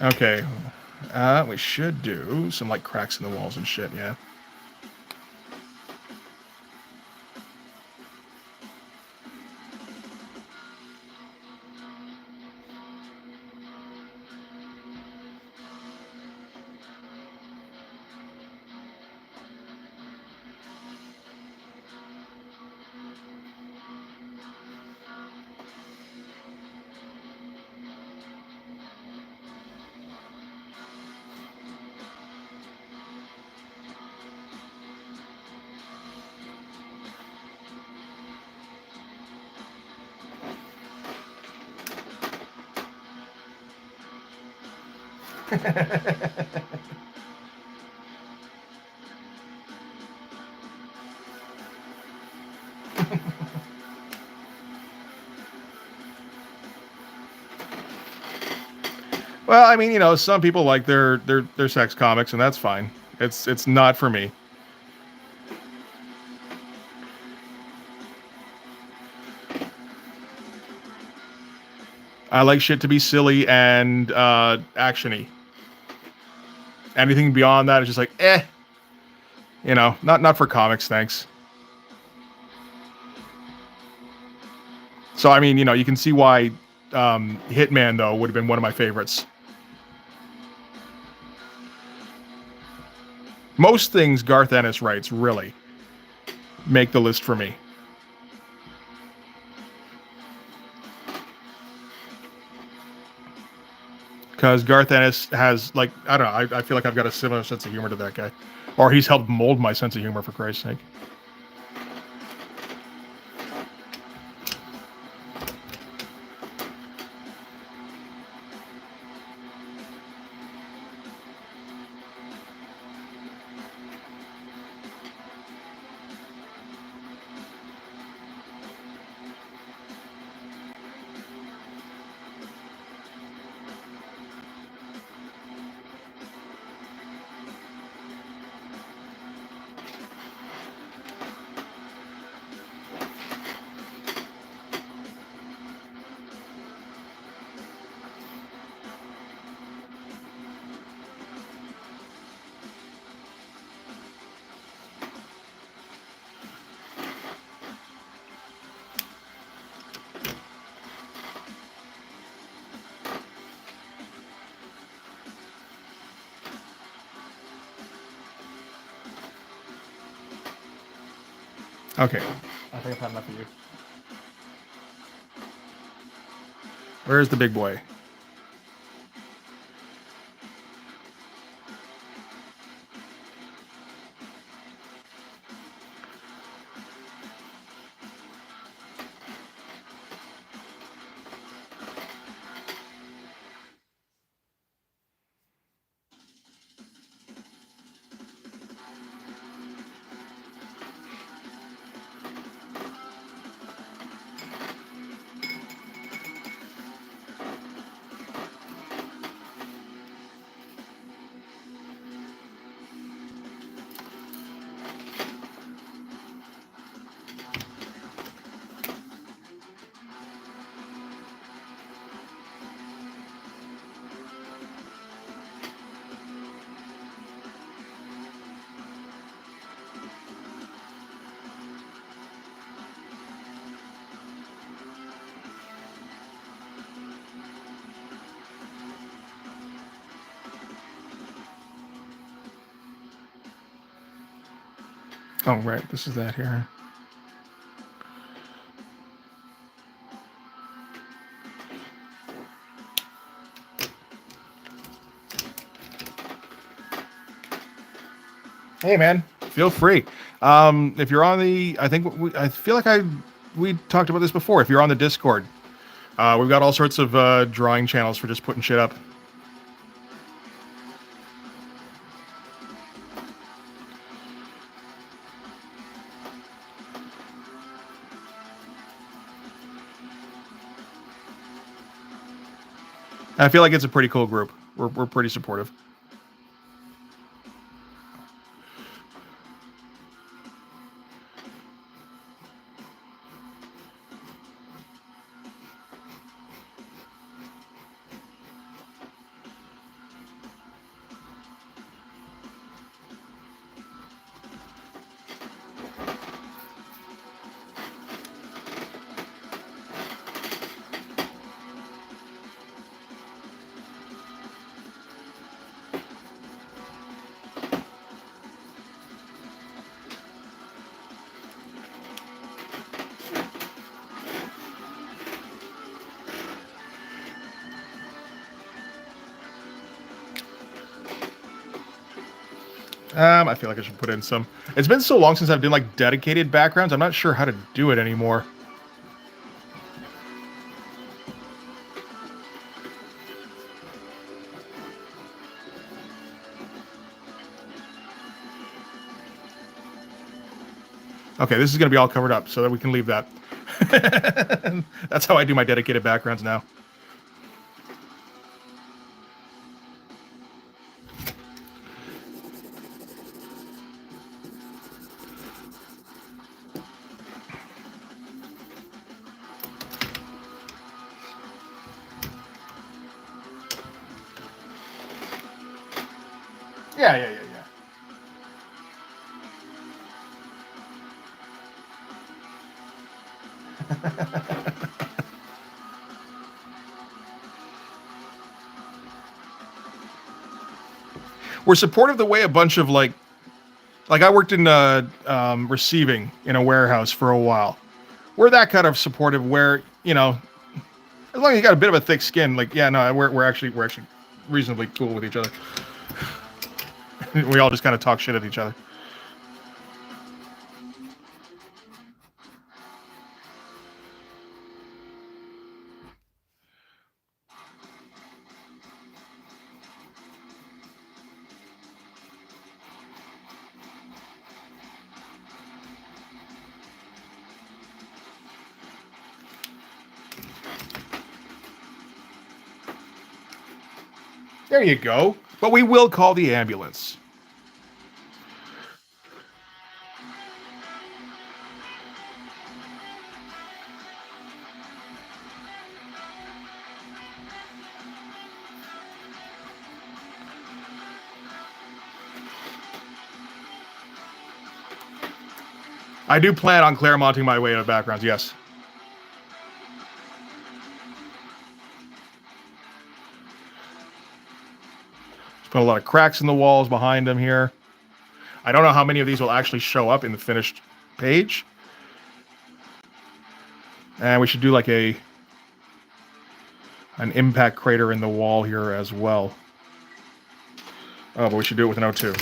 Okay. We should do some, like, cracks in the walls and shit, yeah. Well, I mean, some people like their sex comics, and that's fine. It's not for me. I like shit to be silly and actiony. Anything beyond that is just like, eh. Not for comics, thanks. So I mean, you can see why Hitman though would have been one of my favorites. Most things Garth Ennis writes really make the list for me. Because Garth Ennis has, like, I don't know, I feel like I've got a similar sense of humor to that guy. Or he's helped mold my sense of humor, for Christ's sake. Okay. I think I've had enough of you. Where's the big boy? Oh, right. This is that here. Hey, man, feel free. If you're on the, I feel like we talked about this before. If you're on the Discord, we've got all sorts of drawing channels for just putting shit up. I feel like it's a pretty cool group. We're pretty supportive. I feel like I should put in some. It's been so long since I've done like dedicated backgrounds. I'm not sure how to do it anymore. Okay, this is going to be all covered up so that we can leave that. That's how I do my dedicated backgrounds now. Yeah. We're supportive the way a bunch of like I worked in receiving in a warehouse for a while. We're that kind of supportive where, you know, as long as you got a bit of a thick skin, like, yeah, no, we're actually reasonably cool with each other. We all just kind of talk shit at each other. There you go. But we will call the ambulance. I do plan on Claremonting my way out of backgrounds, yes. Just put a lot of cracks in the walls behind them here. I don't know how many of these will actually show up in the finished page. And we should do like an impact crater in the wall here as well. Oh, but we should do it with an O2.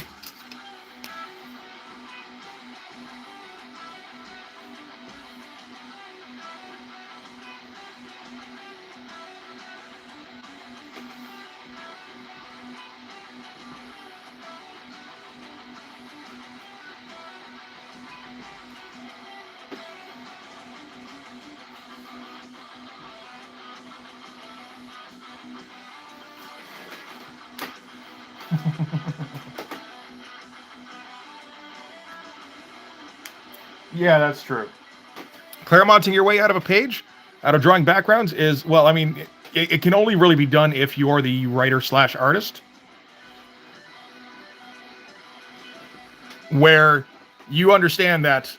Yeah, that's true. Claremonting your way out of a page, out of drawing backgrounds is, well, I mean, it can only really be done if you're the writer/artist. Where you understand that,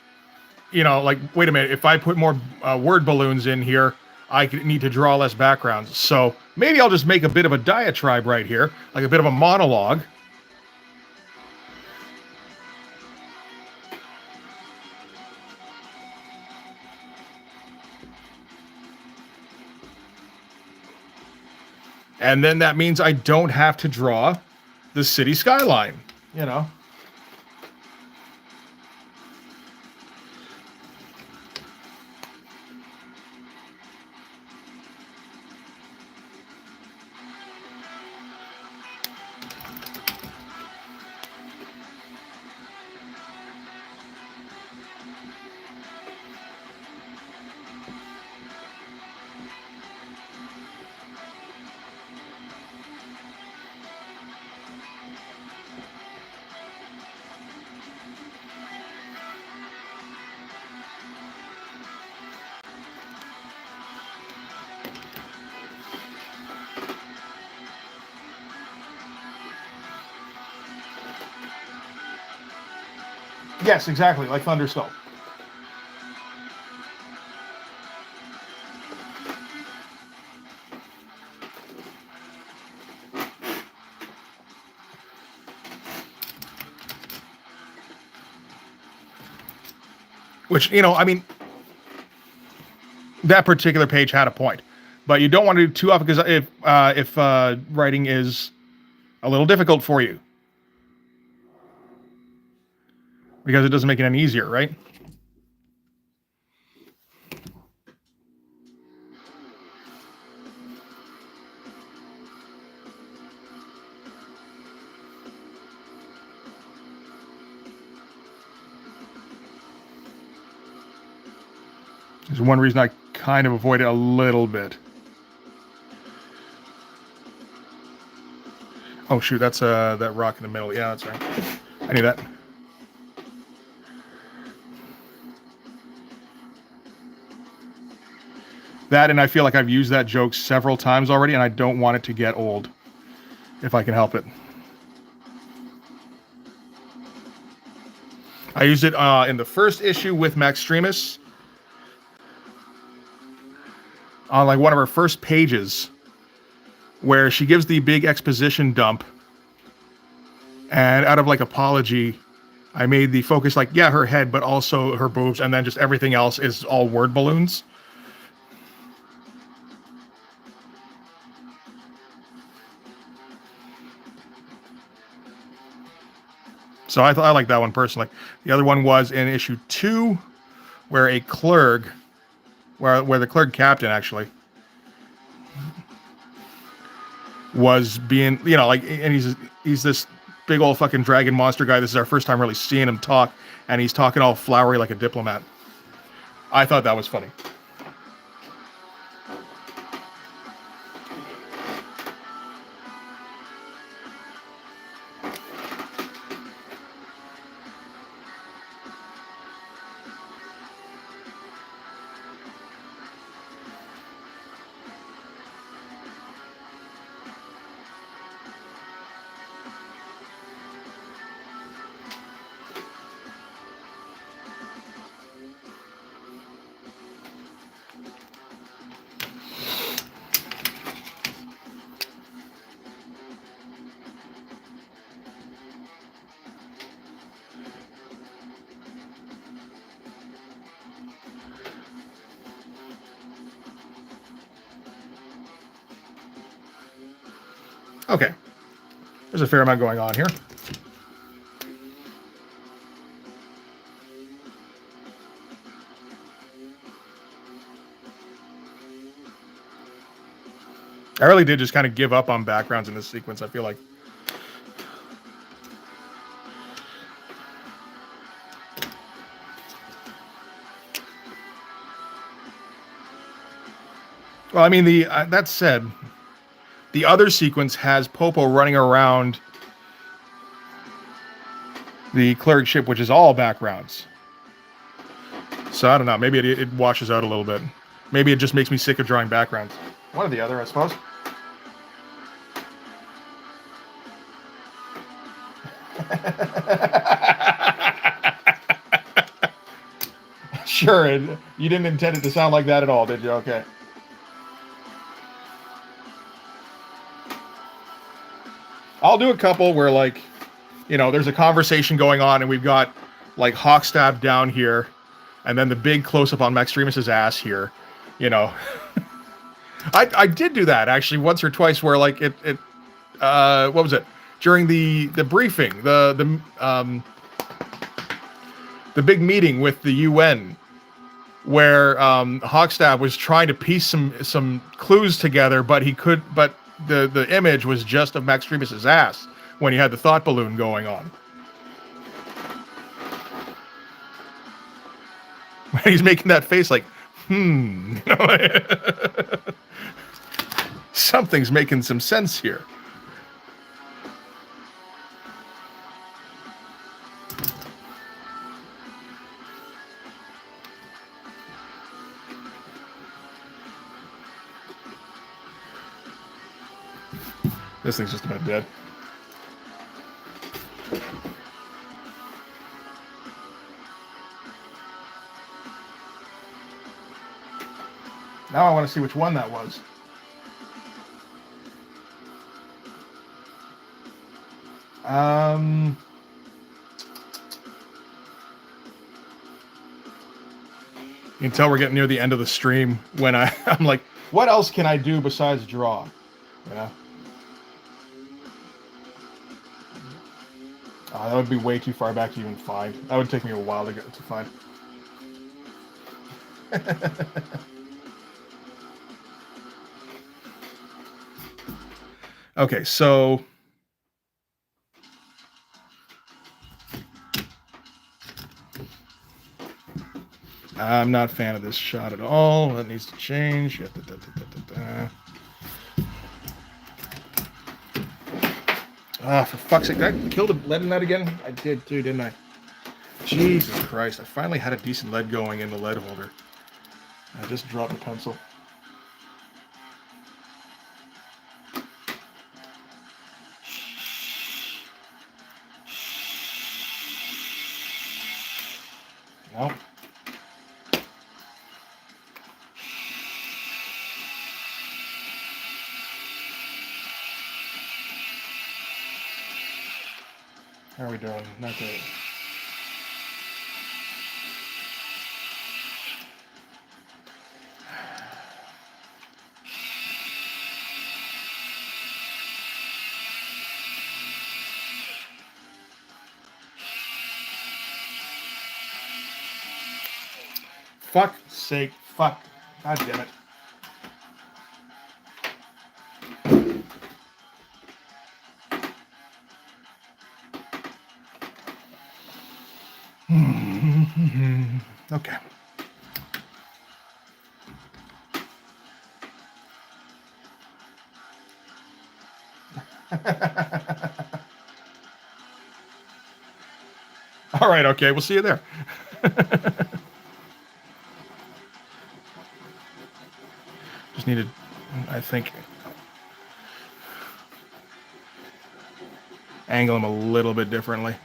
you know, like, wait a minute, if I put more word balloons in here, I need to draw less backgrounds. So maybe I'll just make a bit of a diatribe right here, like a bit of a monologue. And then that means I don't have to draw the city skyline, you know. Yes, exactly, like Thunderstone. Which, you know, I mean, that particular page had a point, but you don't want to do too often because if writing is a little difficult for you, because it doesn't make it any easier, right? There's one reason I kind of avoid it a little bit. Oh shoot, that's that rock in the middle. Yeah, that's right. I knew that. That, and I feel like I've used that joke several times already, and I don't want it to get old, if I can help it. I used it in the first issue with Maxtremis, on like one of her first pages, where she gives the big exposition dump, and out of like apology, I made the focus like, yeah, her head, but also her boobs, and then just everything else is all word balloons. So I thought I liked that one personally. The other one was in issue 2, where a clerk, where the clerk captain actually was being, you know, like, and he's this big old fucking dragon monster guy. This is our first time really seeing him talk, and he's talking all flowery like a diplomat. I thought that was funny. Okay. There's a fair amount going on here. I really did just kind of give up on backgrounds in this sequence, I feel like. Well, I mean, that said, the other sequence has Popo running around the clerk ship, which is all backgrounds. So I don't know. Maybe it washes out a little bit. Maybe it just makes me sick of drawing backgrounds. One or the other, I suppose. Sure, you didn't intend it to sound like that at all, did you? Okay. I'll do a couple where, like, you know, there's a conversation going on, and we've got, like, Hawkstab down here, and then the big close-up on Maxtremis' ass here, you know. I did do that actually once or twice where like it what was it? During the briefing, the big meeting with the UN where Hogstaff was trying to piece some clues together, but the image was just of Max Treebus's ass when he had the thought balloon going on. He's making that face like, something's making some sense here. This thing's just about dead. Now I want to see which one that was. You can tell we're getting near the end of the stream when I'm like, what else can I do besides draw? You know? That would be way too far back to even find. That would take me a while to get to find. Okay, so I'm not a fan of this shot at all. That needs to change. For fuck's sake, did I kill the lead in that again? I did too, didn't I? Jesus Christ, I finally had a decent lead going in the lead holder. I just dropped the pencil. No. How are we doing? Not great. Fuck's sake. Fuck. God damn it. Okay. All right, okay, we'll see you there. Just needed, I think, angle him a little bit differently.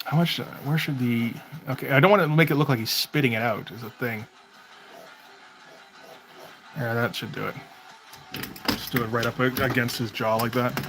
How much? Where should the? Okay, I don't want to make it look like he's spitting it out. Is the thing. Yeah, that should do it. Just do it right up against his jaw like that.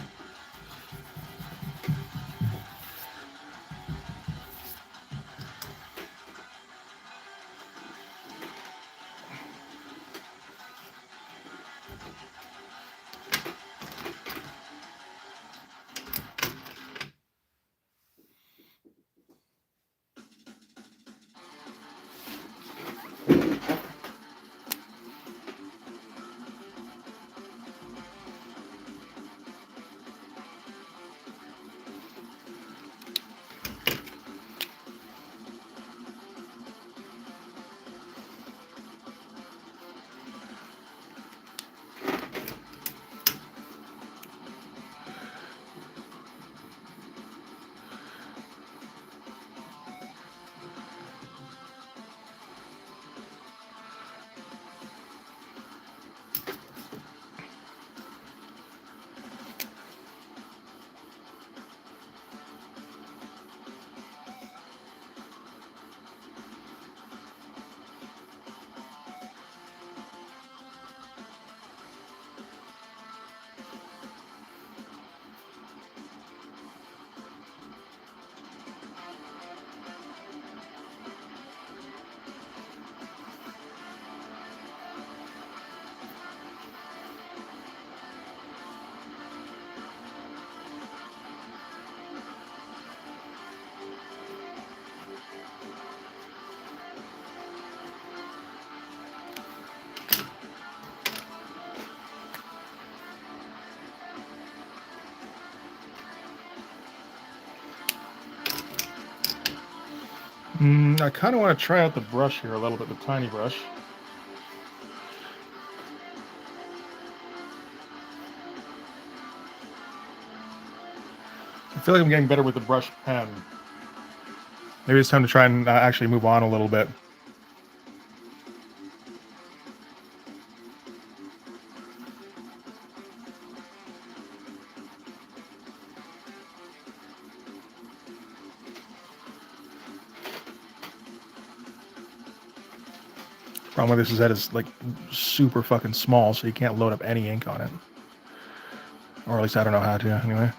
I kind of want to try out the brush here a little bit, the tiny brush. I feel like I'm getting better with the brush pen. Maybe it's time to try and actually move on a little bit. Problem with this is that it's like super fucking small, so you can't load up any ink on it. Or at least I don't know how to, anyway.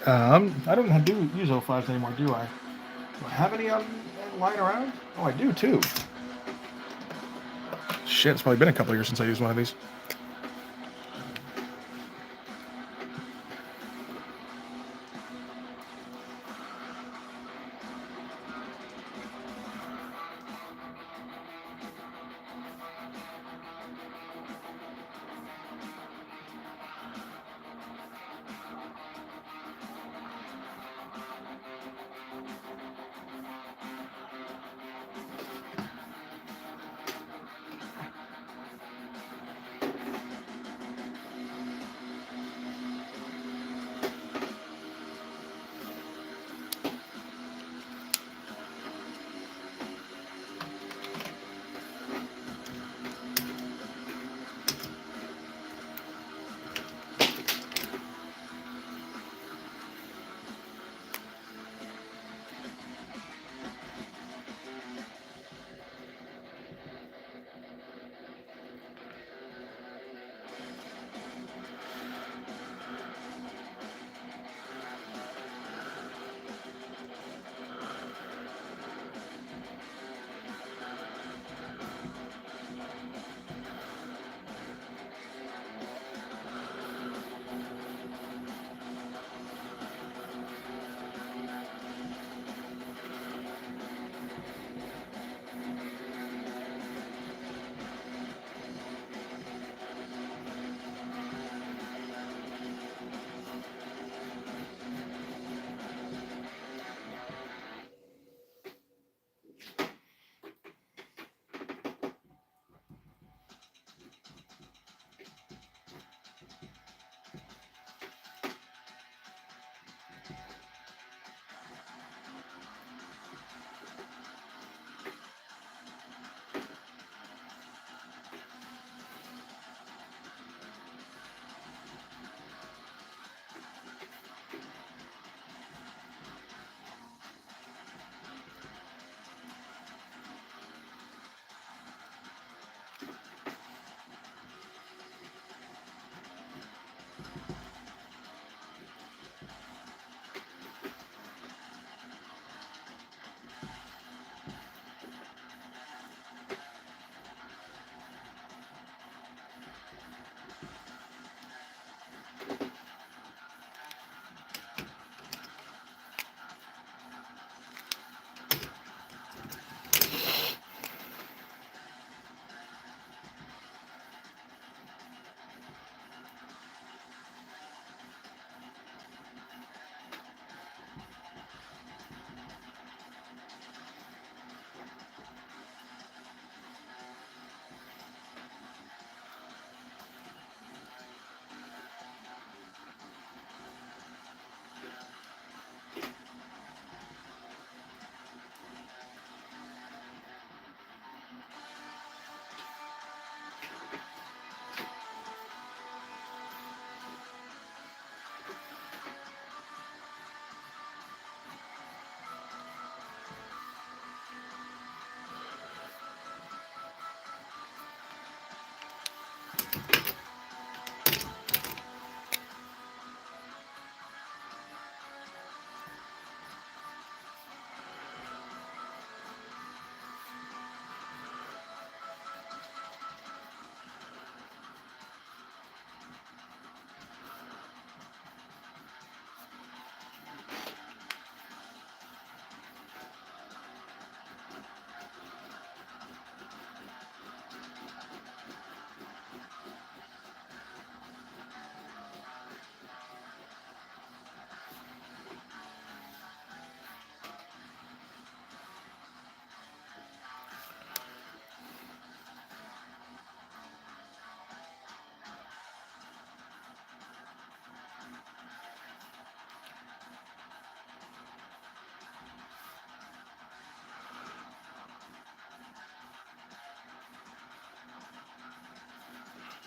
I don't do use O5s anymore, do I? Do I have any lying around? Oh, I do too. Shit, it's probably been a couple years since I used one of these.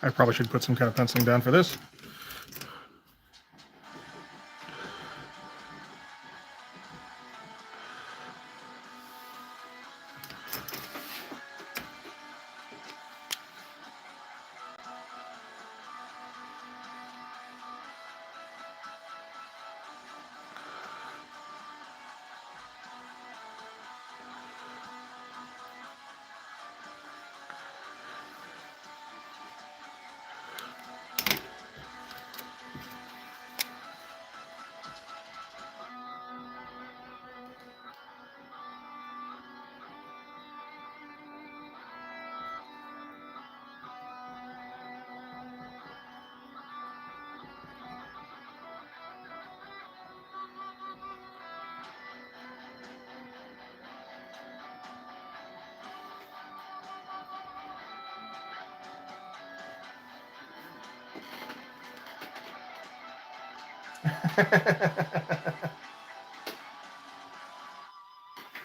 I probably should put some kind of penciling down for this.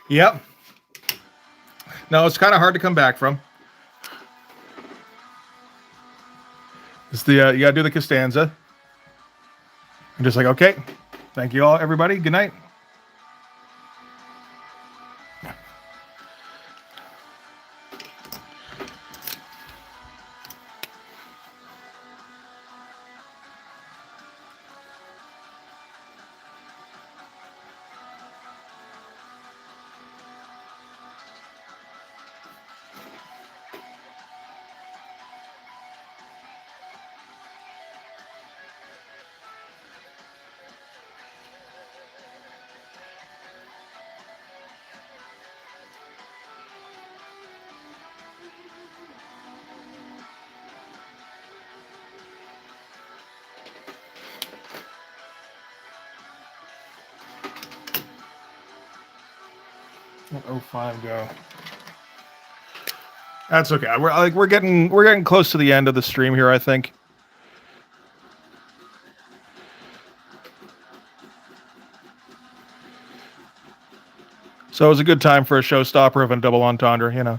Yep. No, it's kind of hard to come back from. It's the you gotta do the Costanza. I'm just like, okay, thank you all, everybody. Good night. Let 05 go. That's okay. We're getting close to the end of the stream here, I think. So it was a good time for a showstopper of a double entendre, you know.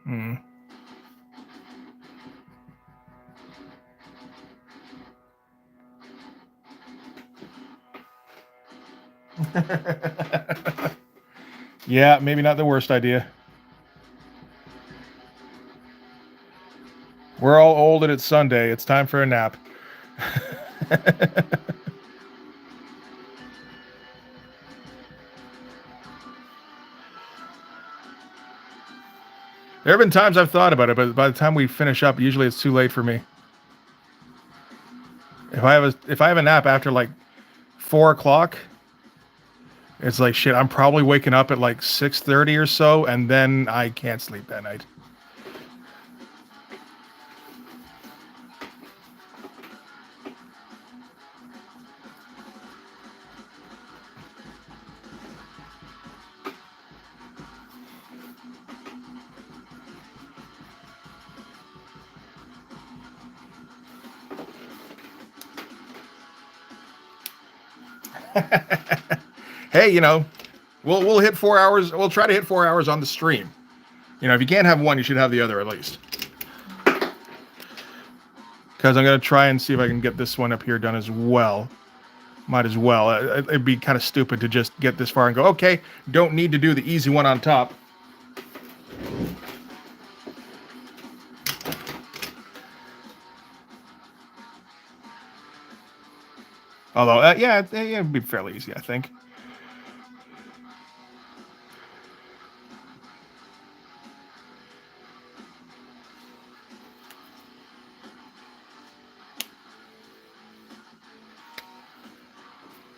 Hmm. Yeah, maybe not the worst idea. We're all old and it's Sunday. It's time for a nap. There have been times I've thought about it, but by the time we finish up, usually it's too late for me. If I have a nap after like 4 o'clock, it's like shit. I'm probably waking up at like 6:30 or so, and then I can't sleep that night. Hey, you know, we'll hit 4 hours. We'll try to hit 4 hours on the stream. You know, if you can't have one, you should have the other at least. Because I'm gonna try and see if I can get this one up here done as well. Might as well. It'd be kind of stupid to just get this far and go, okay, don't need to do the easy one on top. Although, yeah, it'd be fairly easy, I think.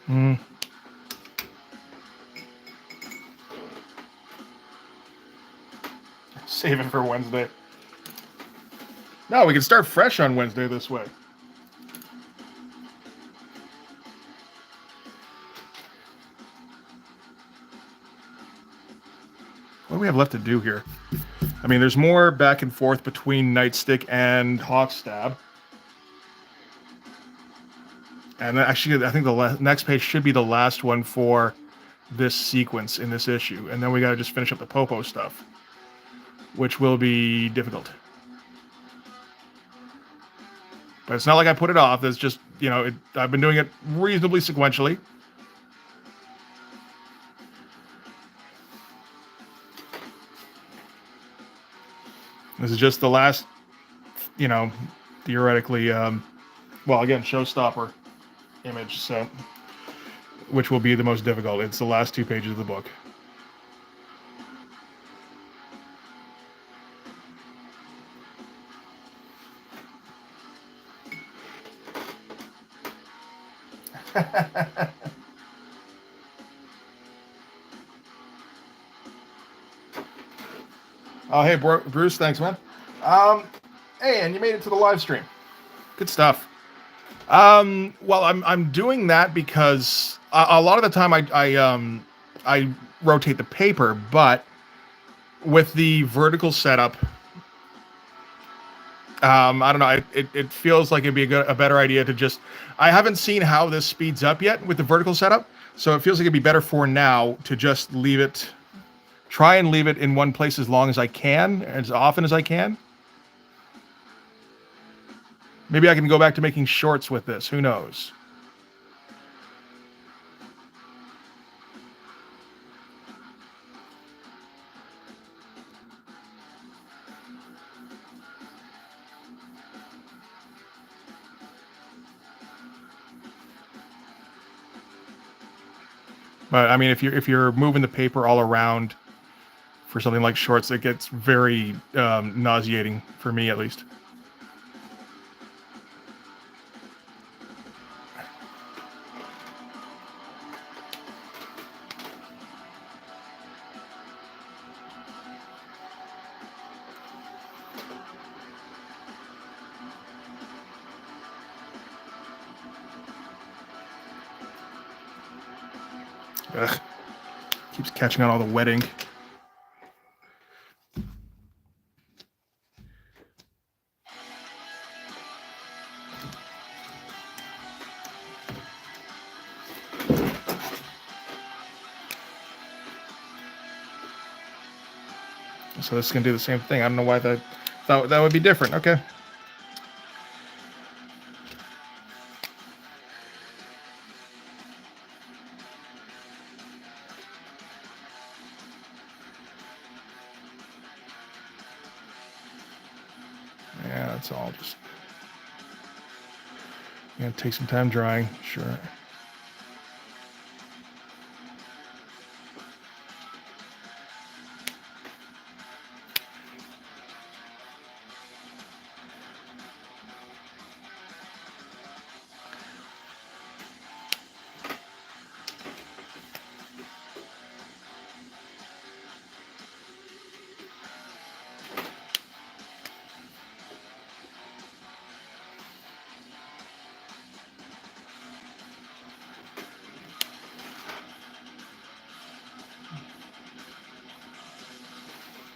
Hmm. Save it for Wednesday. No, we can start fresh on Wednesday this way. What do we have left to do here? I mean, there's more back and forth between Nightstick and Hawkstab. And actually, I think the next page should be the last one for this sequence in this issue. And then we gotta just finish up the Popo stuff, which will be difficult. But it's not like I put it off. It's just, you know, I've been doing it reasonably sequentially. This is just the last, you know, theoretically, well, again, showstopper image, so which will be the most difficult. It's the last 2 pages of the book. Oh, hey, Bruce, thanks, man. Um, hey, and you made it to the live stream. Good stuff. Well, I'm doing that because a lot of the time I rotate the paper, but with the vertical setup, I don't know. It feels like it'd be a better idea to just. I haven't seen how this speeds up yet with the vertical setup, so it feels like it'd be better for now to just leave it. Try and leave it in one place as long as I can, as often as I can. Maybe I can go back to making shorts with this. Who knows? But I mean, if you're moving the paper all around for something like shorts, it gets very nauseating for me, at least. Ugh. Keeps catching on all the wet ink. So this is gonna do the same thing. I don't know why that would be different. Okay. Yeah, that's all. Just gonna take some time drying. Sure.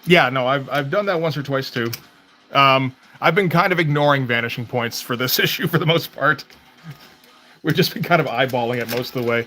Yeah, no, I've done that once or twice too. I've been kind of ignoring vanishing points for this issue for the most part. We've just been kind of eyeballing it most of the way.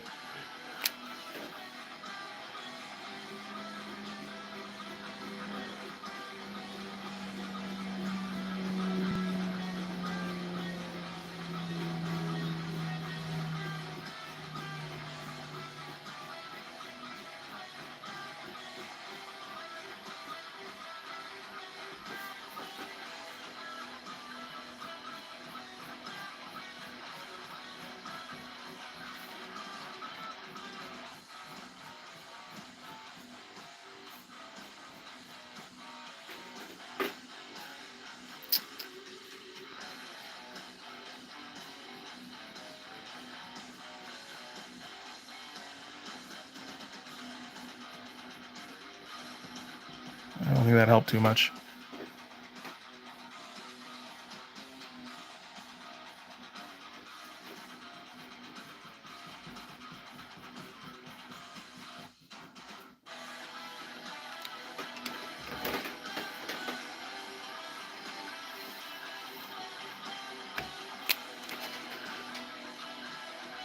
I don't think that helped too much.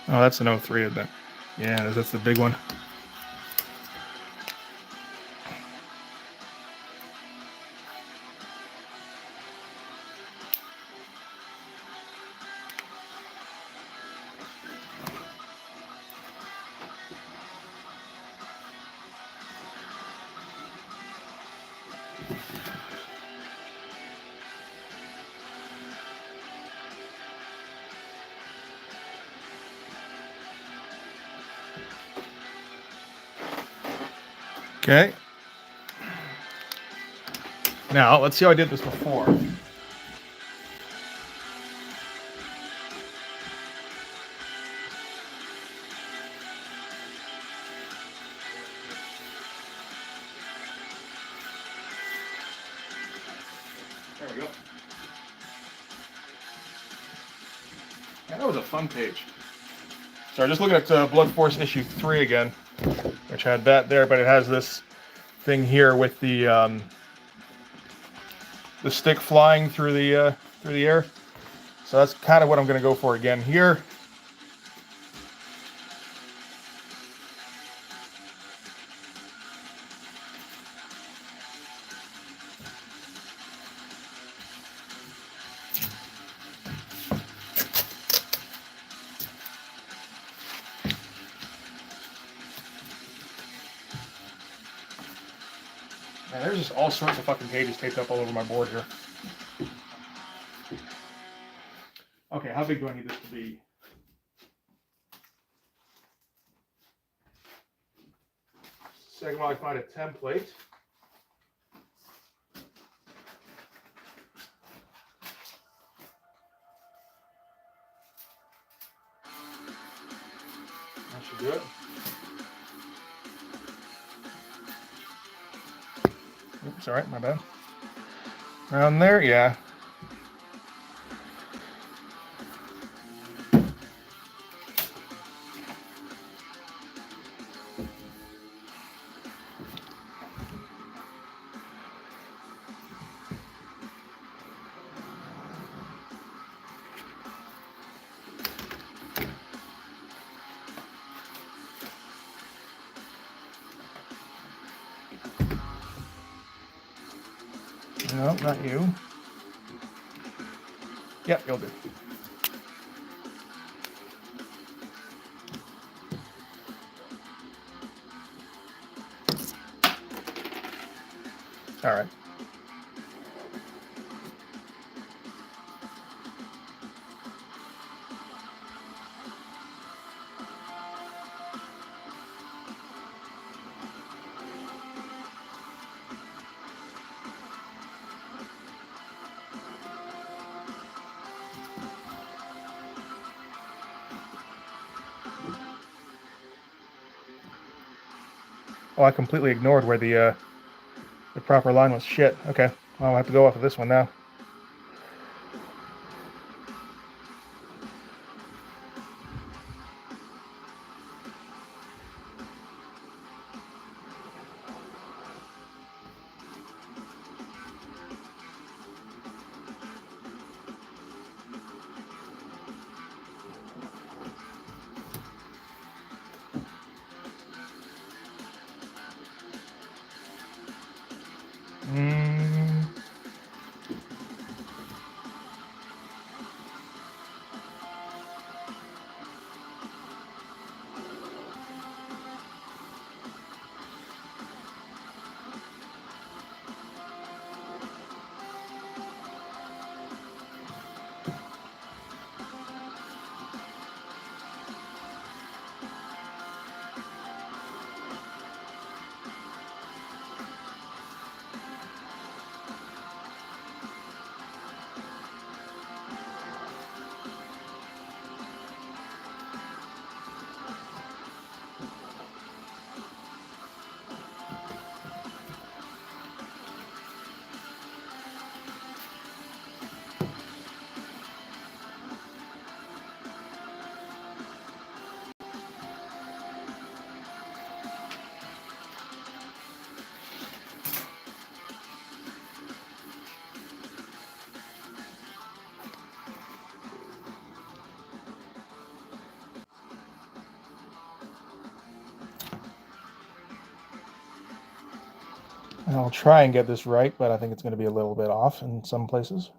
Oh, that's an 03 of that. Yeah, that's the big one. Okay. Now, let's see how I did this before. we go. Yeah, that was a fun page. So I'm just looking at Blood Force issue 3 again, which had that there, but it has this thing here with the stick flying through the air. So that's kind of what I'm going to go for again here. Man, there's just all sorts of fucking pages taped up all over my board here. Okay, how big do I need this to be? Second while I find a template. That should do it. Oops, alright, my bad. Around there, yeah. No, not you. Yep, you'll do. All right. Oh, I completely ignored where the proper line was. Shit. Okay, well, I'll have to go off of this one now. And I'll try and get this right, but I think it's going to be a little bit off in some places.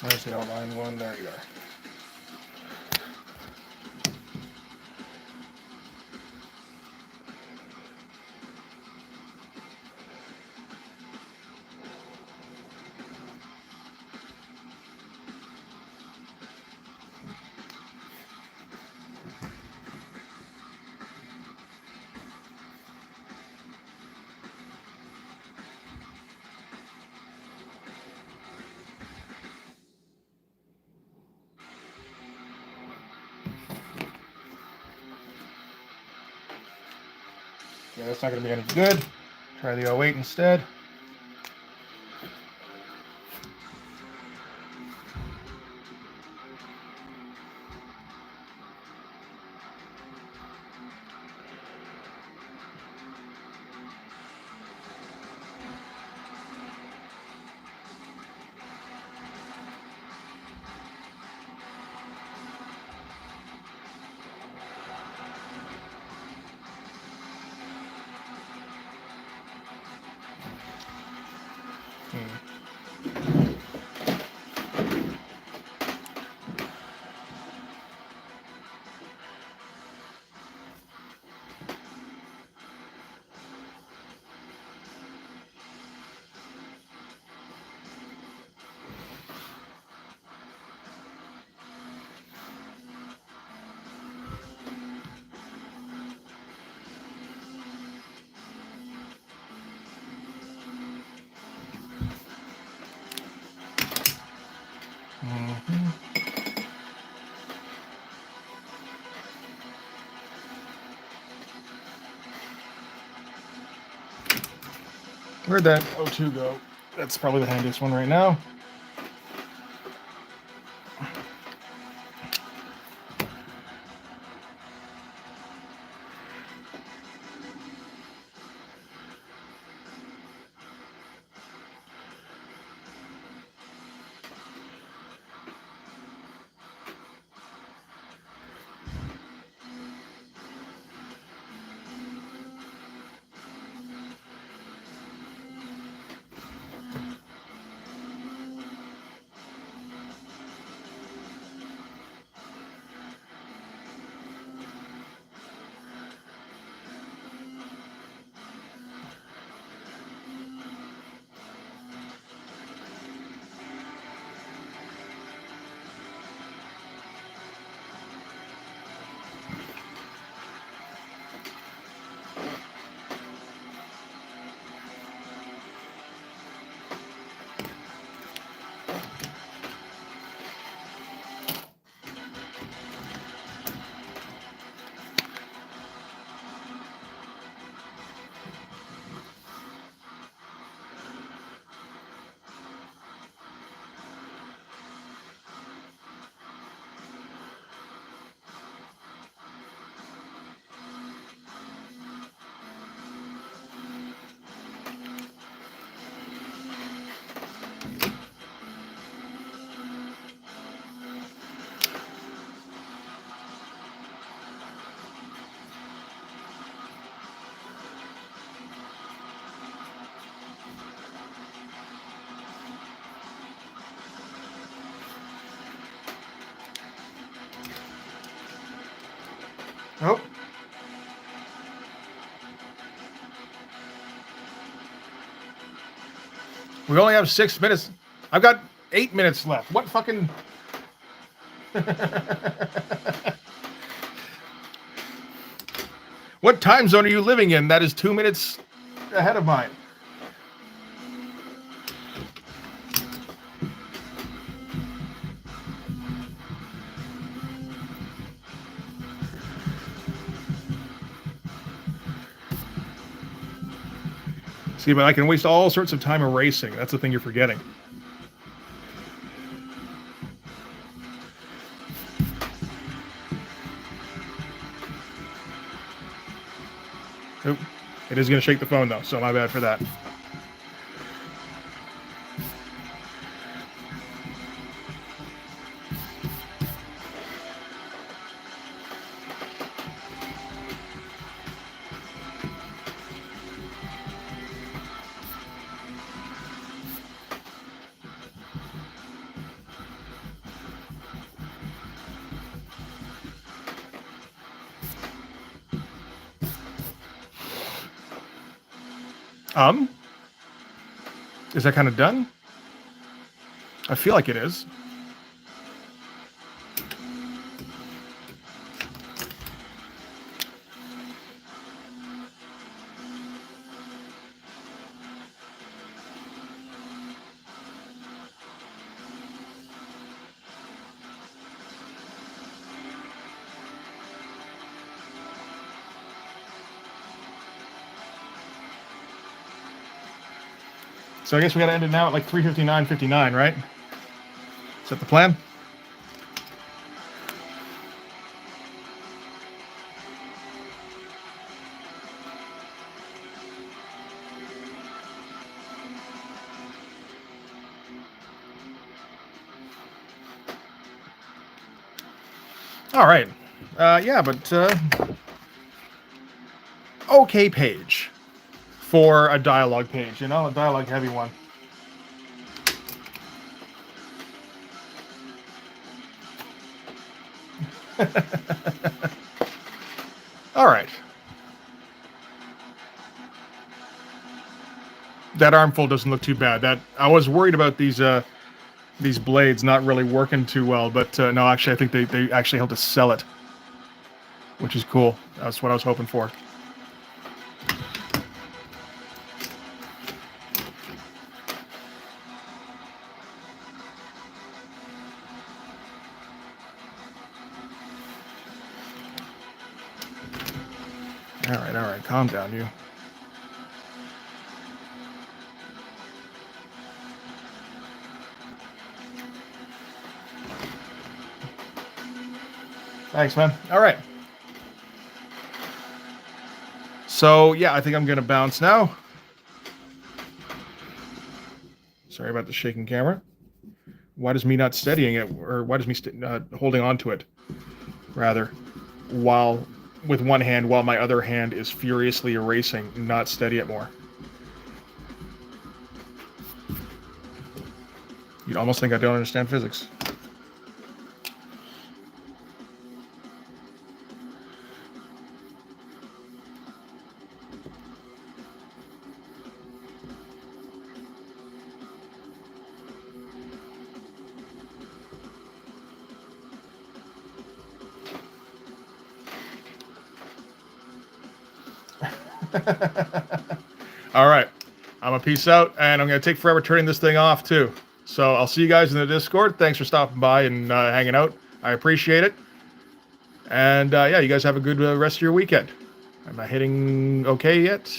Where's the outline one? There you are. Yeah, that's not going to be any good. Try the 08 instead. Where'd that O2 go? That's probably the handiest one right now. Nope. We only have 6 minutes. I've got 8 minutes left. What fucking... What time zone are you living in? That is 2 minutes ahead of mine. See, but I can waste all sorts of time erasing. That's the thing you're forgetting. Oop. It is going to shake the phone, though, so my bad for that. Um, is that kind of done? I feel like it is. So I guess we got to end it now at like 3:59:59, right? Is that the plan? All right. Yeah, but okay page for a dialogue page, a dialogue heavy one. All right. That armful doesn't look too bad. That I was worried about these blades not really working too well, but no, actually, I think they actually helped us sell it, which is cool. That's what I was hoping for. All right, calm down, you. Thanks, man. All right. So, yeah, I think I'm going to bounce now. Sorry about the shaking camera. Why does me not steadying it, or why does me holding on to it, rather, while with one hand while my other hand is furiously erasing, not steady it more? You'd almost think I don't understand physics. All right. I'm a peace out, and I'm going to take forever turning this thing off, too. So I'll see you guys in the Discord. Thanks for stopping by and hanging out. I appreciate it. And yeah, you guys have a good rest of your weekend. Am I hitting okay yet?